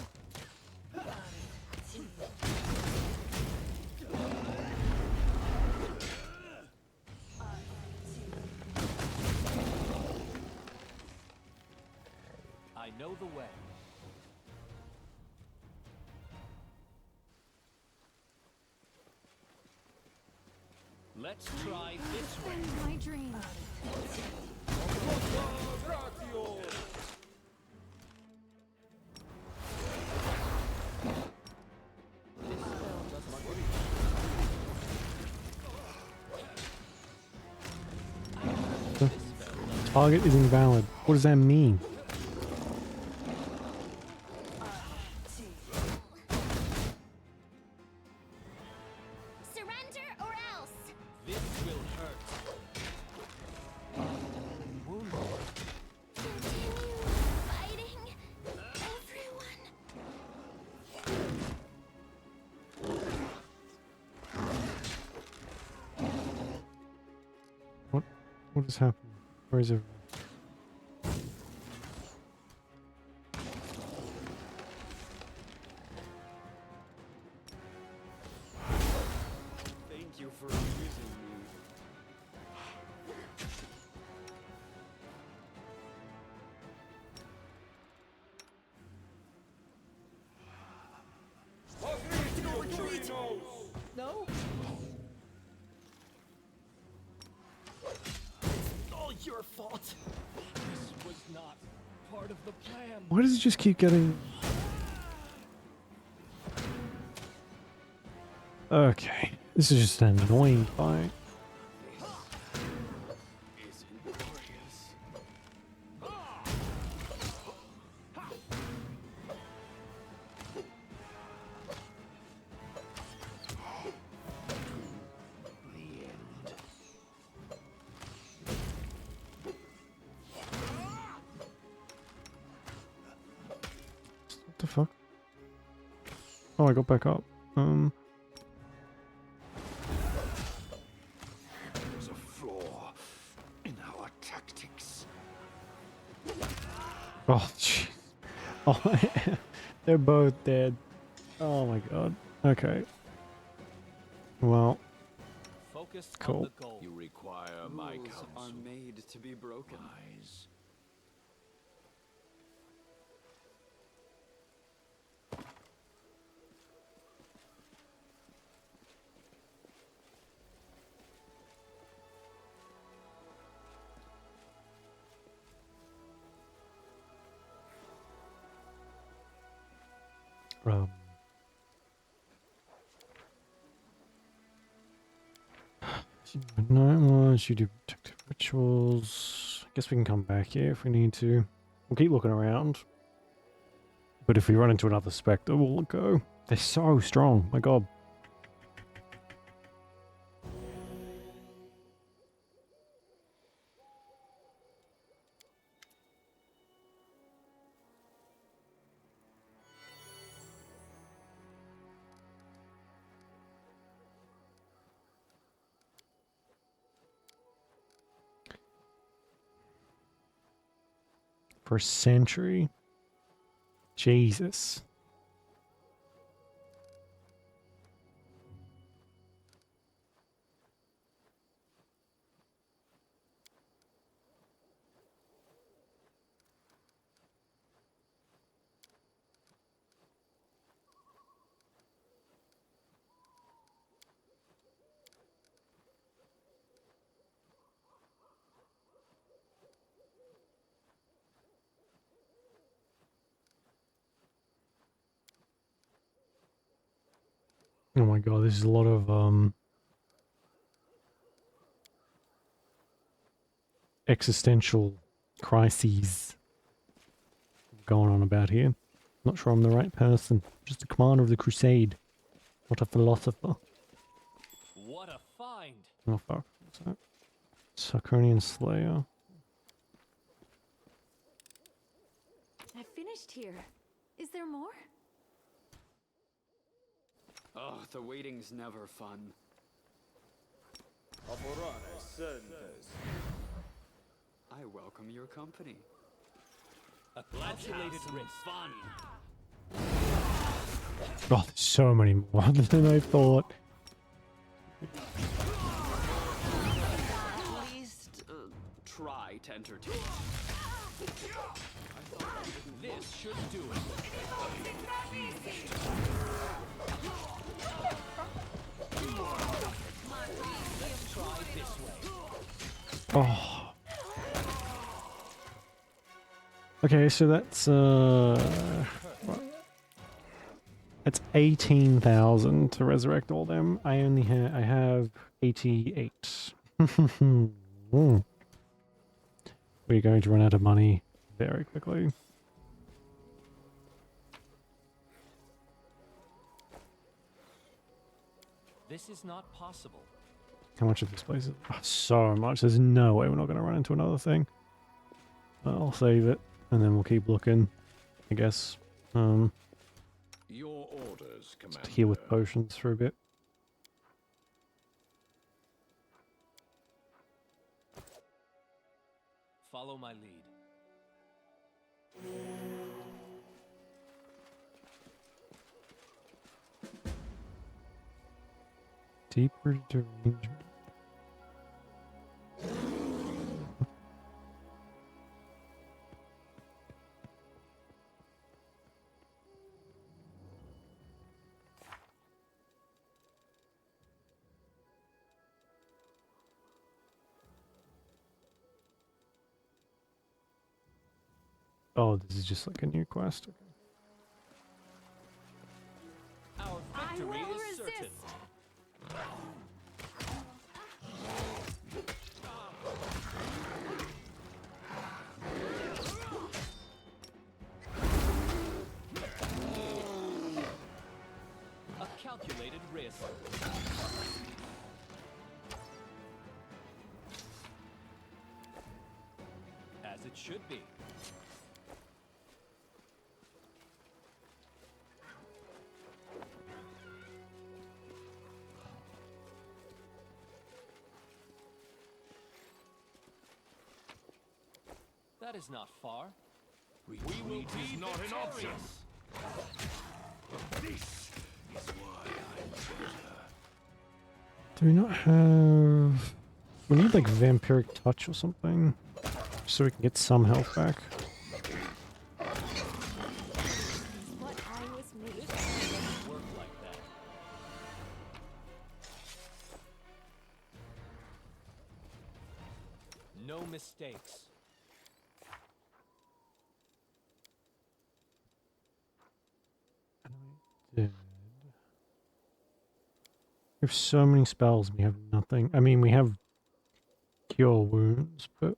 I know the way. Let's try this way. Defend my dream. Target is invalid. What does that mean? Surrender or else. This will hurt. Wounded. Continue fighting, everyone. What is happening? Where is everyone? Thank you for amusing me. No retreat! No? It's all your fault. This was not part of the plan. Why does it just keep getting... Okay. This is just an annoying fight. Isn't glorious. What the fuck? Oh, I got back up. There's a flaw in our tactics. Oh, jeez. Oh, they're both dead. Oh my god. Okay. Well, Focus Cool. on the goal. You require my Rules counsel. are made to be broken. Wise. um, night watch, you do protective rituals. I guess we can come back here if we need to. We'll keep looking around. But if we run into another spectre, we'll go. They're so strong, my god. For a century? Jesus. Oh my god, this is a lot of existential crises going on about here. Not sure I'm the right person. Just a commander of the crusade. Not a philosopher. What a find! Oh fuck. What's that? Sarkonian Slayer. I finished here. Is there more? Oh, the waiting's never fun. I welcome your company. A calculated risk. Fun. Oh, there's so many more than I thought. At least, try to entertain. This should do it. Let's try this way. Oh. Okay, so that's 18,000 to resurrect all them. I have 88. We're going to run out of money very quickly. This is not possible. How much of this place is? Oh, so much. There's no way we're not going to run into another thing. I'll save it, and then we'll keep looking, I guess. Your orders, Commander. Just heal with potions for a bit. Follow my lead. Deeper derangement. Oh, this is just like a new quest. Okay. Our I victory will is certain. resist. A calculated risk. As it should be. That is not far. Retreat is not an option. This is why I'm better. Do we not have... We need like vampiric touch or something, so we can get some health back. What I was made. Doesn't work like that. No mistakes. Dead. We have so many spells, we have nothing. I mean, we have cure wounds, but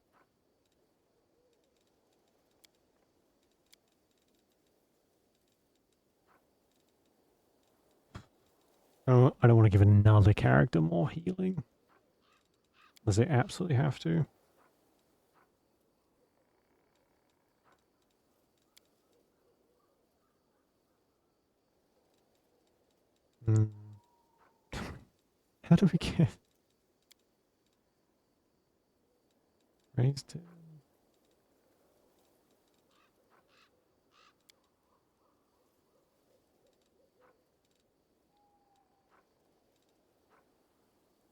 I don't want to give another character more healing. Does they absolutely have to? Hmm. How do we get raised it?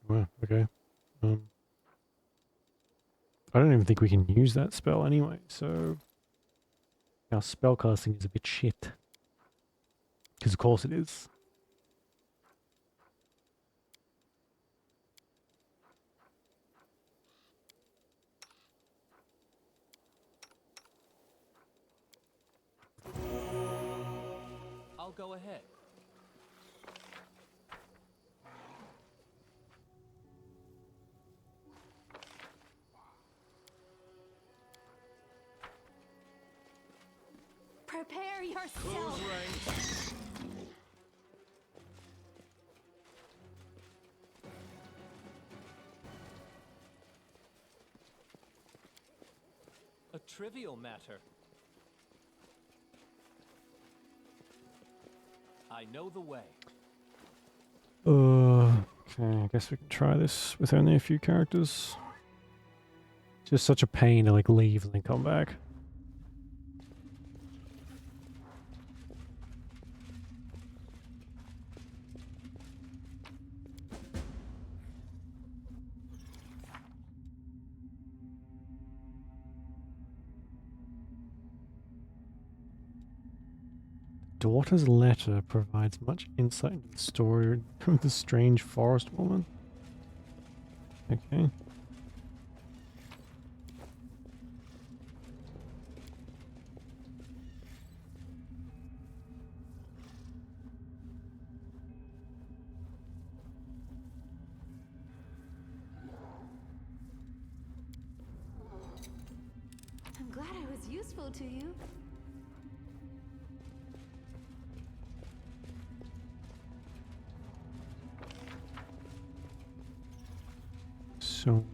Well, okay. I don't even think we can use that spell anyway, so our spellcasting is a bit shit. Because of course it is. I'll go ahead. Prepare yourself. A trivial matter. I know the way. Okay, I guess we can try this with only a few characters. It's just such a pain to like leave and then come back. Daughter's letter provides much insight into the story of the strange forest woman. Okay. I'm glad I was useful to you. So...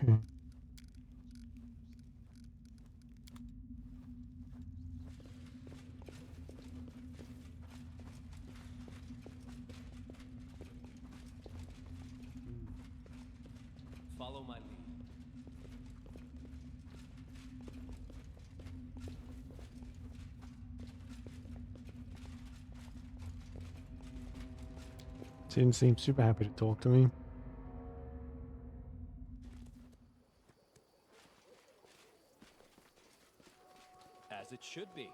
Okay. Follow my lead. Didn't seem super happy to talk to me. As it should be.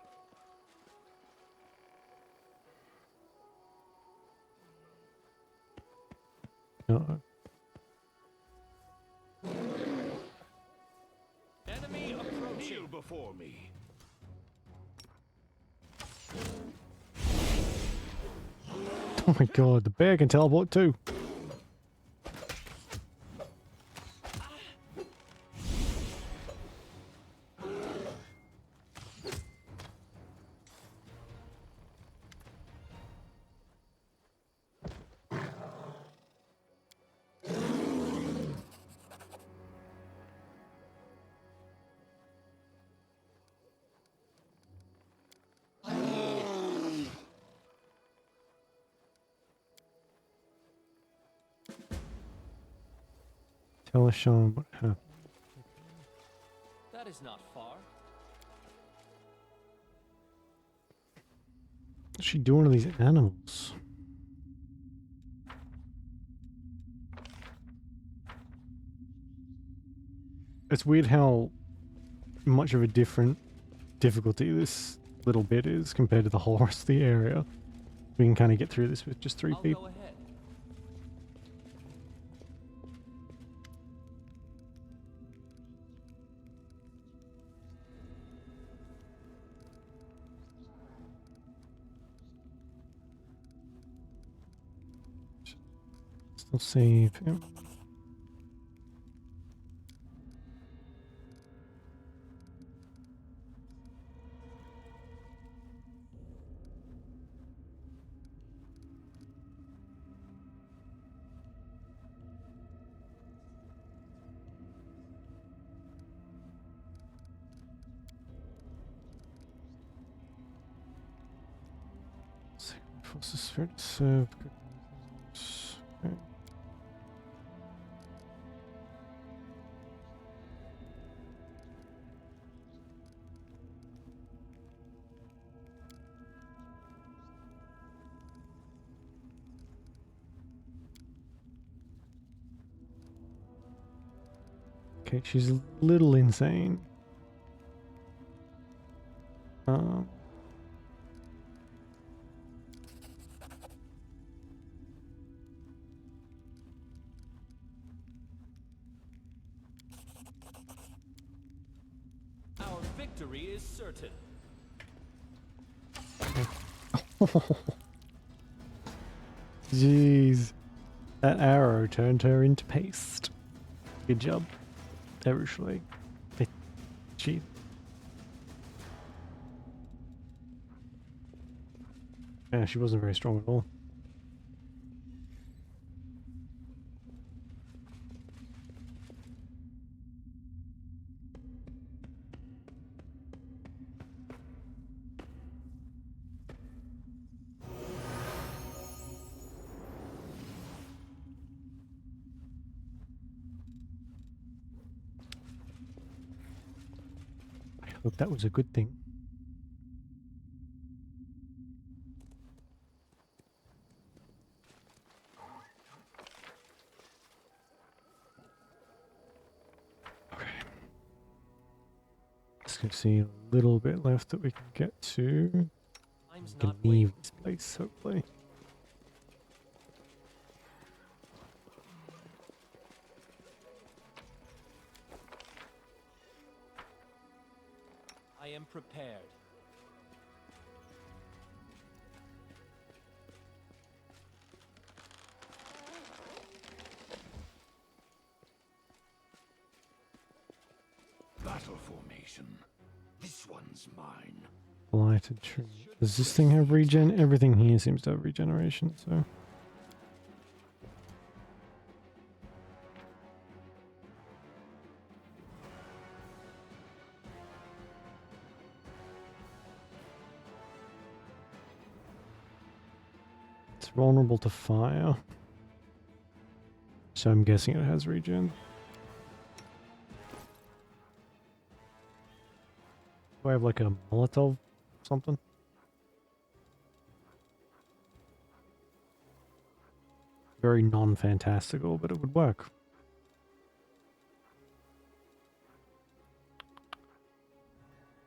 No. before me. Oh my god, the bear can teleport too. Tell us, Sean, what happened. That is not far. What's she doing to these animals? It's weird how much of a different difficulty this little bit is compared to the whole rest of the area. We can kind of get through this with just 3 I'll people. go ahead. Still save him. Forces for to serve. Okay. Okay, she's a little insane. Um, Our victory is certain. Jeez. That arrow turned her into paste. Good job, Evershley. She. Yeah, she wasn't very strong at all. I hope that was a good thing. Okay. Just gonna see a little bit left that we can get to. Time's We can not leave waiting. this place, hopefully. I am prepared. Battle formation. This one's mine. Blighted tree. Does this thing have regen? Everything here seems to have regeneration, so. It's vulnerable to fire. So I'm guessing it has regen. Do I have like a Molotov something? Very non-fantastical, but it would work.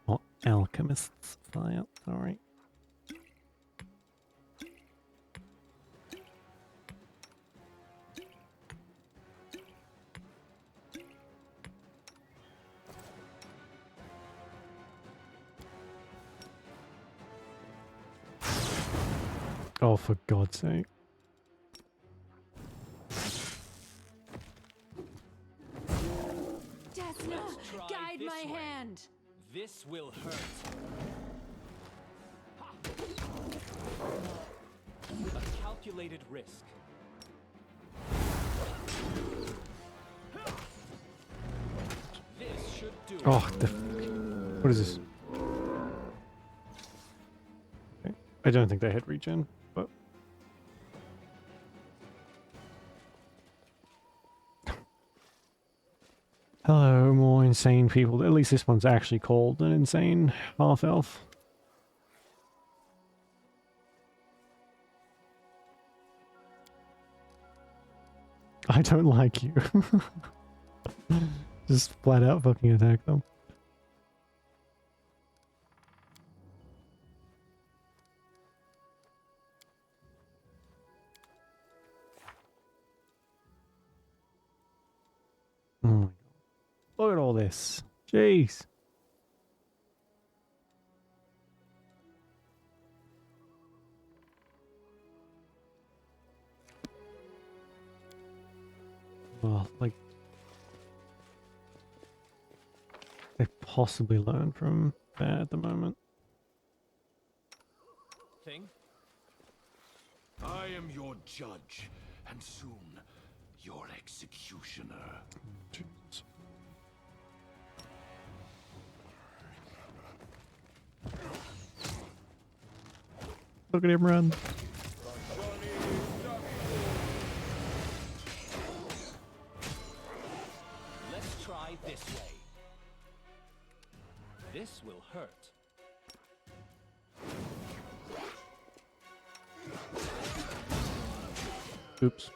Oh, alchemist's fire. Alright. Oh, for God's sake. Desna, Try guide this my way. hand. This will hurt. A calculated risk. This should do. Oh, what is this? Okay. I don't think they had regen, but hello, more insane people. At least this one's actually called an insane half elf. I don't like you. Just flat out fucking attack them. Oh my god. Look at all this. Jeez. Well, like, they possibly learn from that at the moment. Thing. I am your judge, and soon your executioner. Jesus. Look at him run. Let's try this way. This will hurt. Oops.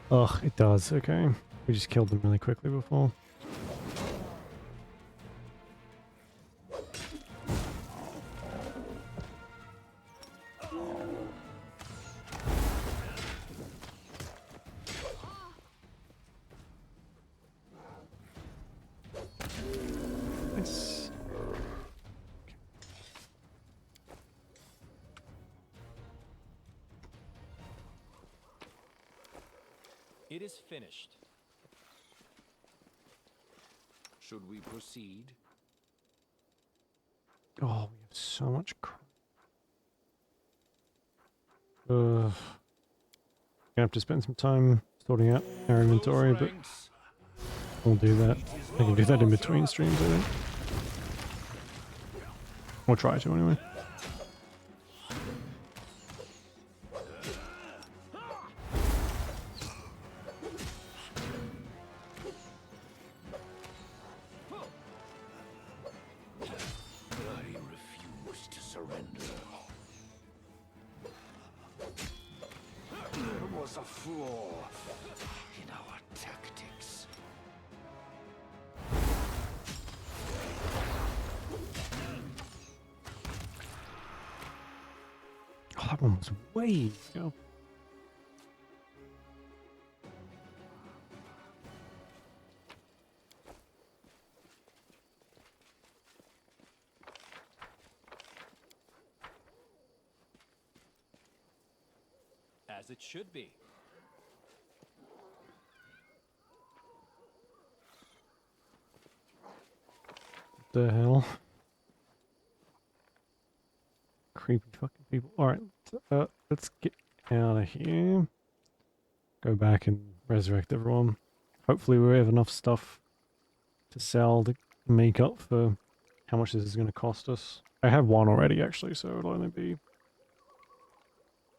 Ugh, it does. Okay. We just killed them really quickly before. Nice. It is finished. Should we proceed? Oh, we have so much crap. Gonna have to spend some time sorting out our inventory, but we'll do that. I can do that in between streams, I think. Or try to, anyway. I refuse to surrender. There was a flaw in our tactics. Oh, that one was way ago. As it should be. The hell? Creepy fucking people. Alright, let's get out of here. Go back and resurrect everyone. Hopefully we have enough stuff to sell to make up for how much this is going to cost us. I have one already, actually, so it'll only be...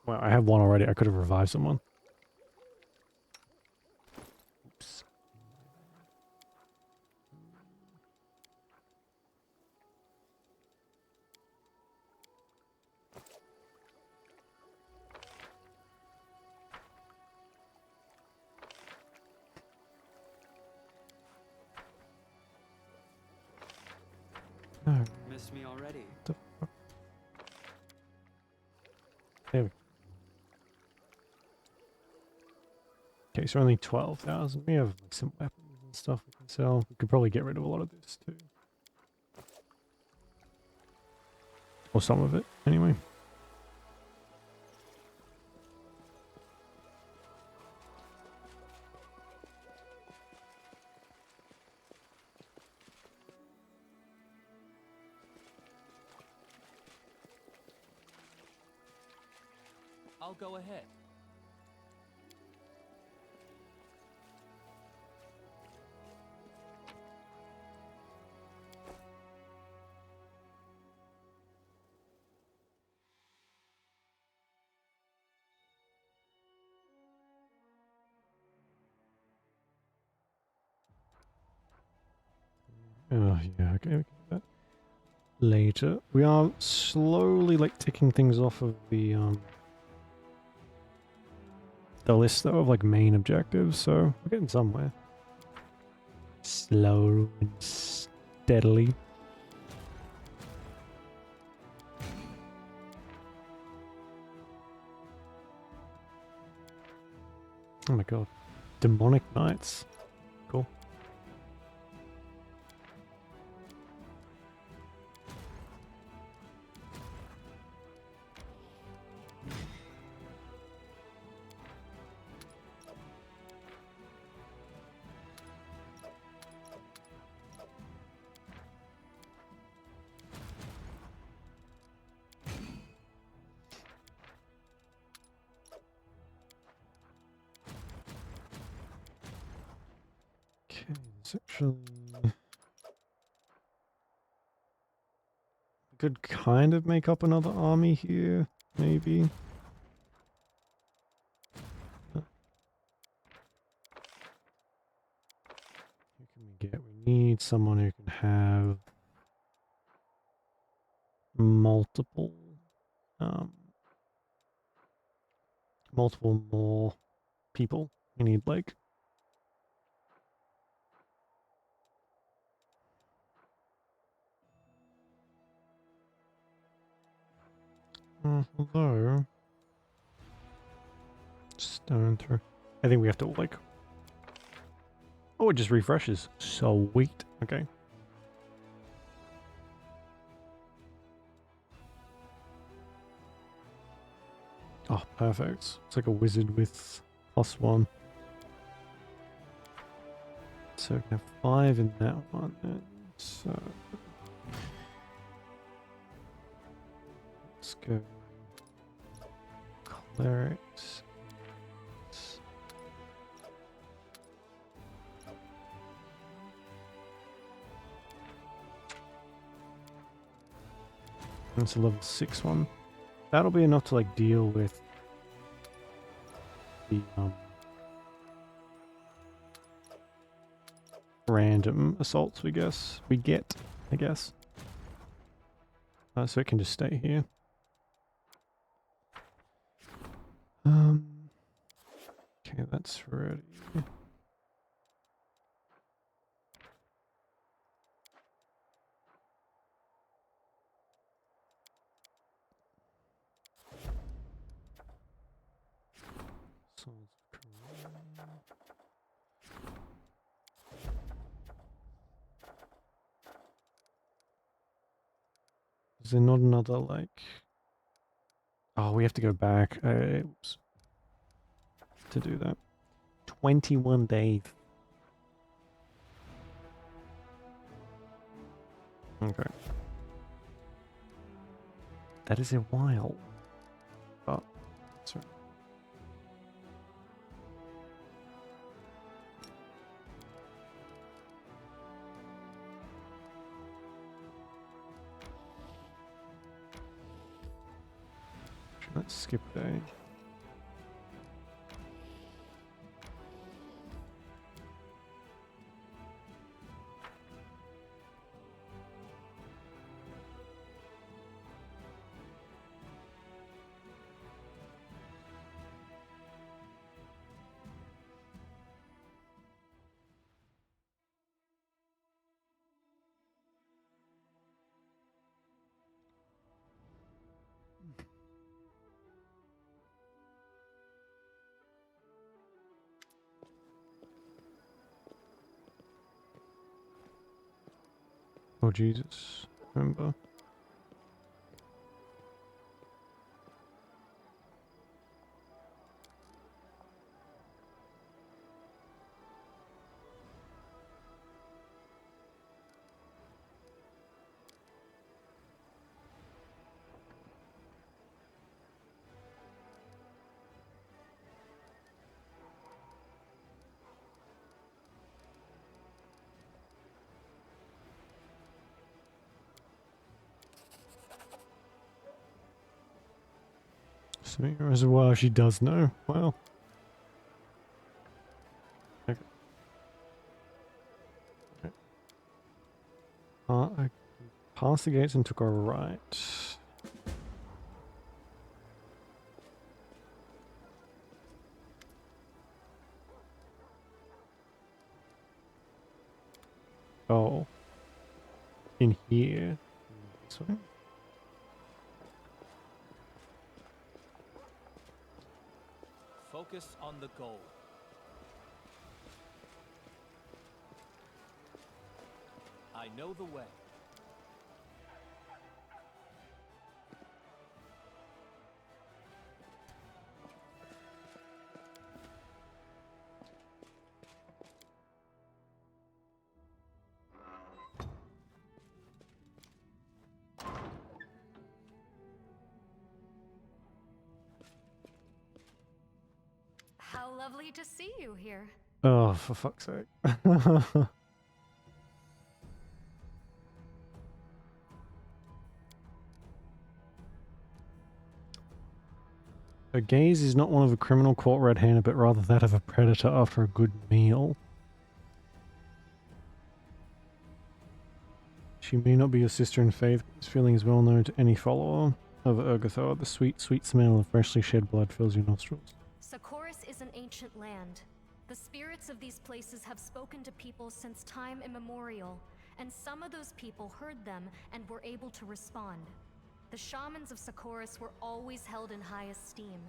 Well, I have one already. I could have revived someone. Oops. No, Missed me already. the fuck? There we go. Okay, so only 12,000. We have like some weapons and stuff we can sell. We could probably get rid of a lot of this too. Or some of it, anyway. I'll go ahead. Oh, yeah, okay, we can do that later. We are slowly, like, ticking things off of the list, though, of, like, main objectives, so we're getting somewhere. Slow and steadily. Oh my god. Demonic Knights. Cool. Okay, it's actually... We could kind of make up another army here, maybe. Who can we get? We need someone who can have multiple, um, multiple more people. We need like although stone through. I think we have to like. Oh, it just refreshes. Sweet. Okay. Oh, perfect. It's like a wizard with +1. So we can have 5 in that one then. So let's go clerics. It's a level 6 one. That'll be enough to like deal with the random assaults we get, I guess. So it can just stay here. Okay, that's ready. Swords of Korea. Is there not another like? Oh, we have to go back. Oops. To do that. 21 days. Okay. That is a while. But sorry. Let's skip a day. Oh Jesus! Remember. Swimming reservoir, she does know. Wow. Okay. Okay. I passed the gates and took a right. Oh. In here. This way? Focus on the goal. I know the way. How lovely to see you here. Oh, for fuck's sake. A gaze is not one of a criminal caught red-handed, but rather that of a predator after a good meal. She may not be your sister in faith, but this feeling is well known to any follower of Urgathoa. The sweet, sweet smell of freshly shed blood fills your nostrils. Socorus is an ancient land. The spirits of these places have spoken to people since time immemorial, and some of those people heard them and were able to respond. The shamans of Socorus were always held in high esteem.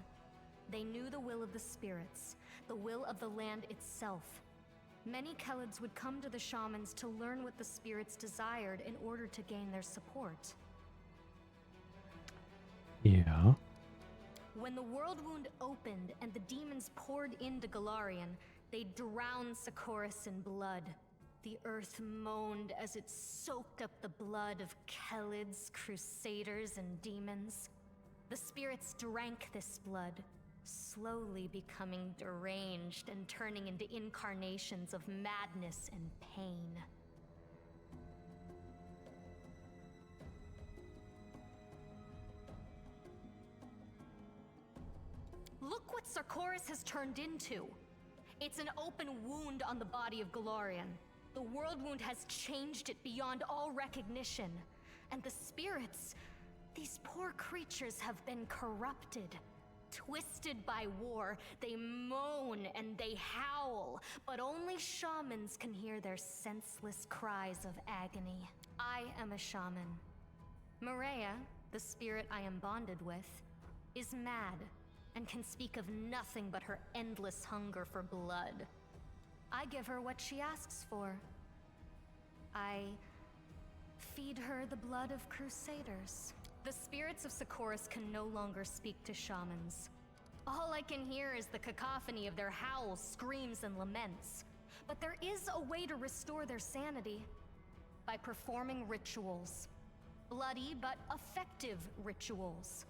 They knew the will of the spirits, the will of the land itself. Many Khelids would come to the shamans to learn what the spirits desired in order to gain their support. Yeah. When the world wound opened and the demons poured into Galarian, they drowned Socorus in blood. The earth moaned as it soaked up the blood of Khelids, crusaders, and demons. The spirits drank this blood, slowly becoming deranged and turning into incarnations of madness and pain. Look what Socorus has turned into. It's an open wound on the body of Galarian. The world wound has changed it beyond all recognition. And the spirits, these poor creatures have been corrupted. Twisted by war, they moan and they howl, but only shamans can hear their senseless cries of agony. I am a shaman. Maria, the spirit I am bonded with, is mad and can speak of nothing but her endless hunger for blood. I give her what she asks for. I feed her the blood of crusaders. The spirits of Socorus can no longer speak to shamans. All I can hear is the cacophony of their howls, screams, and laments. But there is a way to restore their sanity. By performing rituals. Bloody but effective rituals.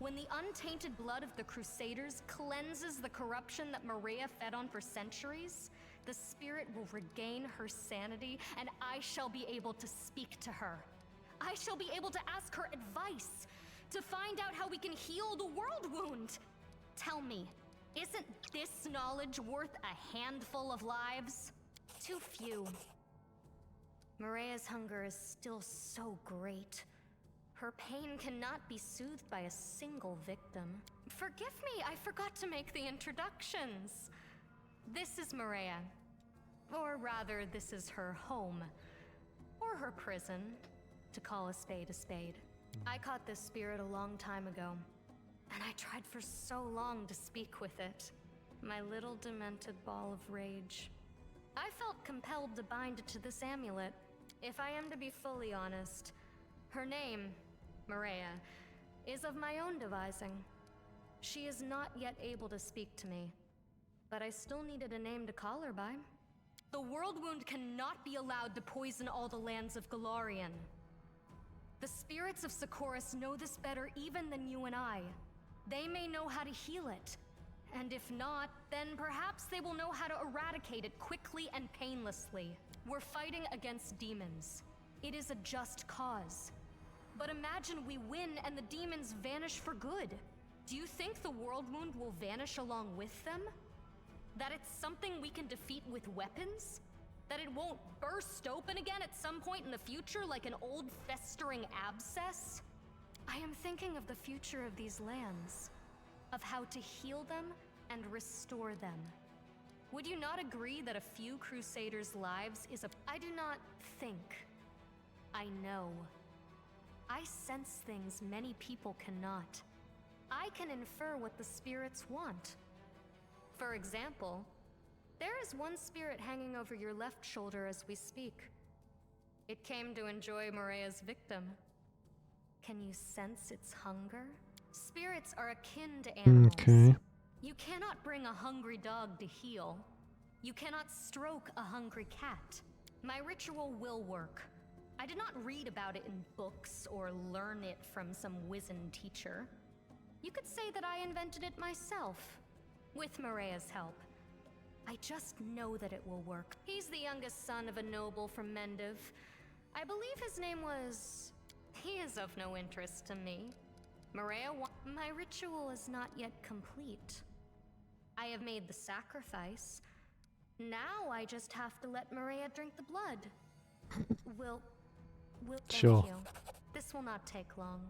When the untainted blood of the Crusaders cleanses the corruption that Maria fed on for centuries, the spirit will regain her sanity, and I shall be able to speak to her. I shall be able to ask her advice, to find out how we can heal the world wound. Tell me, isn't this knowledge worth a handful of lives? Too few. Maria's hunger is still so great. Her pain cannot be soothed by a single victim. Forgive me, I forgot to make the introductions. This is Maria. Or rather, this is her home. Or her prison, to call a spade a spade. I caught this spirit a long time ago, and I tried for so long to speak with it. My little demented ball of rage. I felt compelled to bind it to this amulet. If I am to be fully honest, her name, Maria, is of my own devising. She is not yet able to speak to me, but I still needed a name to call her by. The World Wound cannot be allowed to poison all the lands of Golarion. The spirits of Socorus know this better even than you and I. They may know how to heal it, and if not, then perhaps they will know how to eradicate it quickly and painlessly. We're fighting against demons. It is a just cause. But imagine we win and the demons vanish for good. Do you think the World Wound will vanish along with them? That it's something we can defeat with weapons? That it won't burst open again at some point in the future like an old festering abscess? I am thinking of the future of these lands, of how to heal them and restore them. Would you not agree that a few Crusaders' lives is a— I do not think. I know. I sense things many people cannot. I can infer what the spirits want. For example, there is one spirit hanging over your left shoulder as we speak. It came to enjoy Maria's victim. Can you sense its hunger? Spirits are akin to animals. Okay. You cannot bring a hungry dog to heal. You cannot stroke a hungry cat. My ritual will work. I did not read about it in books or learn it from some wizened teacher. You could say that I invented it myself, with Maria's help. I just know that it will work. He's the youngest son of a noble from Mendiv. I believe his name was— He is of no interest to me. My ritual is not yet complete. I have made the sacrifice. Now I just have to let Maria drink the blood. Thank Sure. you. This will not take long.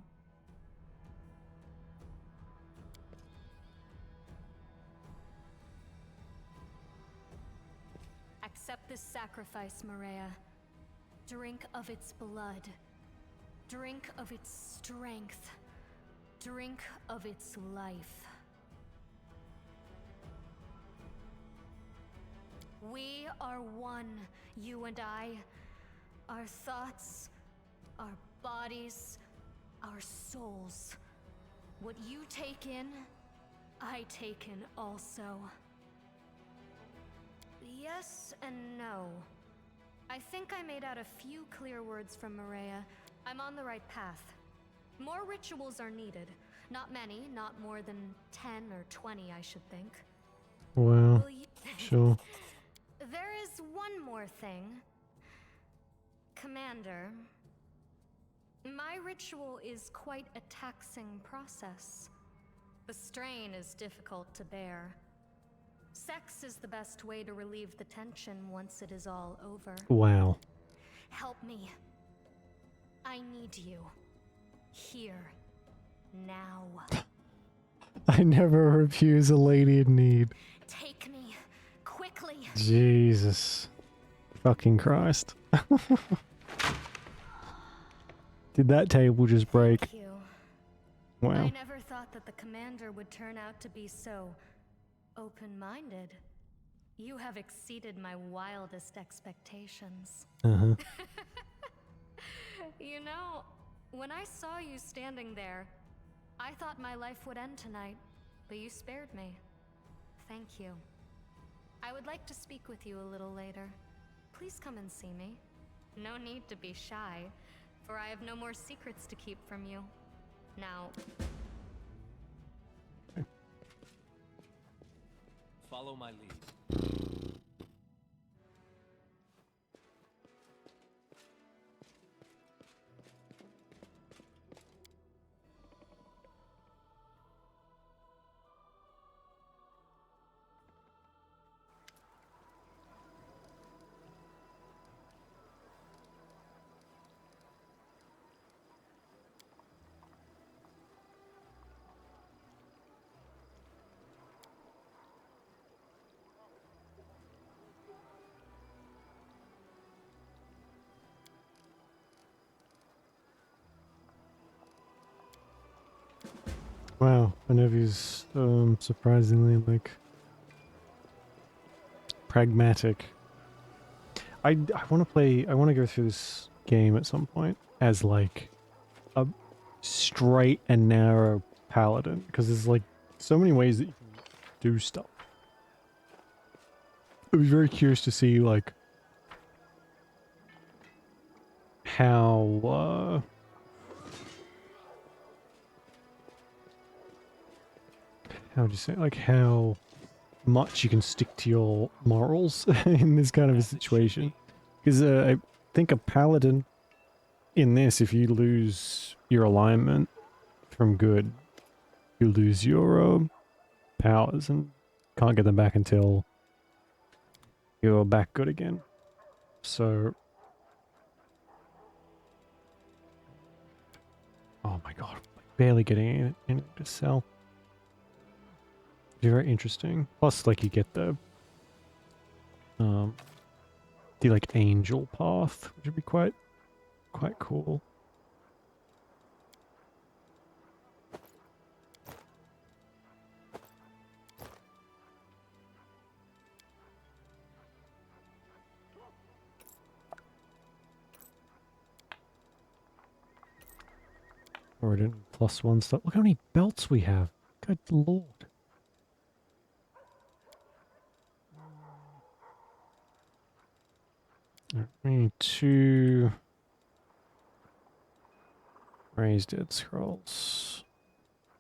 Accept this sacrifice, Maria. Drink of its blood. Drink of its strength. Drink of its life. We are one, you and I. Our thoughts, our bodies, our souls. What you take in, I take in also. Yes and no. I think I made out a few clear words from Maria. I'm on the right path. More rituals are needed. Not many, not more than 10 or 20, I should think. Well, Will you— sure. There is one more thing. Commander, my ritual is quite a taxing process. The strain is difficult to bear. Sex is the best way to relieve the tension once it is all over. Wow. Help me. I need you. Here. Now. I never refuse a lady in need. Take me. Quickly. Jesus. Fucking Christ. Did that table just break? Thank you. Wow. I never thought that the commander would turn out to be so open-minded. You have exceeded my wildest expectations. Uh-huh. You know, when I saw you standing there, I thought my life would end tonight, but you spared me. Thank you. I would like to speak with you a little later. Please come and see me. No need to be shy, for I have no more secrets to keep from you. Now, Follow my lead. Wow. My nephew's surprisingly like pragmatic. I want to play. I want to go through this game at some point as like a straight and narrow paladin, because there's like so many ways that you can do stuff. I'd be very curious to see like how how would you say, like how much you can stick to your morals in this kind of a situation. Because I think a paladin in this, if you lose your alignment from good, you lose your powers and can't get them back until you're back good again. So, oh my god, barely getting anything to sell. Very interesting. Plus, like, you get the like angel path, which would be quite cool. Or didn't +1 stuff. Look how many belts we have. Good lord. We need 2 raised dead scrolls.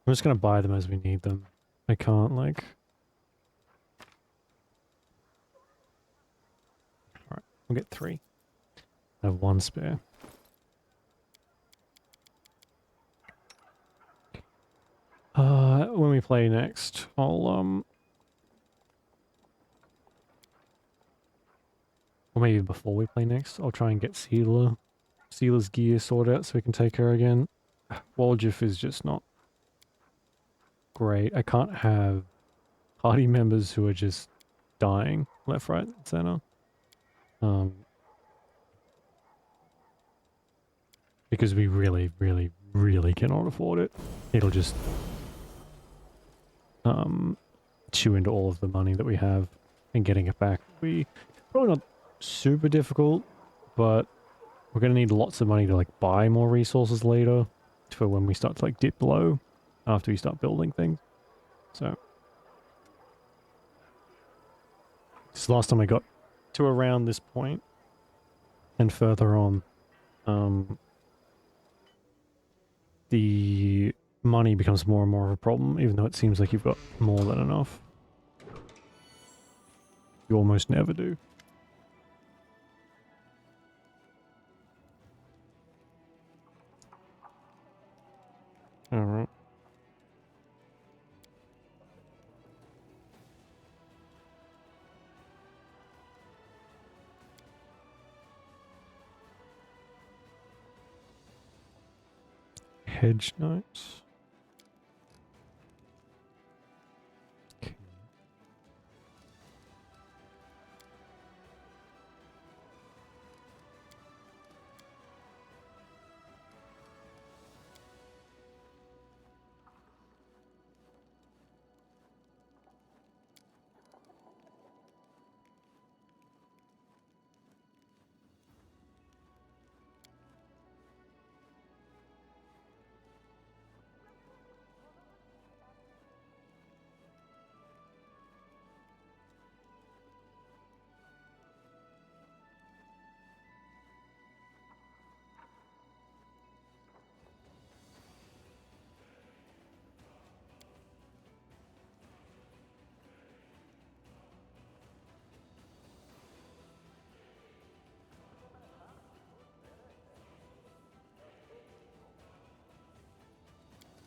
I'm just gonna buy them as we need them. I can't like. Alright, we'll get 3. I have 1 spare. When we play next, I'll or maybe before we play next, I'll try and get Sealer's gear sorted out so we can take her again. Woljif is just not great. I can't have party members who are just dying left, right, center. Because we really, really, really cannot afford it. It'll just chew into all of the money that we have, and getting it back will be probably not super difficult, but we're going to need lots of money to like buy more resources later for when we start to like dip low after we start building things. So this last time I got to around this point and further on, the money becomes more and more of a problem, even though it seems like you've got more than enough. You almost never do. Alright. Hedge notes. Okay.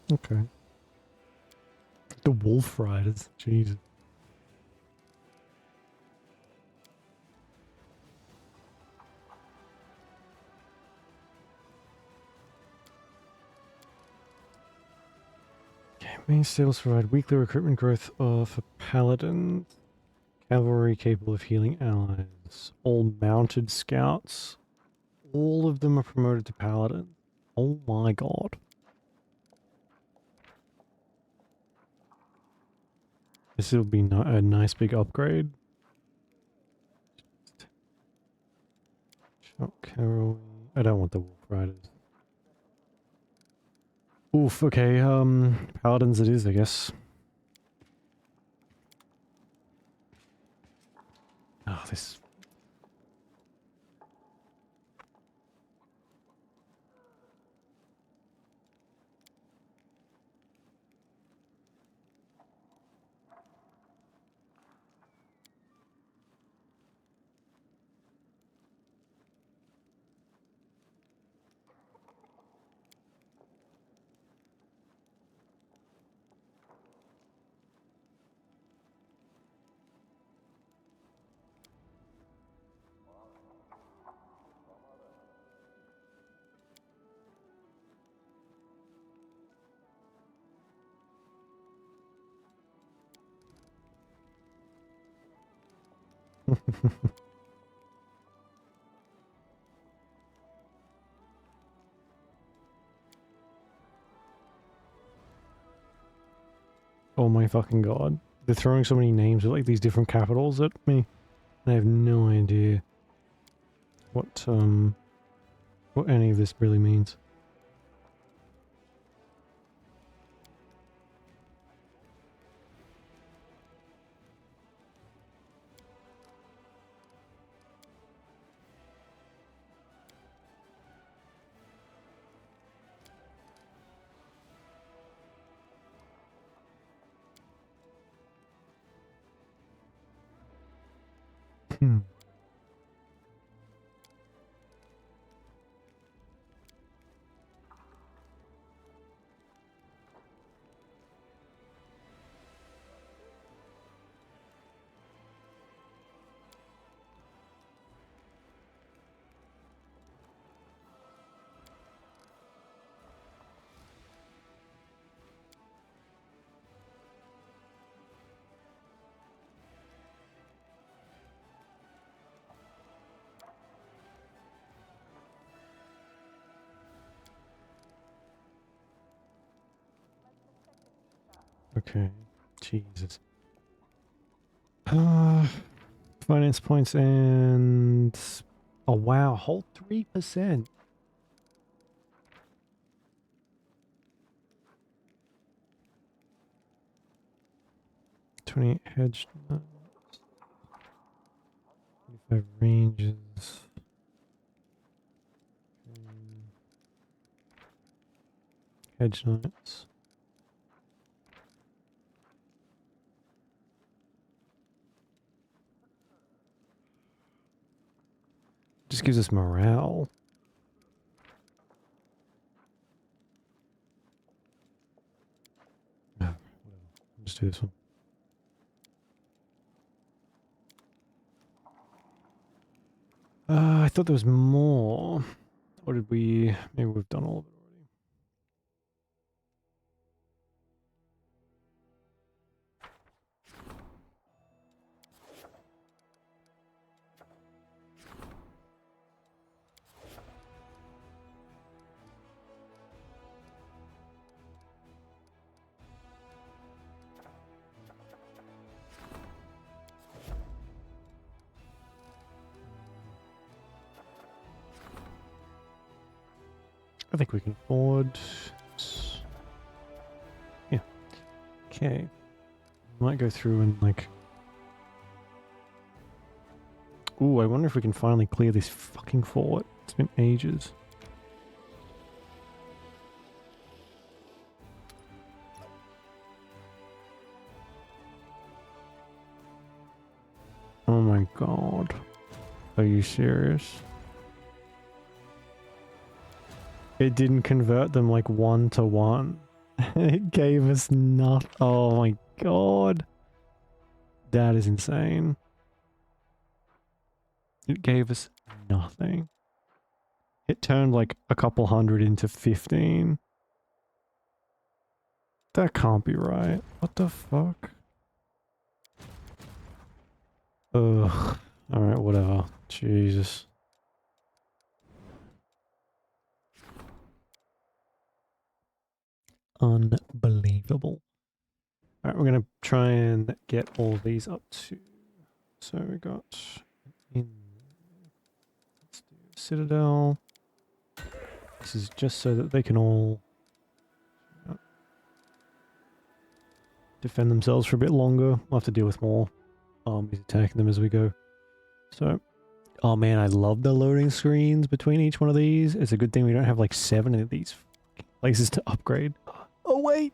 Okay. The Wolf Riders. Jesus. Okay, main stables provide weekly recruitment growth for paladins. Cavalry capable of healing allies. All mounted scouts. All of them are promoted to paladin. Oh my god. This will be a nice big upgrade. Oh, Carol. I don't want the Wolf Riders. Oof, okay, Paladins it is, I guess. Oh, this... Oh my fucking god. They're throwing so many names with like these different capitals at me. I have no idea what any of this really means. Hmm. Okay. Jesus. Finance points and... Oh wow, whole 3%. $28 hedge. 25 ranges. Hedge knights. Just gives us morale. Oh, whatever. Just do this one. I thought there was more. Or did we... Maybe we've done all of it already. I think we can afford... Yeah. Okay. Might go through and like... Ooh, I wonder if we can finally clear this fucking fort. It's been ages. Oh my god. Are you serious? It didn't convert them like 1 to 1. It gave us not. Oh my god. That is insane. It gave us nothing. It turned like a couple hundred into 15. That can't be right. What the fuck? Ugh. Alright, whatever. Jesus. Unbelievable. Alright, we're gonna try and get all these up to... So we got... In... Let's do Citadel. This is just so that they can all defend themselves for a bit longer. We'll have to deal with more armies attacking them as we go. So, oh man, I love the loading screens between each one of these. It's a good thing we don't have like 7 of these places to upgrade. Oh wait!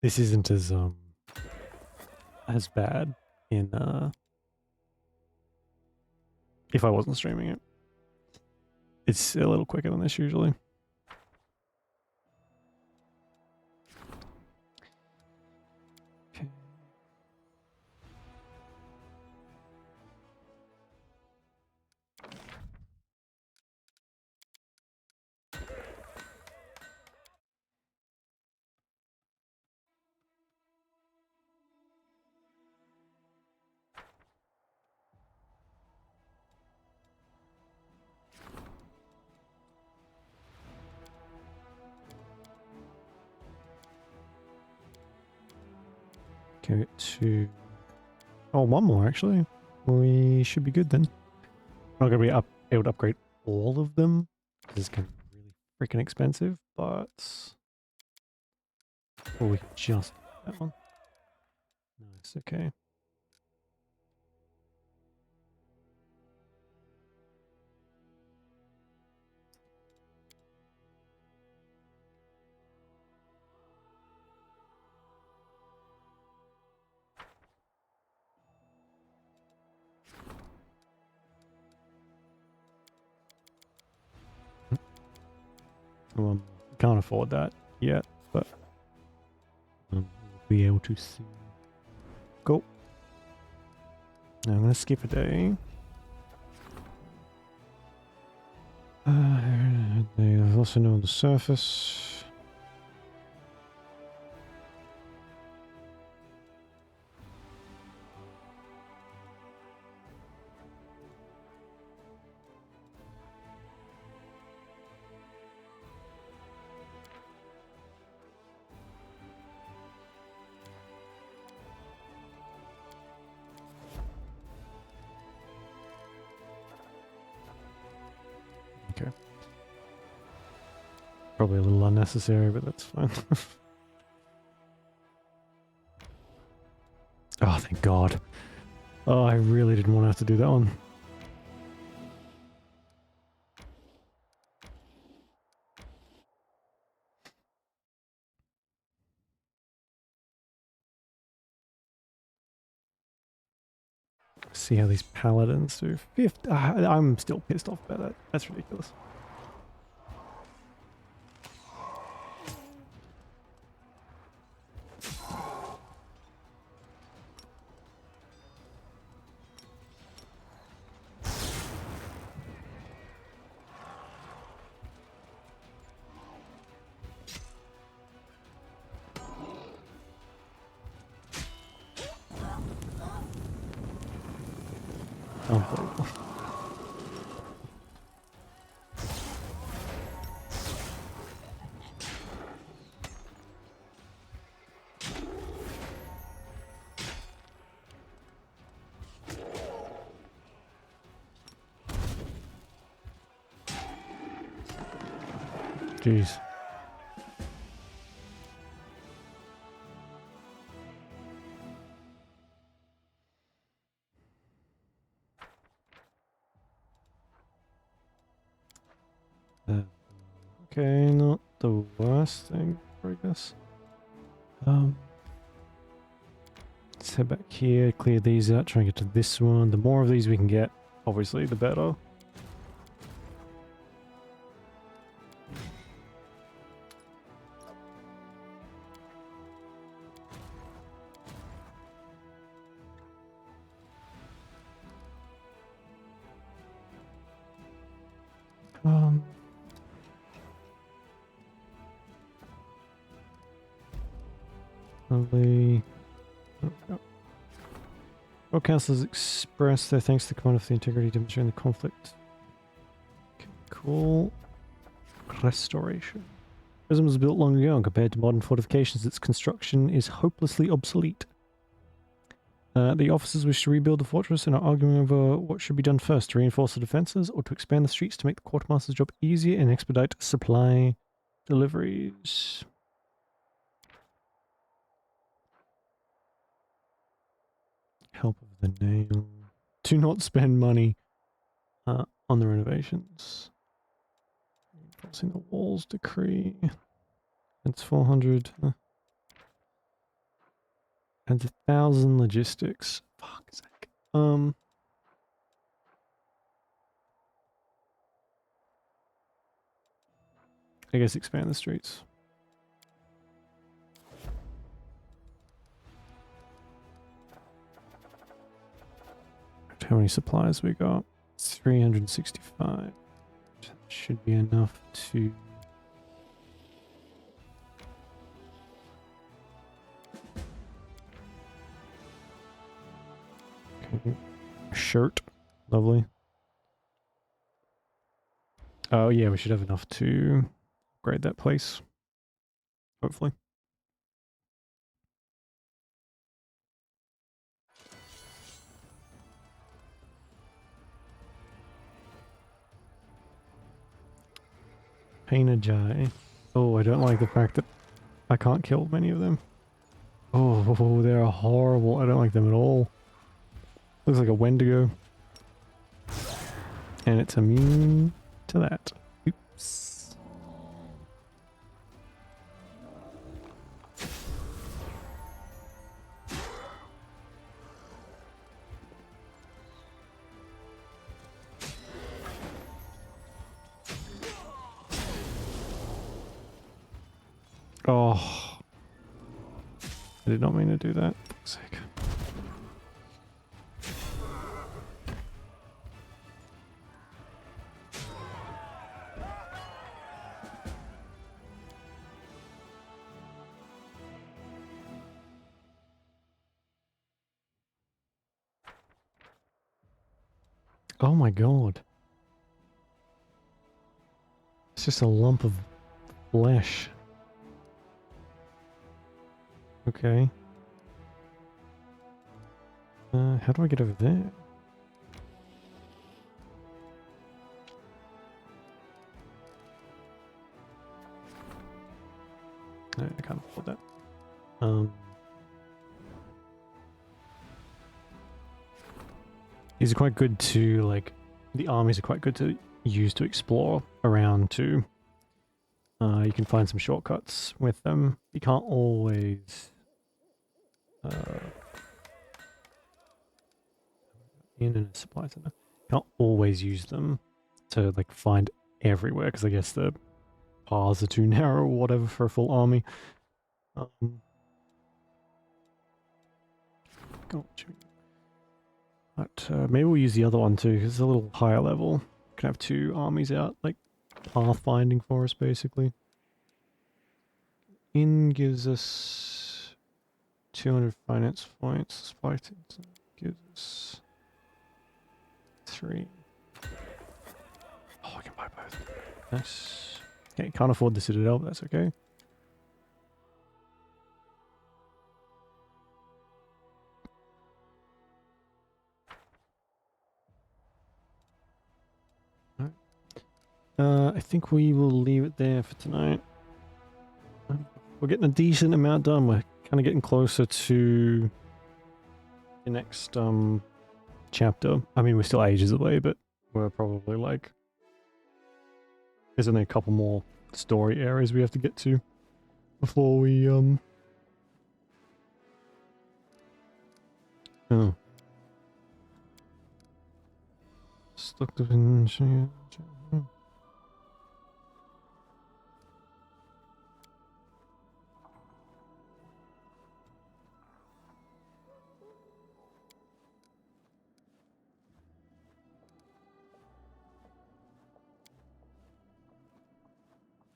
This isn't as bad in if I wasn't streaming it. It's a little quicker than this usually. Okay. Go to... Oh, one more actually. We should be good then. We're not going to be able to upgrade all of them. This is going to be really freaking expensive, but... Or we can just do that one. Nice, okay. Well, can't afford that yet, but we'll be able to see. Cool. Now I'm going to skip a day. They also know on the surface. Okay. Probably a little unnecessary, but that's fine. Oh, thank God. Oh, I really didn't want to have to do that one. See how these paladins do. Fifth. I'm still pissed off about that. That's ridiculous. Unbelievable. Jeez. Okay, not the worst thing, I guess. Let's head back here, clear these out, try and get to this one. The more of these we can get, obviously, the better. Lovely. All councillors express their thanks to the Commander for the integrity demonstrated in the conflict. Okay, cool. Restoration. Prism was built long ago, and compared to modern fortifications, its construction is hopelessly obsolete. The officers wish to rebuild the fortress and are arguing over what should be done first, to reinforce the defenses or to expand the streets to make the quartermaster's job easier and expedite supply deliveries. Help of the nail. Do not spend money on the renovations. Reinforcing the walls decree. That's 400. And 1,000 logistics. Fuck's sake. I guess expand the streets. How many supplies we got? 365. Should be enough to... Okay. Shirt. Lovely. Oh yeah, we should have enough to upgrade that place. Hopefully. Painajai. Oh, I don't like the fact that I can't kill many of them. Oh, they're horrible. I don't like them at all. Looks like a Wendigo. And it's immune to that. Oops. Oh. I did not mean to do that. For fuck's sake. Oh my god. It's just a lump of flesh. Okay. How do I get over there? No, I can't afford that. These are quite good to, like, the armies are quite good to use to explore around too. You can find some shortcuts with them. You can't always... in a supply center. You can't always use them to, like, find everywhere, because I guess the paths are too narrow or whatever for a full army. But maybe we'll use the other one too, because it's a little higher level. We can have 2 armies out, like, pathfinding for us, basically. In gives us 200 finance points. Supply gives us 3. Oh, I can buy both. Nice. Okay, can't afford the Citadel, but that's okay. I think we will leave it there for tonight. We're getting a decent amount done. We're kind of getting closer to the next chapter. I mean, we're still ages away, but we're probably like... There's only a couple more story areas we have to get to before we Oh. Stuck up in...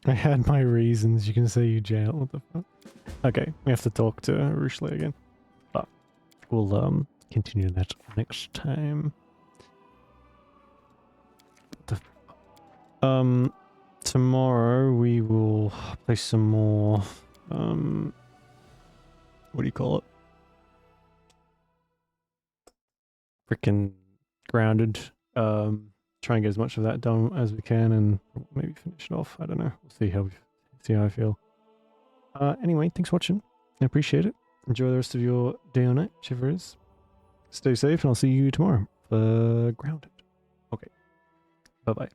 I had my reasons. You can say you jail. What the fuck? Okay, we have to talk to Rushley again. But we'll continue that next time. tomorrow we will play some more, what do you call it? Freaking Grounded. Try and get as much of that done as we can, and maybe finish it off. I don't know. We'll see how I feel. Anyway, thanks for watching. I appreciate it. Enjoy the rest of your day or night, whichever it is. Stay safe, and I'll see you tomorrow for Grounded. Okay. Bye-bye.